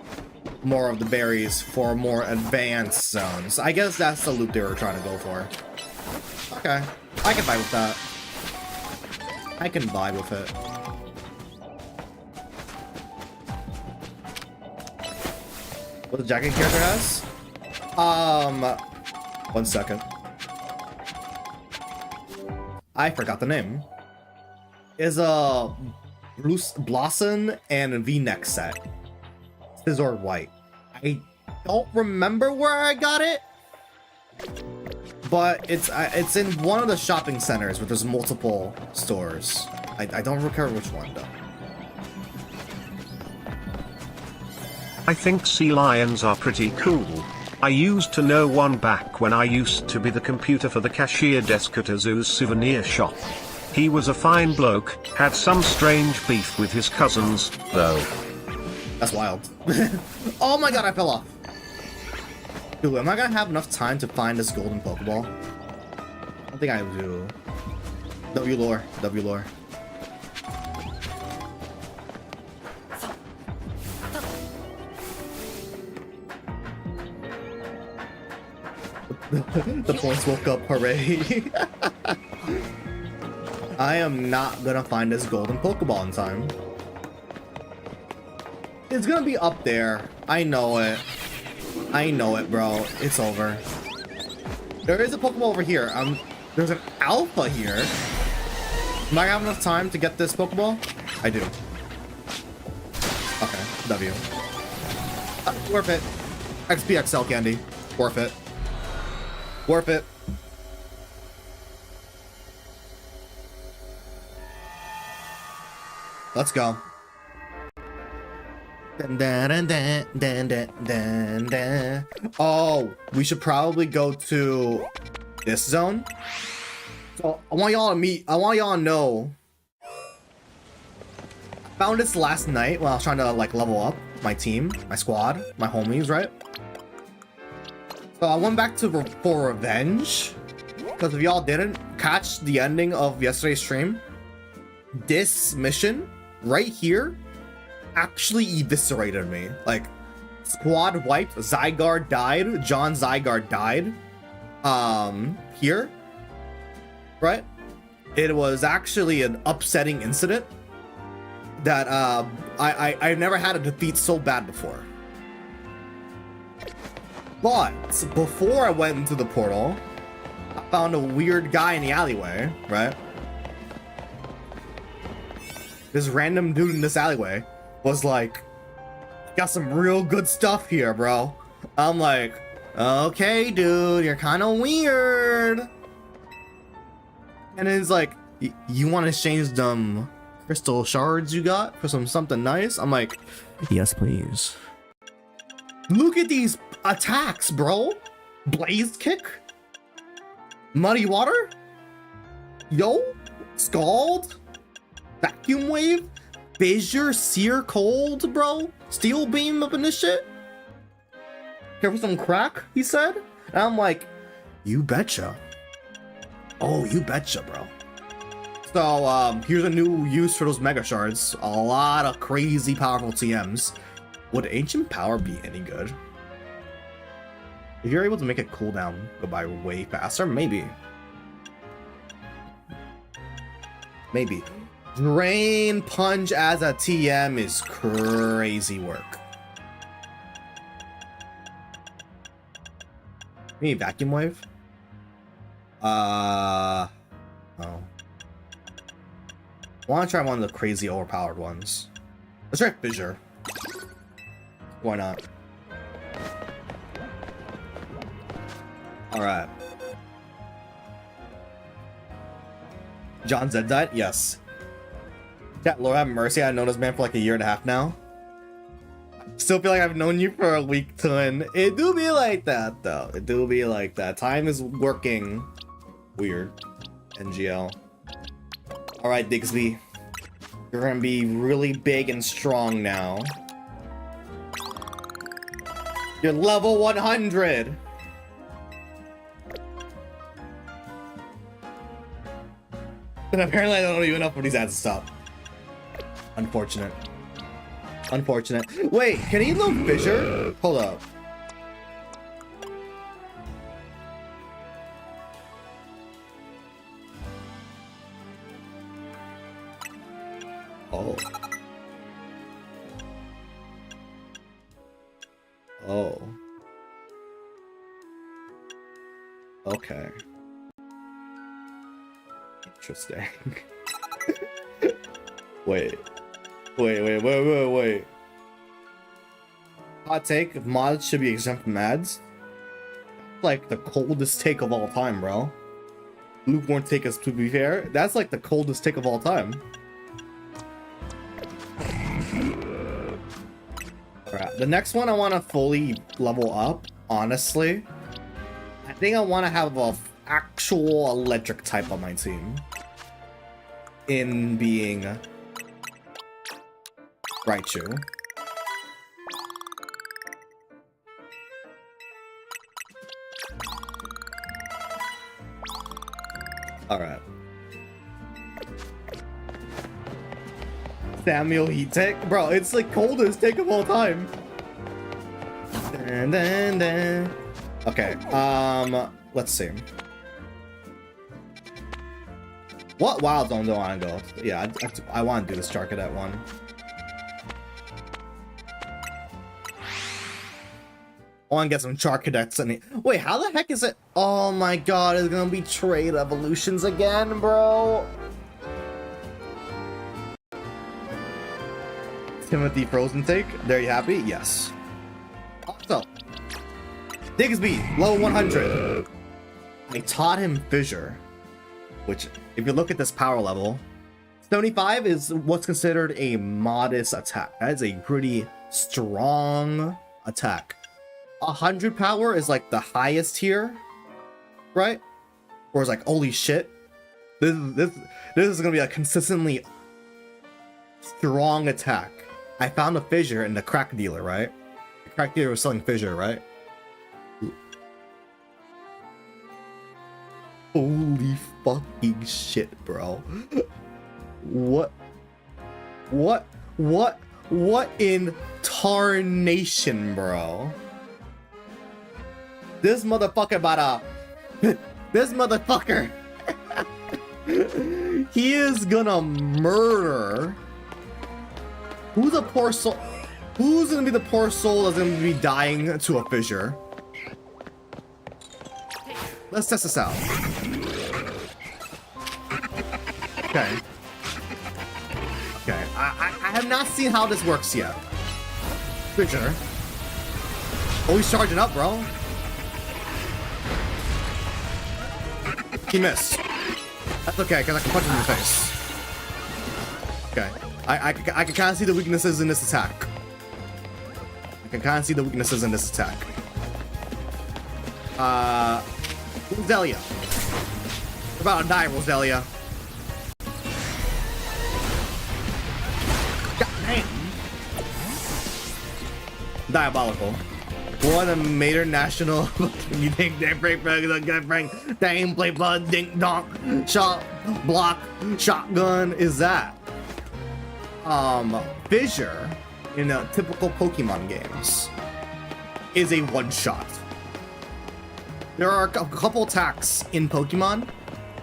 more of the berries for more advanced zones. I guess that's the loop they were trying to go for. Okay, I can vibe with that. I can vibe with it. What the jacket character has? 1 second. I forgot the name. Is a Blossom and V-neck set. Scissor White. I don't remember where I got it, but it's in one of the shopping centers where there's multiple stores. I don't remember which one though. I think sea lions are pretty cool. I used to know one back when I used to be the computer for the cashier desk at a zoo's souvenir shop. He was a fine bloke, had some strange beef with his cousins, though. That's wild. Oh my god, I fell off. Dude, am I gonna have enough time to find this golden Pokeball? I don't think I do. W lore, W lore. The points woke up, hooray. I am not gonna find this golden Pokeball in time. It's gonna be up there. I know it. I know it, bro. It's over. There is a Pokeball over here. There's an Alpha here. Am I gonna have enough time to get this Pokeball? I do. Okay, W. Worth it. XPXL candy. Worth it. Worth it. Let's go. Dun, dun, dun, dun, dun, dun, dun, dun. Oh, we should probably go to this zone. So I want y'all to know. I found this last night when I was trying to like level up my team, my squad, my homies, right? So I went back to for revenge, because if y'all didn't catch the ending of yesterday's stream, this mission right here actually eviscerated me. Like, squad wiped, Zygarde died, John Zygarde died. Here, right? It was actually an upsetting incident that I've never had a defeat so bad before. But before I went into the portal, I found a weird guy in the alleyway, right? This random dude in this alleyway was like, got some real good stuff here, bro. I'm like, okay, dude, you're kind of weird. And then he's like, you want to exchange them crystal shards you got for something nice? I'm like, Yes, please. look at these attacks, bro. Blaze kick, muddy water, yo, scald, vacuum wave, fissure, sear cold, bro, steel beam up in this shit. Care for some crack, he said. And I'm like, you betcha. Oh, you betcha, bro. So here's a new use for those mega shards. A lot of crazy powerful TMs. Would ancient power be any good? If you're able to make it cooldown go by way faster, maybe. Maybe. Drain punch as a TM is crazy work. Maybe vacuum wave? Oh. I want to try one of the crazy overpowered ones. Let's try fissure. Why not? Alright. John Zed died? Yes. Chat, Lord have mercy, I've known this man for like a year and a half now. Still feel like I've known you for a week, twin. It do be like that, though. It do be like that. Time is working weird. NGL. Alright, Digsby. You're gonna be really big and strong now. You're level 100! And apparently I don't even know for these ads to stop. Unfortunate. Unfortunate. Wait, can he load fissure? Hold up. Oh. Oh. Okay. Interesting. Wait. Wait. Hot take, mods should be exempt from ads. Like the coldest take of all time, bro. Lukewarm take is, to be fair, that's like the coldest take of all time. Alright, the next one I want to fully level up, honestly. I think I want to have a actual electric type on my team. In being Raichu. Alright. Samuel heat take? Bro, it's like coldest take of all time. Okay, let's see. What wild zone do I want to go? Yeah, I want to do this Charcadet one. I want to get some Charcadets in it. Wait, how the heck is it? Oh my god, it's gonna be trade evolutions again, bro. Timothy Frozen take. There, you happy? Yes. Also, Digsby, level 100. I taught him Fissure, which, if you look at this power level, 75 is what's considered a modest attack. That is a pretty strong attack. 100 power is like the highest here, right? Or it's like, holy shit. This is gonna be a consistently strong attack. I found a Fissure in the crack dealer, right? The crack dealer was selling Fissure, right? Holy fucking shit, bro. What in tarnation, bro? This motherfucker about this motherfucker. He is gonna murder. Who's the poor soul? Who's gonna be the poor soul that's gonna be dying to a Fissure? let's test this out. Okay. Okay, I have not seen how this works yet. Fissure. Oh, he's charging up, bro. He missed. That's okay, because I can punch him in the face. Okay. I can kind of see the weaknesses in this attack. Roselia. We're about to die, Roselia. God damn. Diabolical. What a major national you think they break the gun bring dang play bud dink donk shot block shotgun is that? Fissure in typical Pokemon games is a one-shot. There are a couple attacks in Pokemon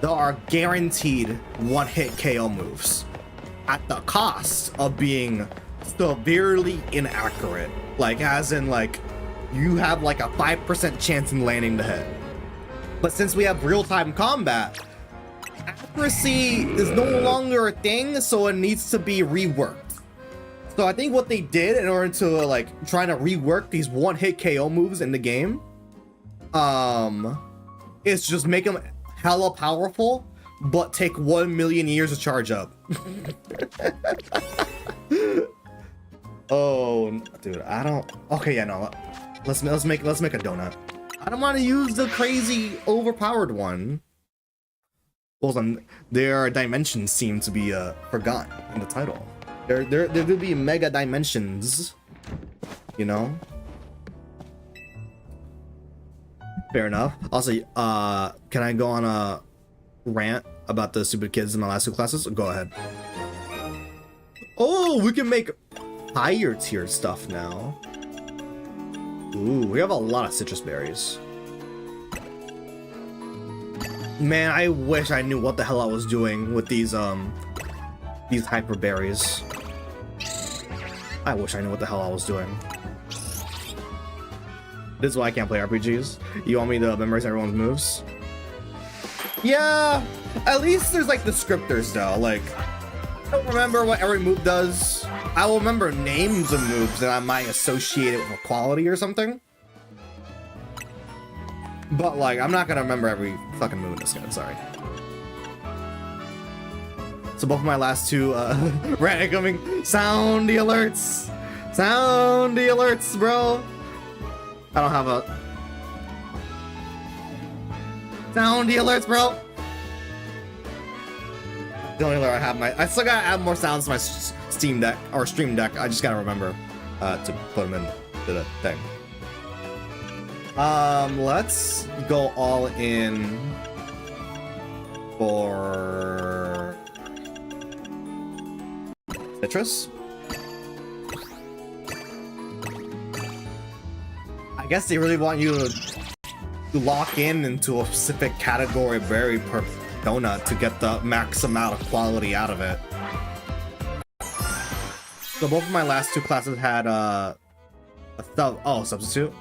that are guaranteed one-hit KO moves at the cost of being severely inaccurate. Like, as in, like, you have like a 5% chance in landing the hit. But since we have real-time combat, accuracy is no longer a thing, so it needs to be reworked. So I think what they did in order to like try to rework these one-hit KO moves in the game, is just make them hella powerful, but take 1 million years to charge up. Oh, dude, I don't. Okay, yeah, no. Let's make a donut. I don't want to use the crazy overpowered one. Well, their dimensions seem to be forgotten in the title. There will be mega dimensions, you know. Fair enough. Also, can I go on a rant about the stupid kids in my last two classes? Go ahead. Oh, we can make higher tier stuff now. Ooh, we have a lot of citrus berries. Man, I wish I knew what the hell I was doing with these hyper berries. I wish I knew what the hell I was doing. This is why I can't play RPGs. You want me to memorize everyone's moves? Yeah, at least there's like descriptors though. Like, I don't remember what every move does. I will remember names of moves that I might associate it with a quality or something. But like, I'm not gonna remember every fucking move in this game, sorry. So both of my last two rant incoming. Sound the alerts! Sound the alerts, bro! I don't have a... Sound the alerts, bro! The only alert I have I still gotta add more sounds to my Steam Deck, or Stream Deck. I just gotta remember to put them in the thing. Let's go all in for citrus. I guess they really want you to lock in into a specific category of berry per donut to get the max amount of quality out of it. So both of my last two classes had a substitute.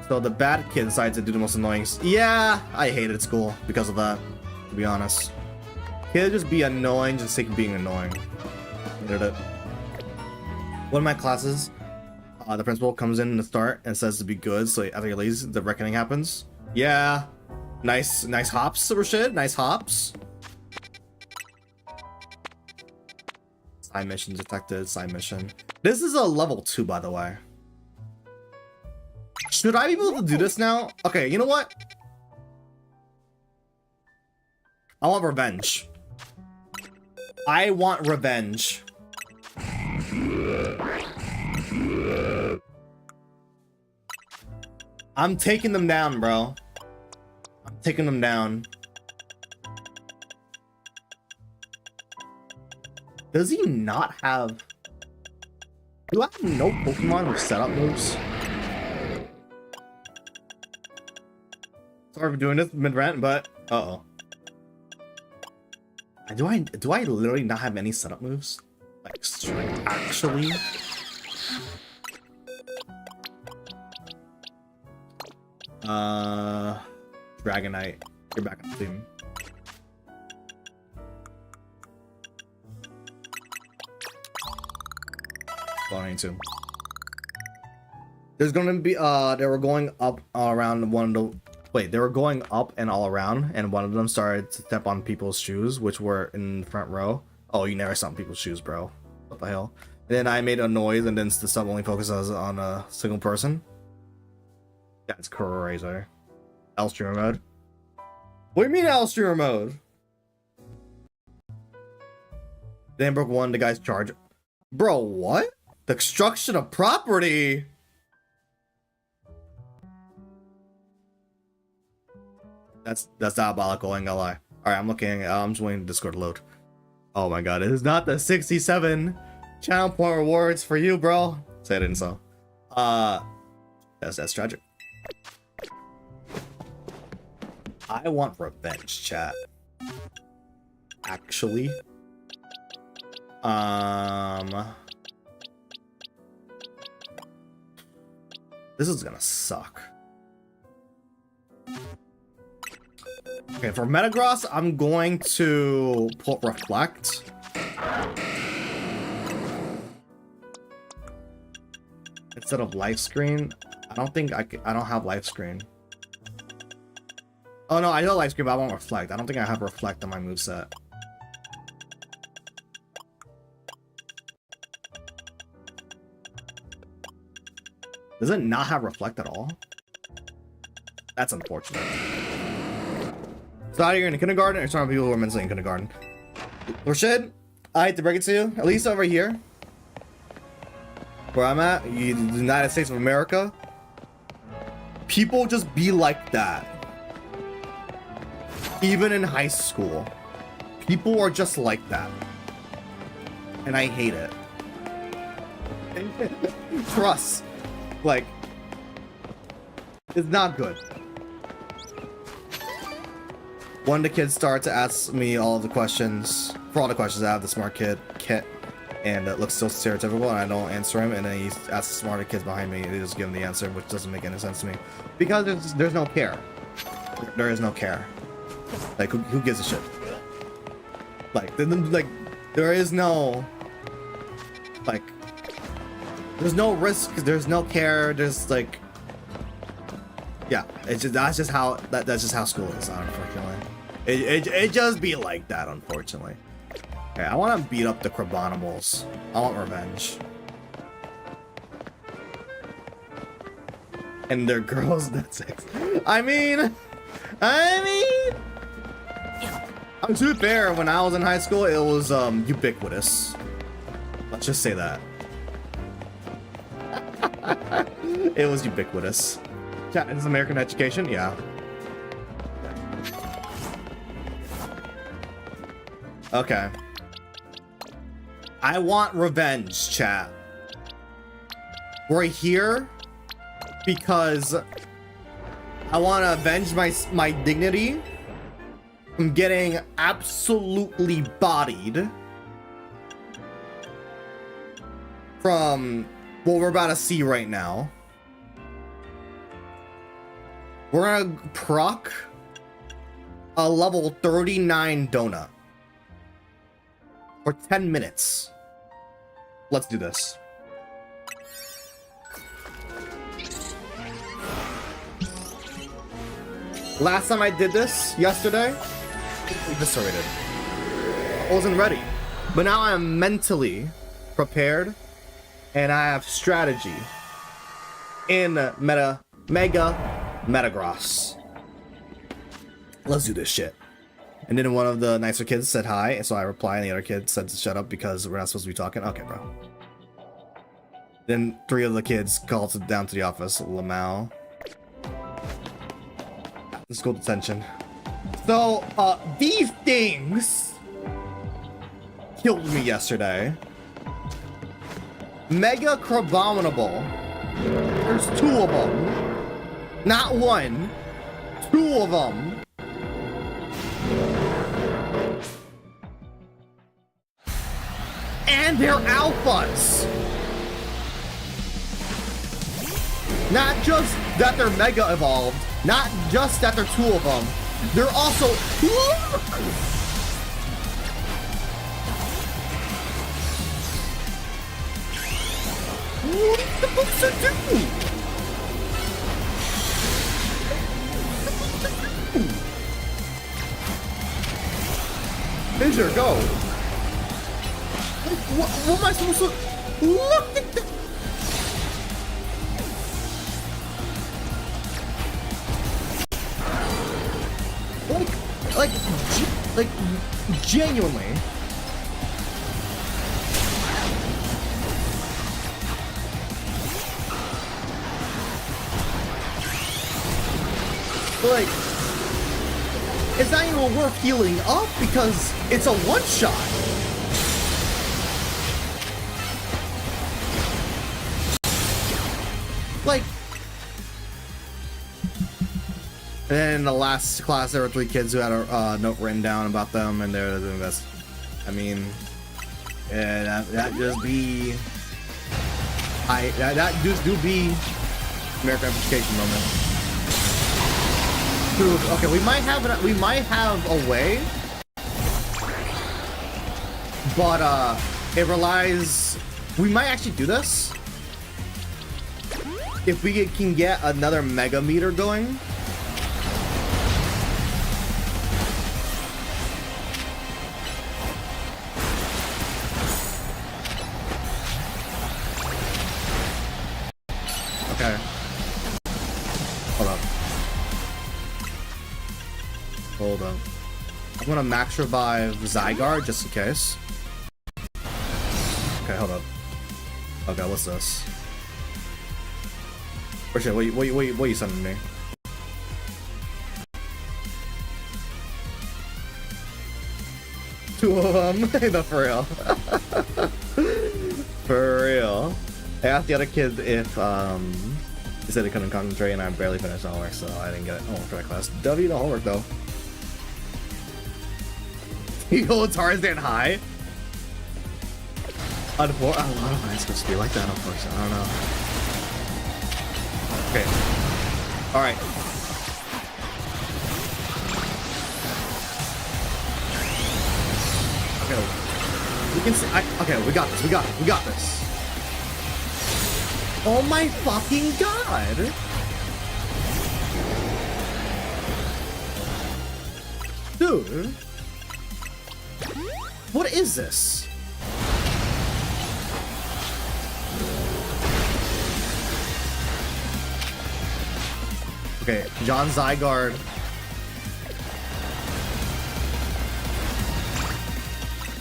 So the bad kid decided to do the most annoying. Yeah, I hated school because of that, to be honest. He'll just be annoying just sake of being annoying. Hated it. One of my classes, the principal comes in the start and says to be good, so after he leaves, the reckoning happens. Yeah, nice hops, Rashid. Nice hops. Side mission detected. Side mission. This is a level 2, by the way. Should I be able to do this now? Okay, you know what? I want revenge. I want revenge. I'm taking them down, bro. I'm taking them down. Does he not have... Do I have no Pokemon with setup moves? Sorry for doing this mid-rant, but... Uh-oh. Do I literally not have any setup moves? Like, actually? Dragonite. You're back on the team. Going to. There's gonna be they were going up around one of the they were going up and all around, and one of them started to step on people's shoes, which were in the front row. Oh, you never step on people's shoes, bro. What the hell? And then I made a noise, and then the sub only focuses on a single person. That's crazy. L streamer mode. What do you mean L streamer mode? Then broke one, the guy's charge. Bro, what? The destruction of property. That's diabolical, I ain't gonna lie. Alright, I'm looking, I'm just waiting for Discord to load. Oh my god, it is not the 67 channel point rewards for you, bro. Say it in so. That's tragic. I want revenge, chat. Actually. This is gonna suck. Okay, for Metagross, I'm going to put Reflect. Instead of Life Screen. I don't think I don't have Life Screen. Oh no, I know Life Screen, but I want Reflect. I don't think I have Reflect on my moveset. Does it not have Reflect at all? That's unfortunate. So either you're in kindergarten or some people who are mentally in kindergarten. Rashid, I hate to break it to you, at least over here, where I'm at, the United States of America, people just be like that. Even in high school, people are just like that. And I hate it. Trust. Like, it's not good. One of the kids started to ask me all of the questions. For all the questions, I have the smart kid, Kit, and it looks so stereotypical, and I don't answer him, and then he asks the smarter kids behind me, and they just give him the answer, which doesn't make any sense to me. Because there's no care. There is no care. Like, who gives a shit? Like, there is no... Like... There's no risk, there's no care, there's like... Yeah, it's just, that's just how school is, unfortunately. It just be like that, unfortunately. Okay, I want to beat up the Crabominals. I want revenge. And they're girls, that's it. I mean, to be fair, when I was in high school, it was ubiquitous. Let's just say that. It was ubiquitous. Yeah, is American education? Yeah. Okay. I want revenge, chat. We're here because I want to avenge my dignity from getting absolutely bodied from what we're about to see right now. We're gonna proc a level 39 donut for 10 minutes. Let's do this. Last time I did this, yesterday, eviscerated. I wasn't ready. But now I am mentally prepared and I have strategy in Mega Metagross. Let's do this shit. And then one of the nicer kids said hi, and so I replied, and the other kid said to shut up because we're not supposed to be talking. Okay, bro. Then 3 of the kids called down to the office. Lamau. School detention. So, these things killed me yesterday. Mega Crabominable. There's 2 of them. Not 1. 2 of them. And they're alphas. Not just that they're mega evolved, not just that they're two of them, they're also... What the fuck's it do? Ninja, go. What am I supposed to... Look at that. Like, genuinely. Like, it's not even worth healing up because it's a one-shot. Like, and then in the last class, there were 3 kids who had a note written down about them, and they're doing this. I mean, yeah, that just be, that just do be American education moment. Dude, okay, we might have a way, but it relies. We might actually do this if we can get another mega meter going. Okay. Hold up. Hold up. I'm gonna max revive Zygarde just in case. Okay, hold up. Okay, what's this? Or shit, what are you sending me? Two of them? No, for real. For real. I asked the other kid if he said he couldn't concentrate, and I barely finished homework, so I didn't get homework for that class. W, no homework though. You go Tarzan high. A lot of mine's supposed to be like that, unfortunately. I don't know. Okay. All right. Okay. We can see. Okay, we got this. We got it. We got this. Oh my fucking god! Dude. What is this? Okay, John Zygarde.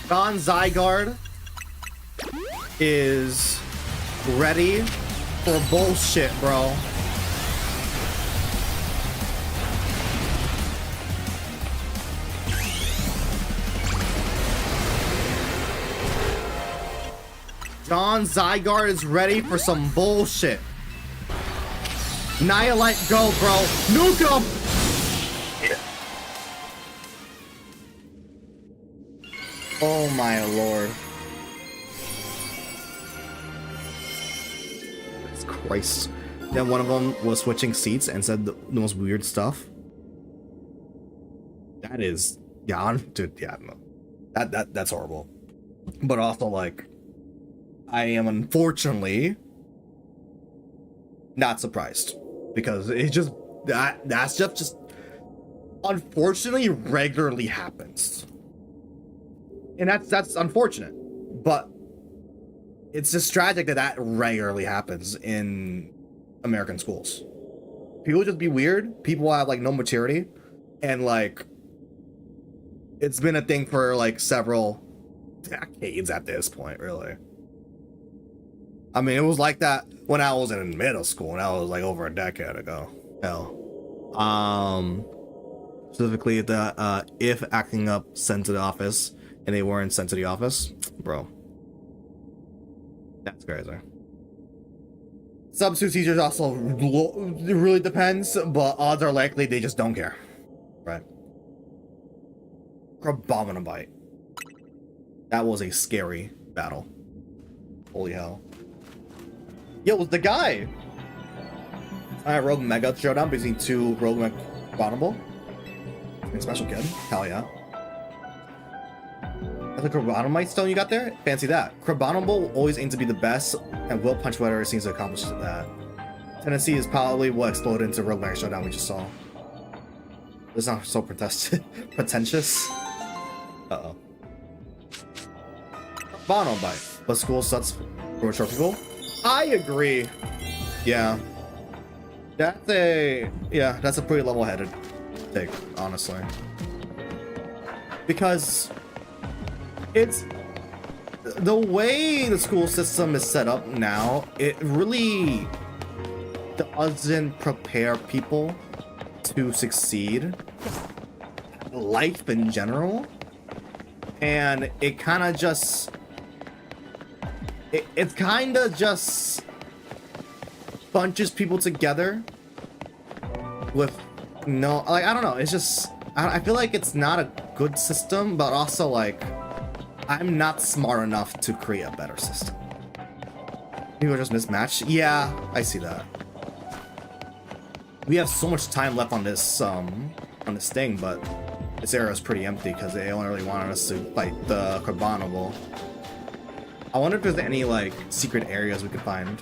John Zygarde is ready for bullshit, bro. John Zygarde is ready for some bullshit. Nihilite, go, bro. Nuke him! Oh my lord. Christ. Then one of them was switching seats and said the most weird stuff. That is, yeah, dude, yeah, no. That's horrible. But also, like, I am unfortunately not surprised because it just that stuff just unfortunately regularly happens, and that's unfortunate. But it's just tragic that regularly happens in American schools. People just be weird. People have like no maturity, and like it's been a thing for like several decades at this point, really. I mean, it was like that when I was in middle school, and that was like over a decade ago. Hell. Specifically the if acting up sent to the office and they weren't sent to the office, bro. That's crazy. Substitute teachers also, it really depends, but odds are likely they just don't care. Right. Abominable. That was a scary battle. Holy hell. Yo, it was the guy. Alright, Rogue Mega Showdown between two Rogue Mega Crabominable. Special kid. Hell yeah. That's a Crabominable stone you got there? Fancy that. Crabominable always aim to be the best, and will punch whatever seems to accomplish that. Tendency is probably what exploded into Rogue Mega Showdown we just saw. It's not so pretentious. Uh-oh. Bono bite. But school sucks for short people. I agree. Yeah. That's a pretty level-headed take, honestly. Because it's the way the school system is set up now, it really doesn't prepare people to succeed life in general, and it kind of just it kind of just bunches people together with no, like, I don't know, it's just I feel like it's not a good system, but also like I'm not smart enough to create a better system. People are just mismatched. Yeah, I see that. We have so much time left on this thing, but this area is pretty empty because they only really wanted us to fight the Crabominable. I wonder if there's any like secret areas we could find.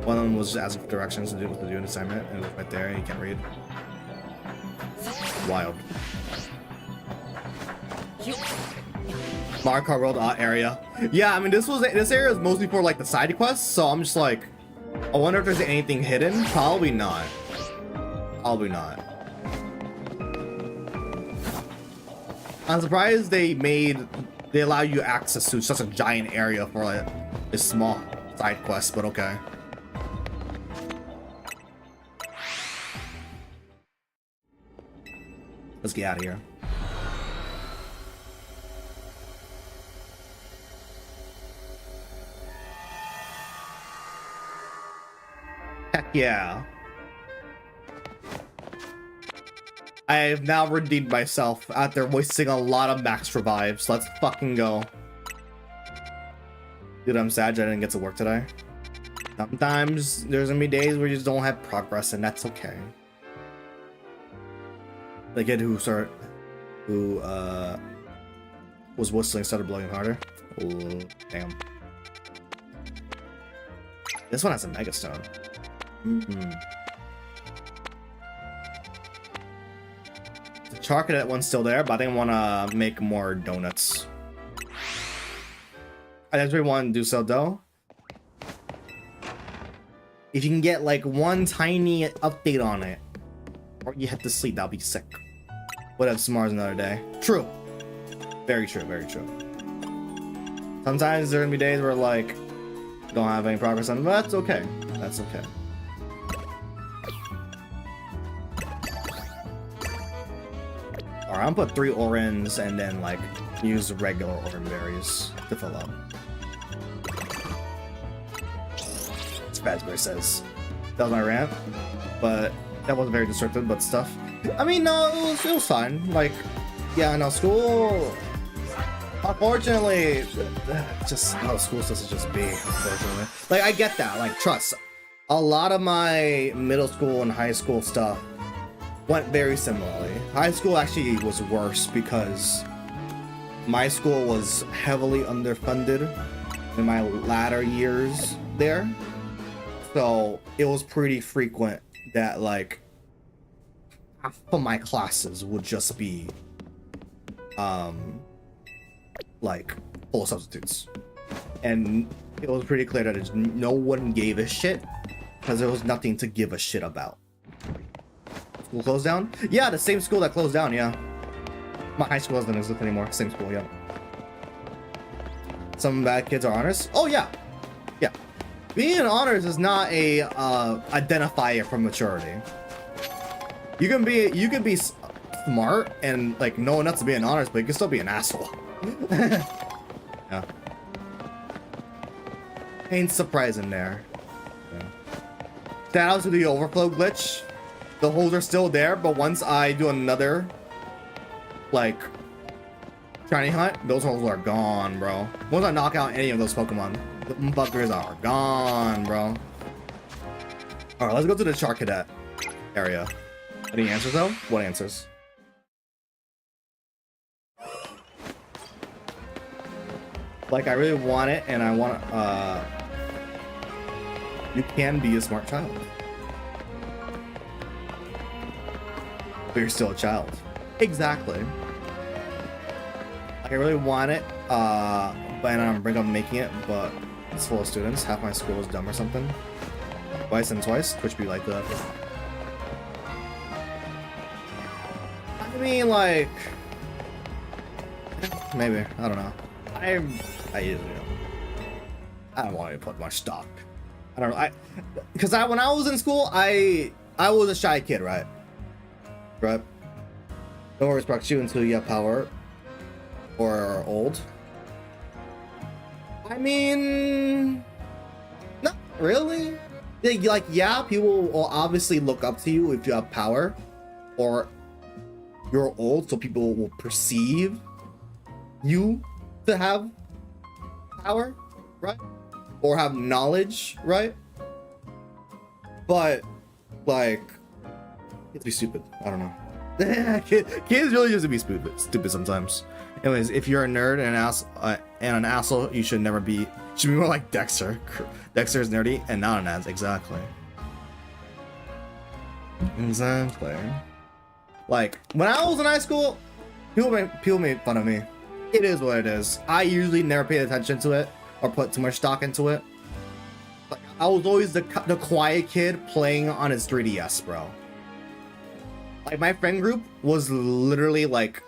One of them was just asking for directions to do an assignment, and it was right there. You can't read. Wild. Mario Kart World area. Yeah, I mean this area is mostly for like the side quests, so I'm just like, I wonder if there's anything hidden. Probably not. Probably not. I'm surprised they allow you access to such a giant area for like a small side quest, but okay. Let's get out of here. Heck yeah. I have now redeemed myself after wasting a lot of max revives. Let's fucking go. Dude, I'm sad I didn't get to work today. Sometimes there's gonna be days where you just don't have progress, and that's okay. The kid who was whistling started blowing harder. Ooh, damn. This one has a Mega Stone. The chocolate one's still there, but I didn't want to make more donuts. I just really want to do so dough. If you can get like one tiny update on it, or you head to sleep, that'll be sick. Whatever, tomorrow's another day. True. Very true, very true. Sometimes there are gonna be days where like don't have any progress on it, but that's okay. That's okay. Alright, I'm gonna put 3 Orans and then like use regular Oran berries to fill up. As Fazbear says. That was my rant, but that wasn't very destructive, but stuff. I mean, no, it was fine. Like, yeah, no, school, unfortunately, just how school system just be, unfortunately. Like, I get that, like, trust. A lot of my middle school and high school stuff went very similarly. High school actually was worse because my school was heavily underfunded in my latter years there. So it was pretty frequent that like half of my classes would just be like full substitutes, and it was pretty clear that no one gave a shit because there was nothing to give a shit about. School closed down? Yeah, the same school that closed down. Yeah, my high school doesn't exist anymore. Same school. Yeah. Some bad kids are honors. Oh yeah, yeah. Being in honors is not a identifier for maturity. You can be smart and like know enough to be in honors, but you can still be an asshole. Yeah. Ain't surprising there. Yeah. Shout out to the overflow glitch. The holes are still there, but once I do another like shiny hunt, those holes are gone, bro. Once I knock out any of those Pokemon, the fuckers are gone, bro. All right, let's go to the Char Cadet area. Any answers though? What answers? Like, I really want it, and I want you can be a smart child, but you're still a child. Exactly. Like, I really want it, but I'm bring up making it, but it's full of students. Half my school is dumb or something. Twice and twice. Twitch be like that. I mean, like, maybe. I don't know. I usually don't. I don't want to put much stock. I don't know. Because when I was in school, I was a shy kid, right? Right. No one respects you until you have power or are old. I mean, not really. Like, yeah, people will obviously look up to you if you have power or you're old, so people will perceive you to have power, right? Or have knowledge, right? But, like, kids be stupid. I don't know. Kids really just be stupid sometimes. Anyways, if you're a nerd and an asshole, you should never be. Should be more like Dexter. Dexter is nerdy and not an ass. Exactly. Exactly. Like, when I was in high school, people made fun of me. It is what it is. I usually never paid attention to it or put too much stock into it. Like, I was always the quiet kid playing on his 3DS, bro. Like, my friend group was literally like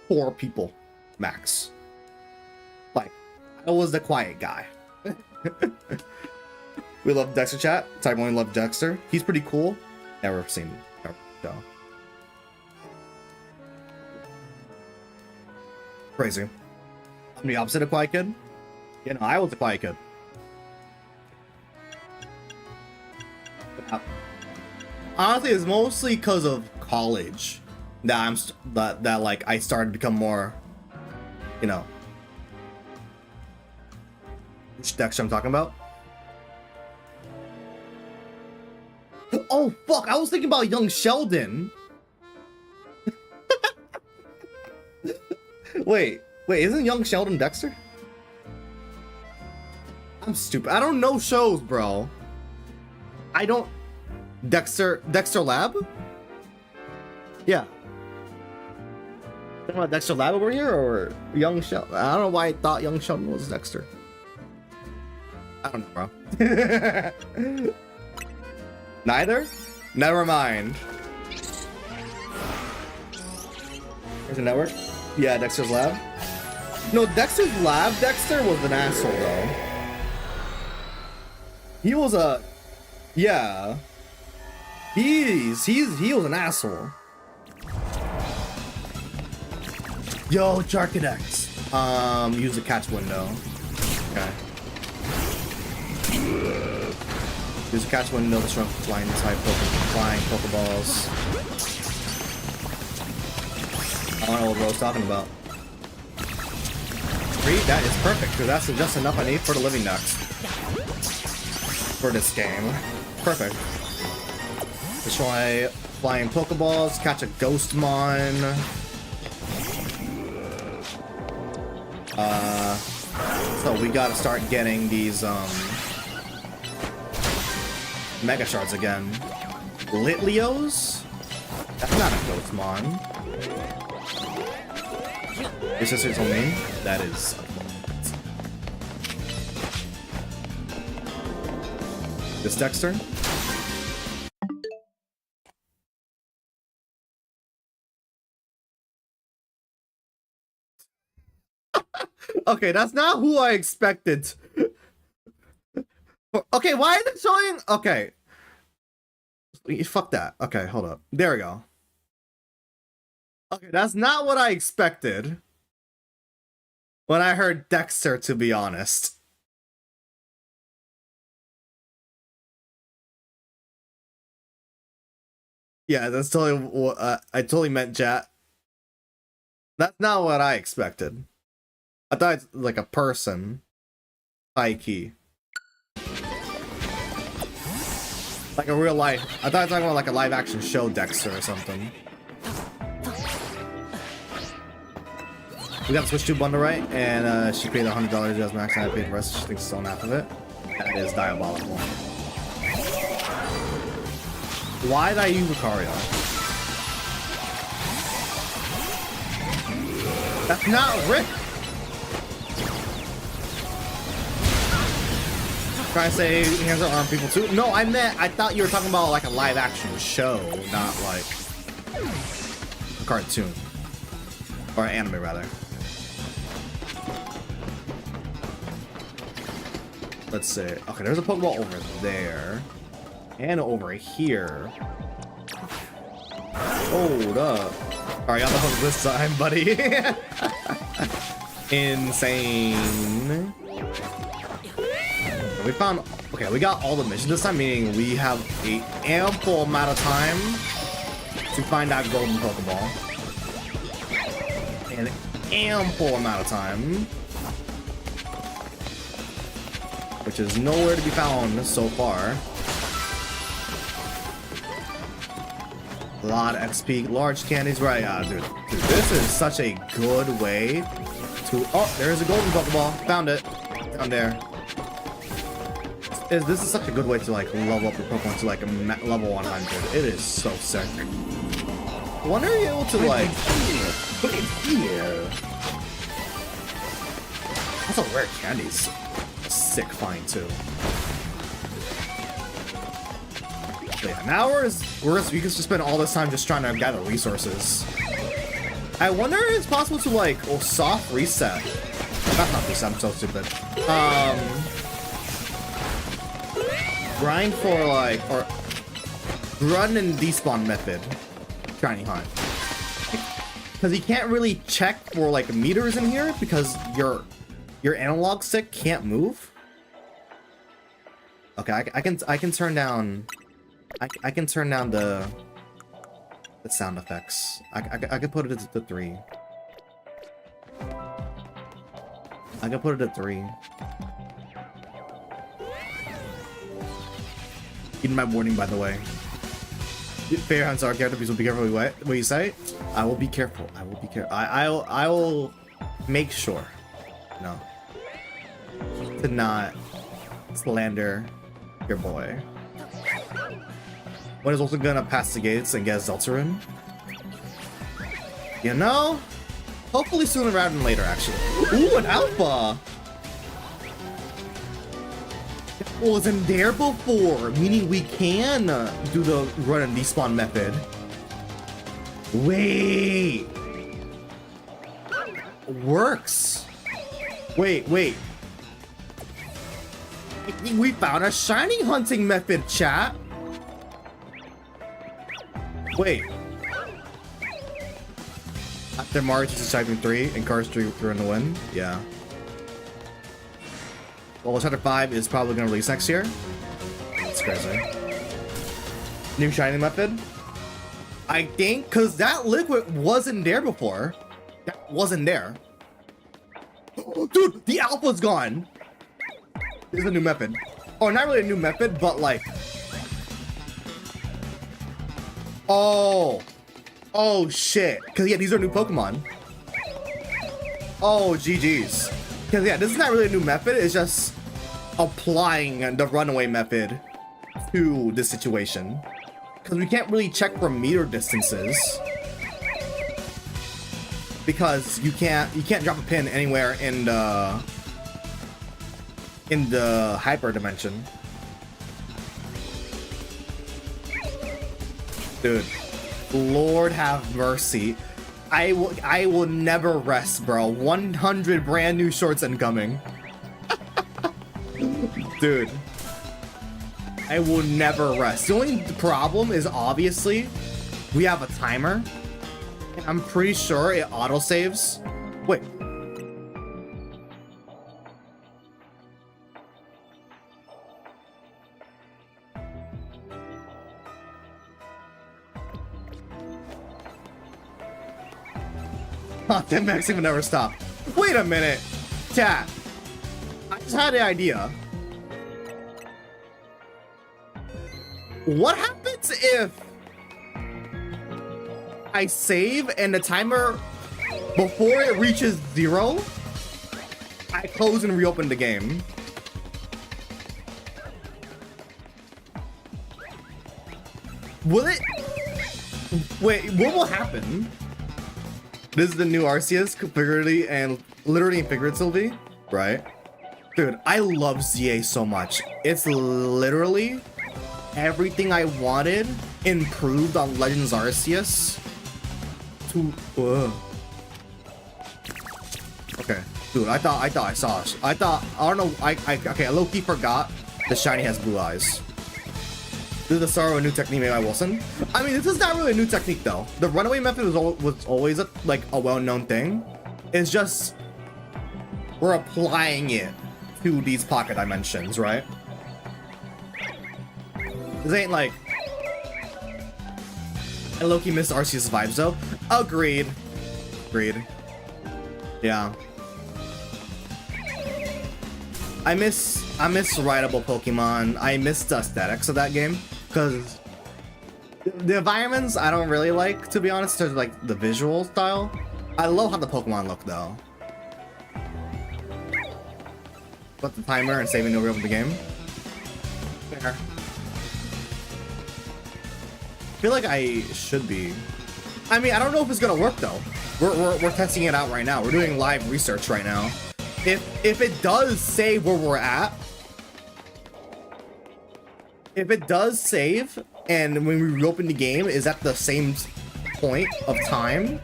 4 people max. Like, I was the quiet guy. We love Dexter chat. Type only love Dexter. He's pretty cool. Never seen him. No. Crazy. I'm the opposite of quiet kid. You know, I was a quiet kid. Honestly, it's mostly because of college that like I started to become more, you know, which Dexter I'm talking about. Oh fuck! I was thinking about young Sheldon. Wait, isn't young Sheldon Dexter? I'm stupid. I don't know shows, bro. I don't. Dexter Lab? Yeah. Talking about Dexter Lab over here or young Sheldon? I don't know why I thought young Sheldon was Dexter. I don't know, bro. Neither? Never mind. There's a network? Yeah, Dexter's Lab. No, Dexter's Lab, Dexter was an asshole, though. He was a... Yeah. He was an asshole. Yo, Charcadex. Use the catch window. Okay. Use the catch window to shrunk flying type flying Pokeballs. I don't know what Bro's talking about. 3, that is perfect, because that's just enough I need for the living next. For this game. Perfect. Destroy flying Pokeballs, catch a Ghostmon. So we gotta start getting these Mega Shards again. Litlios? That's not a Ghostmon. Your sister told me that is. This Dexter? Okay, that's not who I expected. Okay, why is it showing? Okay. Fuck that. Okay, hold up. There we go. Okay, that's not what I expected when I heard Dexter, to be honest. Yeah, that's totally what I totally meant, chat. That's not what I expected. I thought it's like a person. High key. Like a real life. I thought I was talking about like a live action show Dexter or something. We got the Switch 2 bundle, right? And she paid $100 as max, and I paid the rest. She thinks it's on half of it. That is diabolical. Why did I use Lucario? That's not Rick! Trying to say hands are on people too? No, I thought you were talking about like a live action show, not like a cartoon. Or an anime, rather. Let's see. Okay, there's a Pokeball over there. And over here. Hold up. Alright, got the hook this time, buddy. Insane. We found... Okay, we got all the missions this time, meaning we have an ample amount of time to find that golden Pokeball. An ample amount of time. Which is nowhere to be found so far. A lot of XP, large candies, right? Dude, this is such a good way to... Oh, there's a golden Pokeball. Found it. Down there. This is such a good way to like level up your Pokemon to like a level 100. It is so sick. I wonder if you're able to like... Look at here. That's a rare candies. Sick find too. But yeah, now we can just spend all this time just trying to gather resources. I wonder if it's possible to like soft reset. That's not reset, I'm so stupid. Grind for like or run and despawn method. Shiny hunt. Because you can't really check for like meters in here because your analog stick can't move. Okay, I can turn down I can turn down the sound effects. I can put it to 3. I can put it at 3. In my warning, by the way. Fair hunts are character, so be careful what you say. I will be careful. I will be careful. I will make sure. No. To not slander your boy. One is also gonna pass the gates and get Zeltrin. You know? Hopefully sooner rather than later, actually. Ooh, an alpha! It wasn't there before, meaning we can do the run and despawn method. Wait! Works! Wait. We found a shiny hunting method, chat! Wait. After Mario teaches Typing 3 and Cars 3 in the win? Yeah. Well, Chapter 5 is probably going to release next year. That's crazy. New shiny method? I think, because that liquid wasn't there before. That wasn't there. Dude, the alpha's gone! This is a new method. Oh, not really a new method, but like... Oh shit. Because yeah, these are new Pokemon. Oh, GG's. Because yeah, this is not really a new method. It's just applying the runaway method to this situation. Because we can't really check for meter distances. Because you can't drop a pin anywhere in the hyper dimension. Dude, Lord have mercy. I will never rest, bro. 100 brand new shorts incoming. Dude, I will never rest. The only problem is obviously we have a timer, and I'm pretty sure it autosaves. Wait. That maxing will never stop. Wait a minute, chat. I just had an idea. What happens if I save and the timer, before it reaches 0, I close and reopen the game? Will it? Wait, what will happen? This is the new Arceus, figuratively and literally and figuratively, right? Dude, I love ZA so much. It's literally everything I wanted improved on Legends Arceus. Okay, dude, I thought I saw it. I don't know. Okay, I low-key forgot the shiny has blue eyes. This is the start of a new technique made by Wilson. I mean, this is not really a new technique though. The runaway method was always a well-known thing. It's just we're applying it to these pocket dimensions, right? This ain't like I low-key miss Arceus vibes though. Agreed. Yeah. I miss rideable Pokemon. I miss the aesthetics of that game because the environments I don't really like, to be honest, in terms of like the visual style. I love how the Pokemon look though. Put the timer and saving the real of the game. Fair. I feel like I should be. I mean, I don't know if it's gonna work though. We're testing it out right now. We're doing live research right now. If it does save where we're at, if it does save, and when we reopen the game is at the same point of time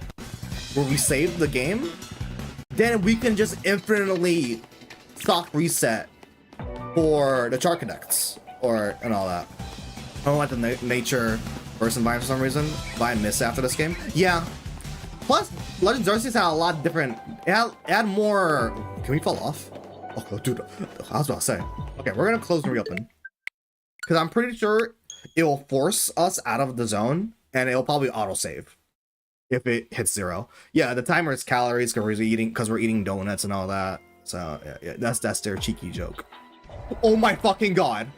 where we saved the game, then we can just infinitely soft reset for the Charcadects and all that. I don't like the nature versus environment for some reason, but I miss after this game. Yeah. Plus, Legends Arceus had a lot different. It had more. Can we fall off? Oh, dude, I was about to say. Okay, we're gonna close and reopen because I'm pretty sure it will force us out of the zone, and it'll probably autosave if it hits 0. Yeah, the timer is calories because we're eating donuts and all that. So yeah, that's their cheeky joke. Oh my fucking god!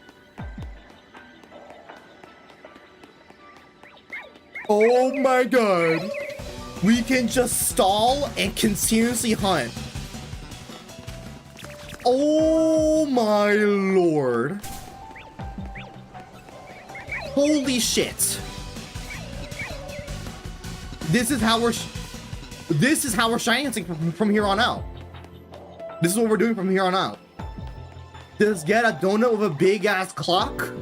Oh my god! We can just stall and continuously hunt. Oh my lord. Holy shit. This is how we're shiny hunting from here on out. This is what we're doing from here on out. Just get a donut with a big ass clock,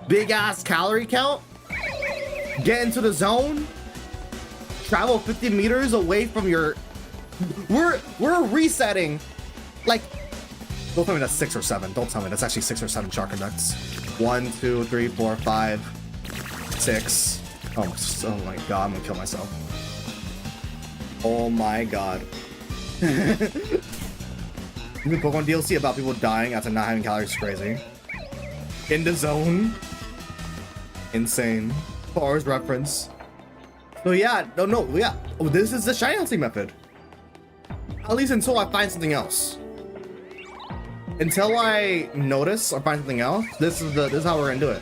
big ass calorie count, get into the zone, travel 50 meters away from your. We're resetting. Like, don't tell me that's 6 or 7. Don't tell me that's actually 6 or 7 Charcadects. 1, 2, 3, 4, 5, 6. Oh my god, I'm gonna kill myself. Oh my god. New Pokemon DLC about people dying after not having calories is crazy. In the zone. Insane. Bars reference. So yeah, yeah. Oh, this is the shiny hunting method. At least until I find something else. Until I notice or find something else, this is how we're gonna do it.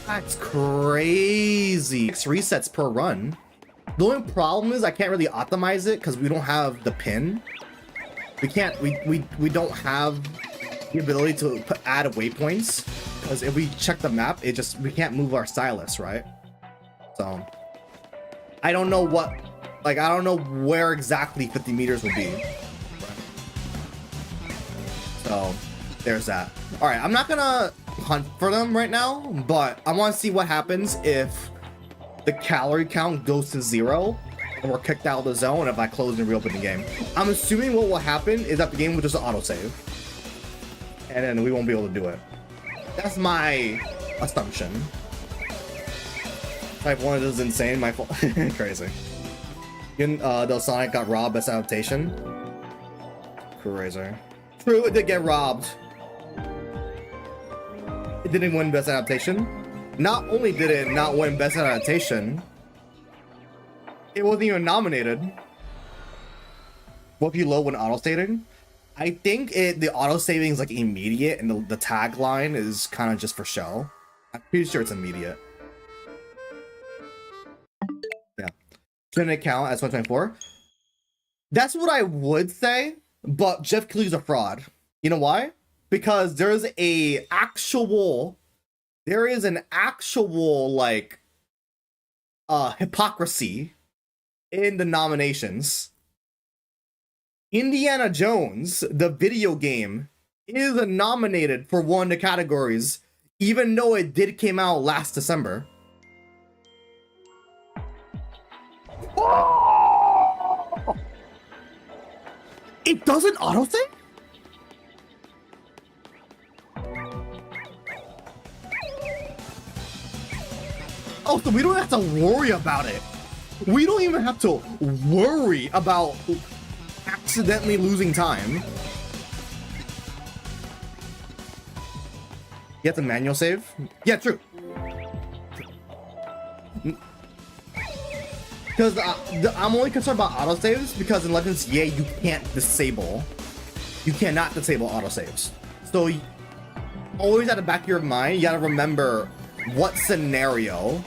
That's crazy. 6 resets per run. The only problem is I can't really optimize it because we don't have the pin. We don't have the ability to add waypoints because if we check the map, we can't move our stylus, right? So I don't know I don't know where exactly 50 meters will be. So there's that. All right, I'm not gonna hunt for them right now, but I want to see what happens if the calorie count goes to 0 and we're kicked out of the zone if I close and reopen the game. I'm assuming what will happen is that the game will just autosave and then we won't be able to do it. That's my assumption. Type 1 is insane. My fault. Crazy. Del Sonic got robbed best adaptation. Crazy. True, it did get robbed. It didn't win best adaptation. Not only did it not win best adaptation, it wasn't even nominated. What if you low when auto-stating? I think the auto saving is like immediate, and the tagline is kind of just for show. I'm pretty sure it's immediate. Yeah, shouldn't it count as 2024? That's what I would say, but Jeff Keighley's a fraud. You know why? Because there is an actual like hypocrisy in the nominations. Indiana Jones, the video game, is nominated for one of the categories, even though it did came out last December. Oh! It doesn't autosave? Oh, so we don't have to worry about it. We don't even have to worry about accidentally losing time. You have to manual save? Yeah, true. Because I'm only concerned about autosaves because in Legends EA you can't disable. You cannot disable autosaves. So always at the back of your mind, you gotta remember what scenario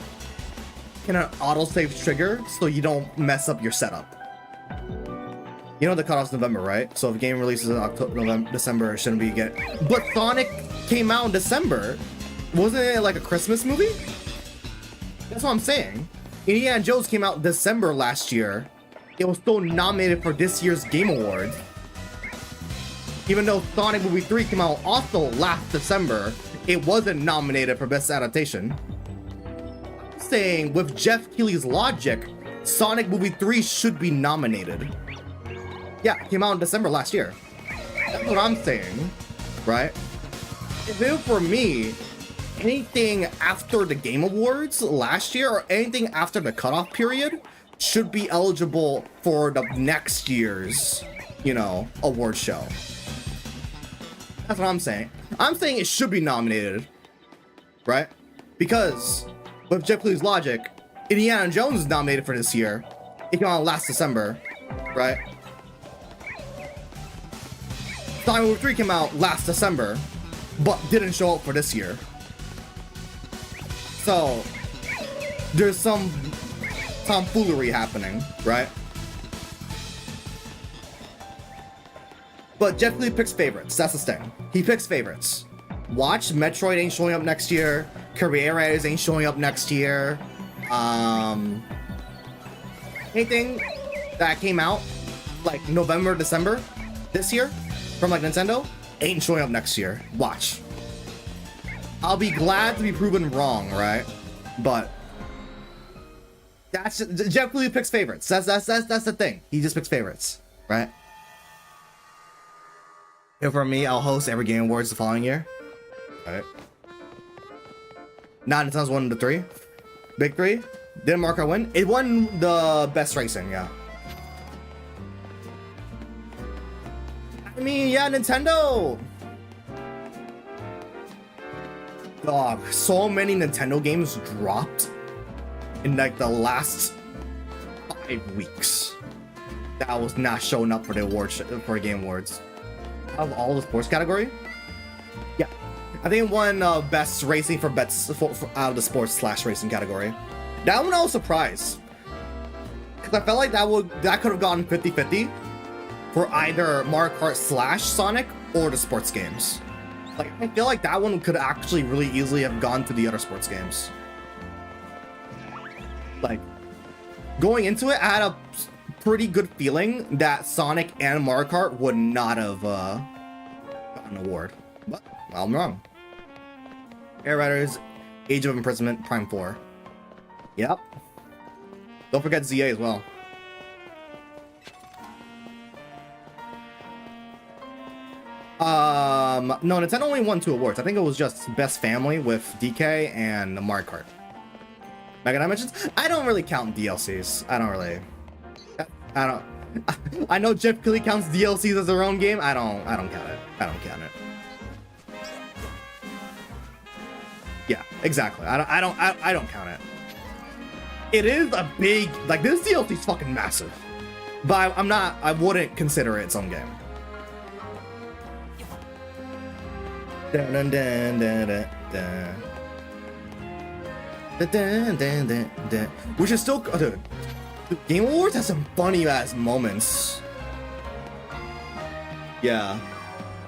can an autosave trigger so you don't mess up your setup. You know the cutoff's November, right? So if a game releases in October, November, December, it shouldn't be But Sonic came out in December. Wasn't it like a Christmas movie? That's what I'm saying. Indiana Jones came out December last year. It was still nominated for this year's Game Awards. Even though Sonic Movie 3 came out also last December, it wasn't nominated for Best Adaptation. I'm saying with Jeff Keighley's logic, Sonic Movie 3 should be nominated. Yeah, it came out in December last year. That's what I'm saying, right? If it were for me, anything after the Game Awards last year or anything after the cutoff period should be eligible for the next year's, you know, award show. That's what I'm saying. I'm saying it should be nominated, right? Because with Jeff Keighley's logic, Indiana Jones is nominated for this year. It came out last December, right? Sonic Movie 3 came out last December, but didn't show up for this year. So there's some tomfoolery happening, right? But Jeff Keighley picks favorites. That's the thing. He picks favorites. Watch, Metroid ain't showing up next year. Carreras ain't showing up next year. Anything that came out like November, December this year from like Nintendo ain't showing up next year. Watch. I'll be glad to be proven wrong, right? But that's just, Jeff Keighley picks favorites. That's the thing. He just picks favorites, right? And for me, I'll host every Game Awards the following year. Alright. Not Nintendo's 1 to 3. Big 3. Didn't Mario Kart win? It won the best racing, yeah. I mean, yeah, Nintendo! Dog, so many Nintendo games dropped in like the last 5 weeks. That was not showing up for the award for Game Awards. Of all the sports category, yeah, I think it won best racing for bets for out of the sports / racing category. That one I was surprised because I felt like that could have gone 50-50 for either Mario Kart / Sonic or the sports games. Like I feel like that one could actually really easily have gone to the other sports games. Like going into it, I had a pretty good feeling that Sonic and Mario Kart would not have gotten an award, but I'm wrong. Air Riders, Age of Imprisonment, Prime 4. Yep. Don't forget ZA as well. No, Nintendo only won 2 awards. I think it was just Best Family with DK and Mario Kart. Mega Dimensions? I don't really count DLCs. I don't. I know Jeff Keighley counts DLCs as their own game. I don't count it. I don't count it. Yeah, exactly. I don't count it. It is a big, like, this DLC's fucking massive. But I wouldn't consider it its own game. Dun, dun, dun, dun, dun, dun. Dun, dun, dun, dun, dun. Which is still, dude. Game Awards has some funny ass moments. Yeah,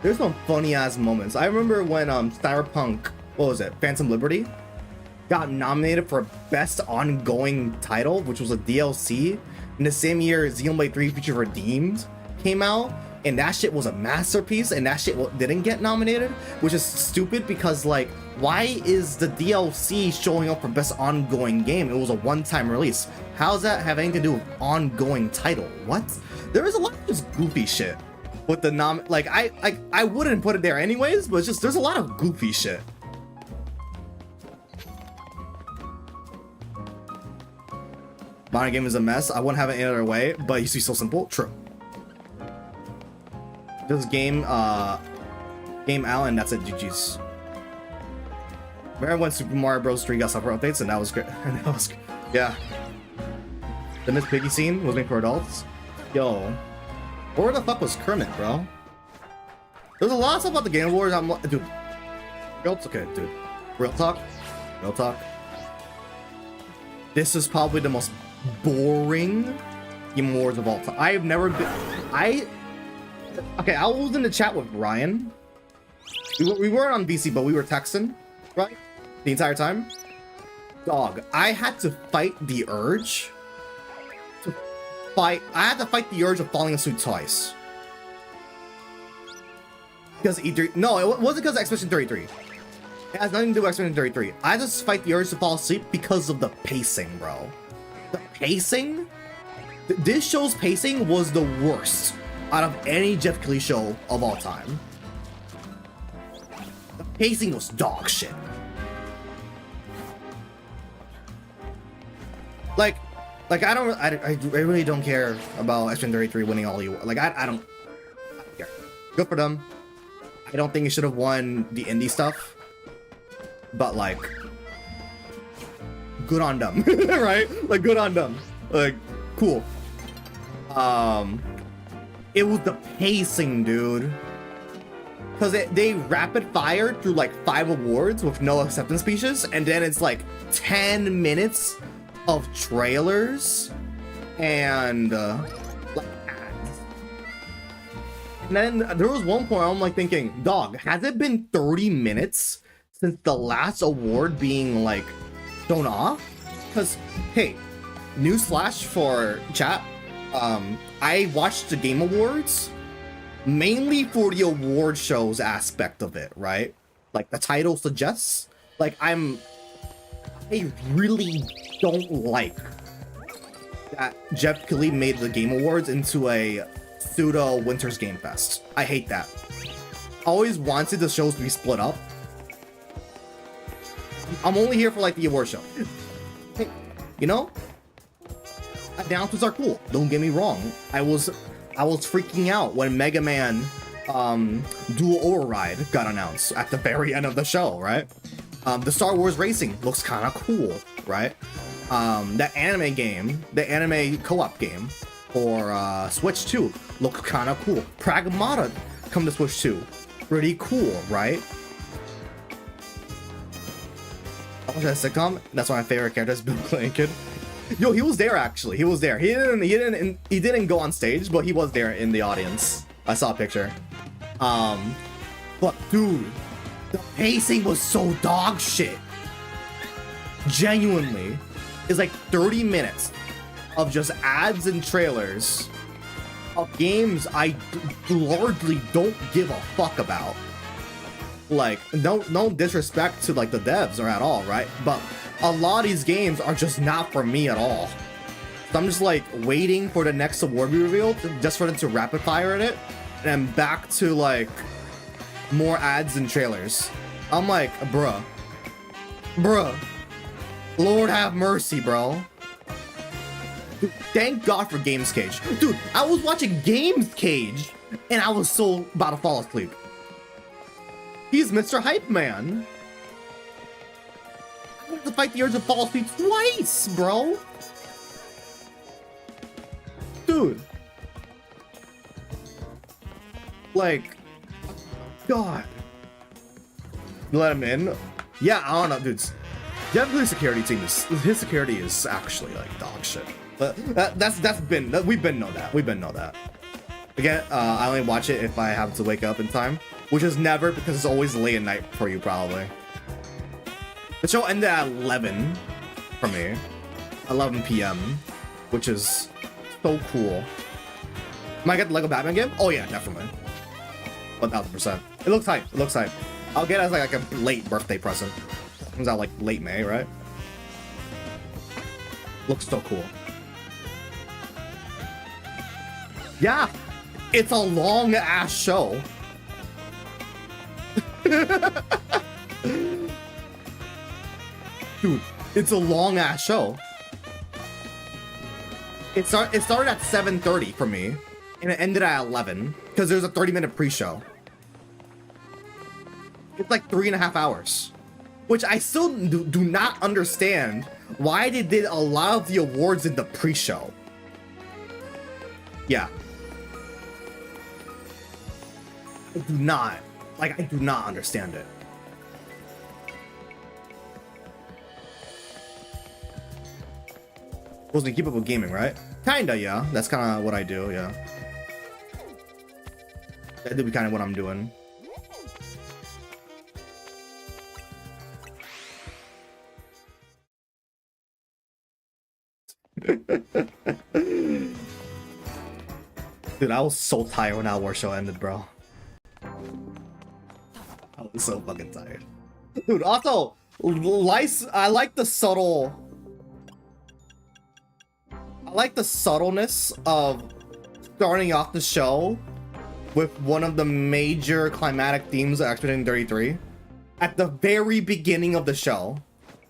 there's some funny ass moments. I remember when Cyberpunk, what was it, Phantom Liberty, got nominated for Best Ongoing Title, which was a DLC. In the same year, Xenoblade 3 Future Redeemed came out, and that shit was a masterpiece, and that shit didn't get nominated, which is stupid because, like, why is the DLC showing up for Best Ongoing Game? It was a one-time release. How does that have anything to do with ongoing title? What? There is a lot of just goofy shit with the like I wouldn't put it there anyways, but it's just there's a lot of goofy shit. Modern game is a mess. I wouldn't have it any other way, but it used to be so simple. True. This game out and that's it. GG's. Remember when Super Mario Bros. 3 got software updates and that was great. And that was, yeah. The Miss Piggy scene was made for adults. Yo, where the fuck was Kermit, bro? There's a lot of stuff about the Game Awards. I'm like, dude. It's okay, dude. Real talk. Real talk. This is probably the most boring Game Awards of all time. I've never been. Okay, I was in the chat with Ryan. We weren't on VC, but we were texting, right? The entire time. Dog, I had to fight the urge I had to fight the urge of falling asleep twice. Because E3, no, it wasn't because of Expedition 33. It has nothing to do with Expedition 33. I just fight the urge to fall asleep because of the pacing, bro. The pacing? This show's pacing was the worst out of any Jeff Keighley show of all time. The pacing was dog shit. Like I really don't care about Expedition 33 winning all you like. I don't care. Good for them. I don't think it should have won the indie stuff, but like, good on them, right? Like, good on them. Like, cool. It was the pacing, dude. Because they rapid fired through like 5 awards with no acceptance speeches, and then it's like 10 minutes of trailers and like ads. And then there was one point I'm like thinking, dog, has it been 30 minutes since the last award being like shown off? Because hey, newsflash for chat, I watched the Game Awards mainly for the award shows aspect of it, right? Like the title suggests. Like I really don't like that Jeff Keighley made the Game Awards into a pseudo Winter's Game Fest. I hate that. I always wanted the shows to be split up. I'm only here for like the award show. Hey, you know, announcements are cool. Don't get me wrong. I was freaking out when Mega Man Dual Override got announced at the very end of the show, right? The Star Wars Racing looks kind of cool, right? That anime game, the anime co-op game for Switch 2 looks kind of cool. Pragmata come to Switch 2. Pretty cool, right? I watched that sitcom. That's one of my favorite characters, Bill Clinton. Yo, he was there actually. He was there. He didn't go on stage, but he was there in the audience. I saw a picture. But dude, the pacing was so dog shit. Genuinely, it's like 30 minutes of just ads and trailers of games I largely don't give a fuck about. Like, no disrespect to like the devs or at all, right? But a lot of these games are just not for me at all. So I'm just like waiting for the next award to be revealed just for them to rapid fire at it, and then back to like more ads and trailers. I'm like, bruh, Lord have mercy, bro. Dude, thank God for Games Cage. Dude, I was watching Games Cage and I was so about to fall asleep. He's Mr. Hype Man. I have to fight the urge to fall asleep twice, bro. Dude. Like, God. let him in. Yeah, I don't know, dude. Definitely security team his security is actually like dog shit. But we've been know that. Again, I only watch it if I have to wake up in time, which is never, because it's always late at night for you probably. The show ended at 11 for me, 11 p.m., which is so cool. Am I get the Lego Batman game? Oh yeah, definitely, 1000%. It looks hype. It looks hype. I'll get it as like a late birthday present. Comes out like late May, right? Looks so cool. Yeah, it's a long ass show. Dude, it's a long ass show. It started at 7:30 for me, and it ended at 11 because there's a 30-minute pre-show. It's like 3.5 hours, which I still do not understand why they did a lot of the awards in the pre-show. Yeah. I do not understand it. Supposed to keep up with gaming, right? Kinda, yeah. That's kind of what I do, yeah. That do be kind of what I'm doing. Dude, I was so tired when that war show ended, bro. I was so fucking tired. Dude, also, I like the subtleness of starting off the show with one of the major climatic themes of Expedition 33 at the very beginning of the show.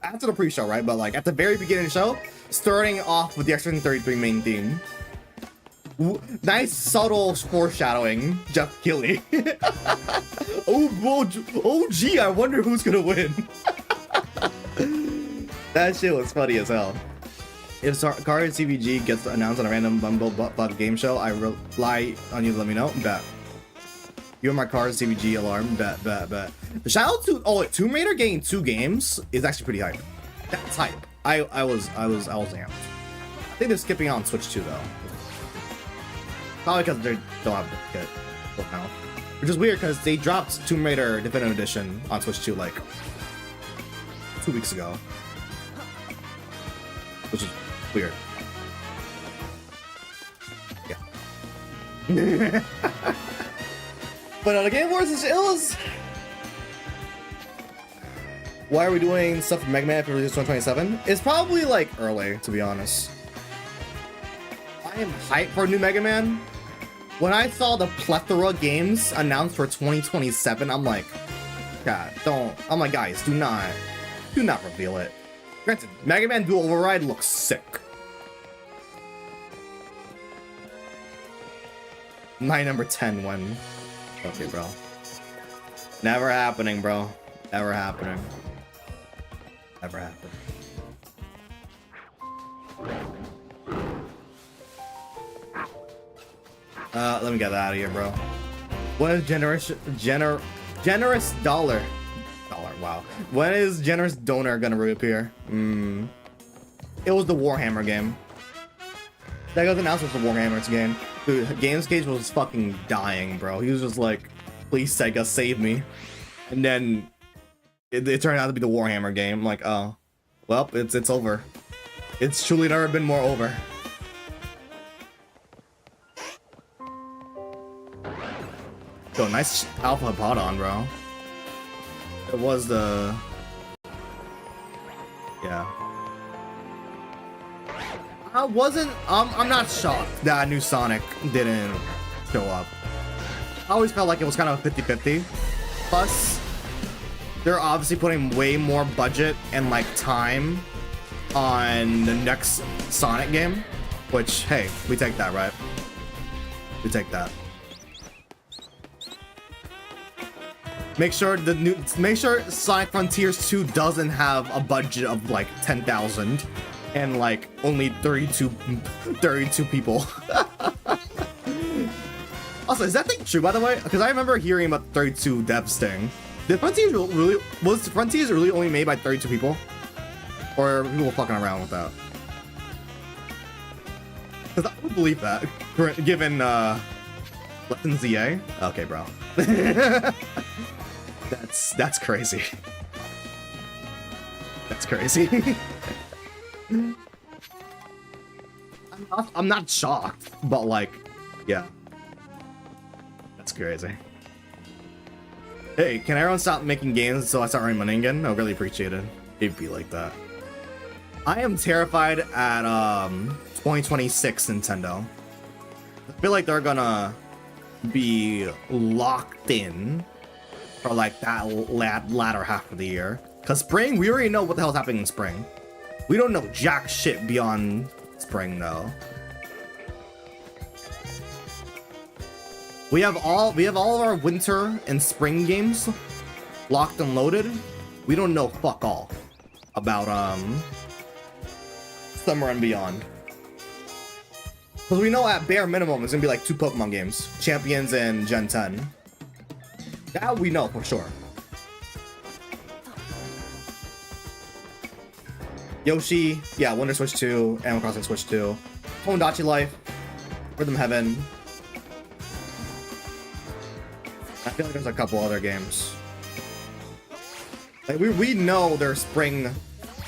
After the pre-show, right? But like at the very beginning of the show, starting off with the Expedition 33 main theme. Nice subtle foreshadowing, Jeff Keighley. oh gee, I wonder who's gonna win. That shit was funny as hell. If Card CVG gets announced on a random Bumble game show, I rely on you to let me know. Bet. You're my Card CVG alarm. Bet. The shout out to Tomb Raider getting 2 games is actually pretty hype. That's hype. I was amped. I think they're skipping out on Switch 2 though. Probably because they don't have the kit now. Which is weird because they dropped Tomb Raider Definitive Edition on Switch 2 like 2 weeks ago. Which is weird. Yeah. But the Game Wars is ills. Why are we doing stuff for Mega Man after release 2027? It's probably like early, to be honest. I am hyped for a new Mega Man. When I saw the plethora of games announced for 2027, I'm like, God, don't. I'm like, guys, do not reveal it. Granted, Mega Man Dual Override looks sick. My number 10 when. Okay, bro. Never happening, bro. Never happening. Never happening. Let me get that out of here, bro. What is generous dollar? Wow. When is generous donor gonna reappear? It was the Warhammer game. That got announced with the Warhammer's game. Dude, Gamescage was fucking dying, bro. He was just like, please Sega, save me. And then it turned out to be the Warhammer game. I'm like, oh, well, it's over. It's truly never been more over. Yo, nice Alpha Podon, bro. It was the... Yeah. I'm not shocked that new Sonic didn't show up. I always felt like it was kind of a 50-50. Plus, they're obviously putting way more budget and like time on the next Sonic game, which, hey, we take that, right? We take that. Make sure Sonic Frontiers 2 doesn't have a budget of like 10,000 and like only 32 people. Also, is that thing true, by the way? Because I remember hearing about 32 devs thing. Did Frontiers really was Frontiers really only made by 32 people, or are people fucking around with that? Because I would believe that, given Lessons ZA. Okay, bro. That's crazy. That's crazy. I'm not shocked, but like, yeah, that's crazy. Hey, can everyone stop making games so I start earning money again? I would really appreciate it. It'd be like that. I am terrified at 2026 Nintendo. I feel like they're gonna be locked in for like that latter half of the year. Cause spring, we already know what the hell's happening in spring. We don't know jack shit beyond spring though. We have all of our winter and spring games locked and loaded. We don't know fuck all about summer and beyond. Because we know at bare minimum it's gonna be like 2 Pokemon games, Champions and Gen 10. That we know for sure. Yoshi, yeah, Wonder Switch 2, Animal Crossing Switch 2, Tomodachi Life, Rhythm Heaven. I feel like there's a couple other games. Like we know their spring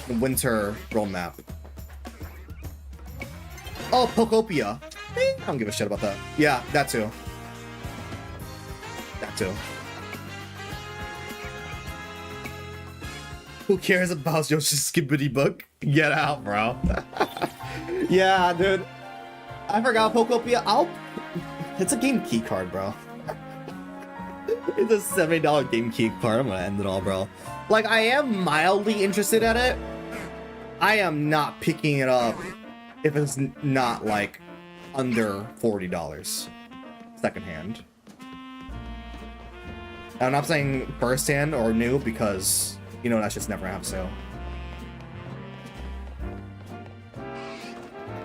and winter roadmap. Oh, Pokopia. I don't give a shit about that. Yeah, that too. That too. Who cares about Yoshi's Skibbity book? Get out, bro. Yeah, dude. I forgot Pokopia. It's a game key card, bro. It's a $70 game key card. I'm gonna end it all, bro. Like, I am mildly interested in it. I am not picking it up if it's not like under $40 secondhand. I'm not saying first hand or new because you know that shit's never gonna have a sale.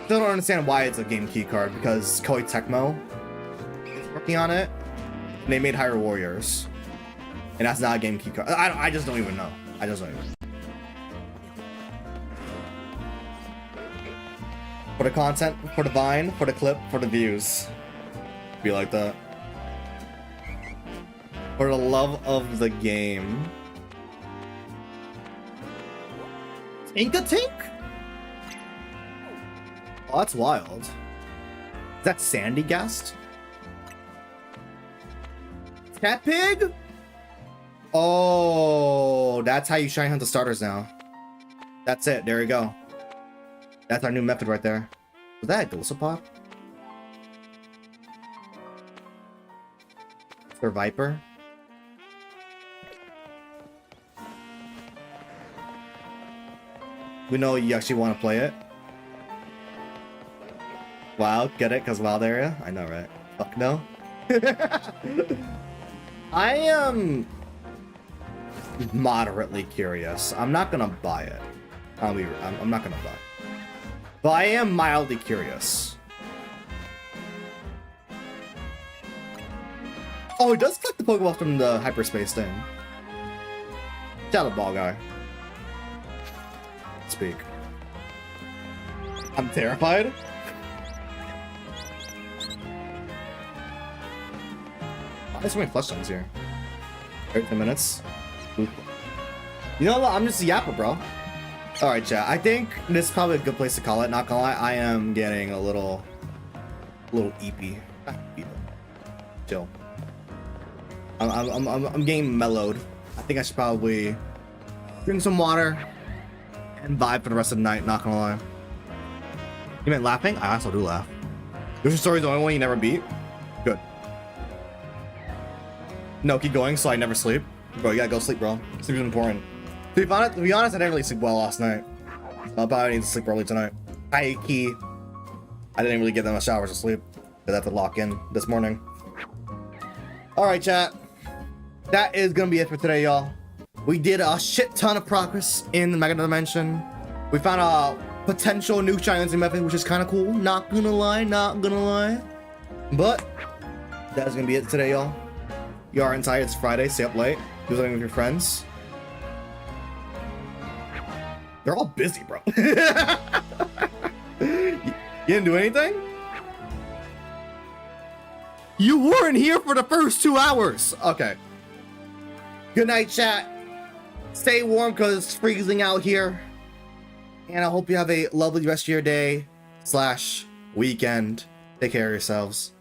Still don't understand why it's a game key card because Koei Tecmo is working on it. And they made Hyrule Warriors, and that's not a game key card. I just don't even know. I just don't even know. For the content, for the vine, for the clip, for the views. Be like that. For the love of the game. Inka Tink? Oh, that's wild. Is that Sandy Guest? Cat Pig? Oh, that's how you shine hunt the starters now. That's it. There you go. That's our new method right there. Was that a Gossapop? Sir Viper? We know you actually want to play it. Wow, get it? Because wild area? I know, right? Fuck no. I am moderately curious. I'm not gonna buy it. I'm not gonna buy it. But I am mildly curious. Oh, it does collect the Pokemon from the Hyperspace thing. Shadow Ball guy. Speak. I'm terrified. There's so many flesh stones here. 13 minutes. Ooh. You know what? I'm just a yapper, bro. Alright, chat. I think this is probably a good place to call it. Not gonna lie, I am getting a little eepy. Chill. I'm getting mellowed. I think I should probably drink some water and vibe for the rest of the night. Not gonna lie. You meant laughing? I also do laugh. Your story's the only one you never beat? Good. No, keep going so I never sleep. Bro, you gotta go sleep, bro. Sleep is important. To be honest, I didn't really sleep well last night. I'll probably need to sleep early tonight. High key. I didn't really get that much hours of sleep. But I have to lock in this morning. Alright, chat. That is gonna be it for today, y'all. We did a shit ton of progress in the Mega Dimension. We found a potential new Shiny method, which is kind of cool. Not gonna lie. But that's gonna be it today, y'all. You are inside. It's Friday. Stay up late. Do something with your friends. They're all busy, bro. You didn't do anything? You weren't here for the first 2 hours. Okay. Good night, chat. Stay warm because it's freezing out here. And I hope you have a lovely rest of your day / weekend. Take care of yourselves.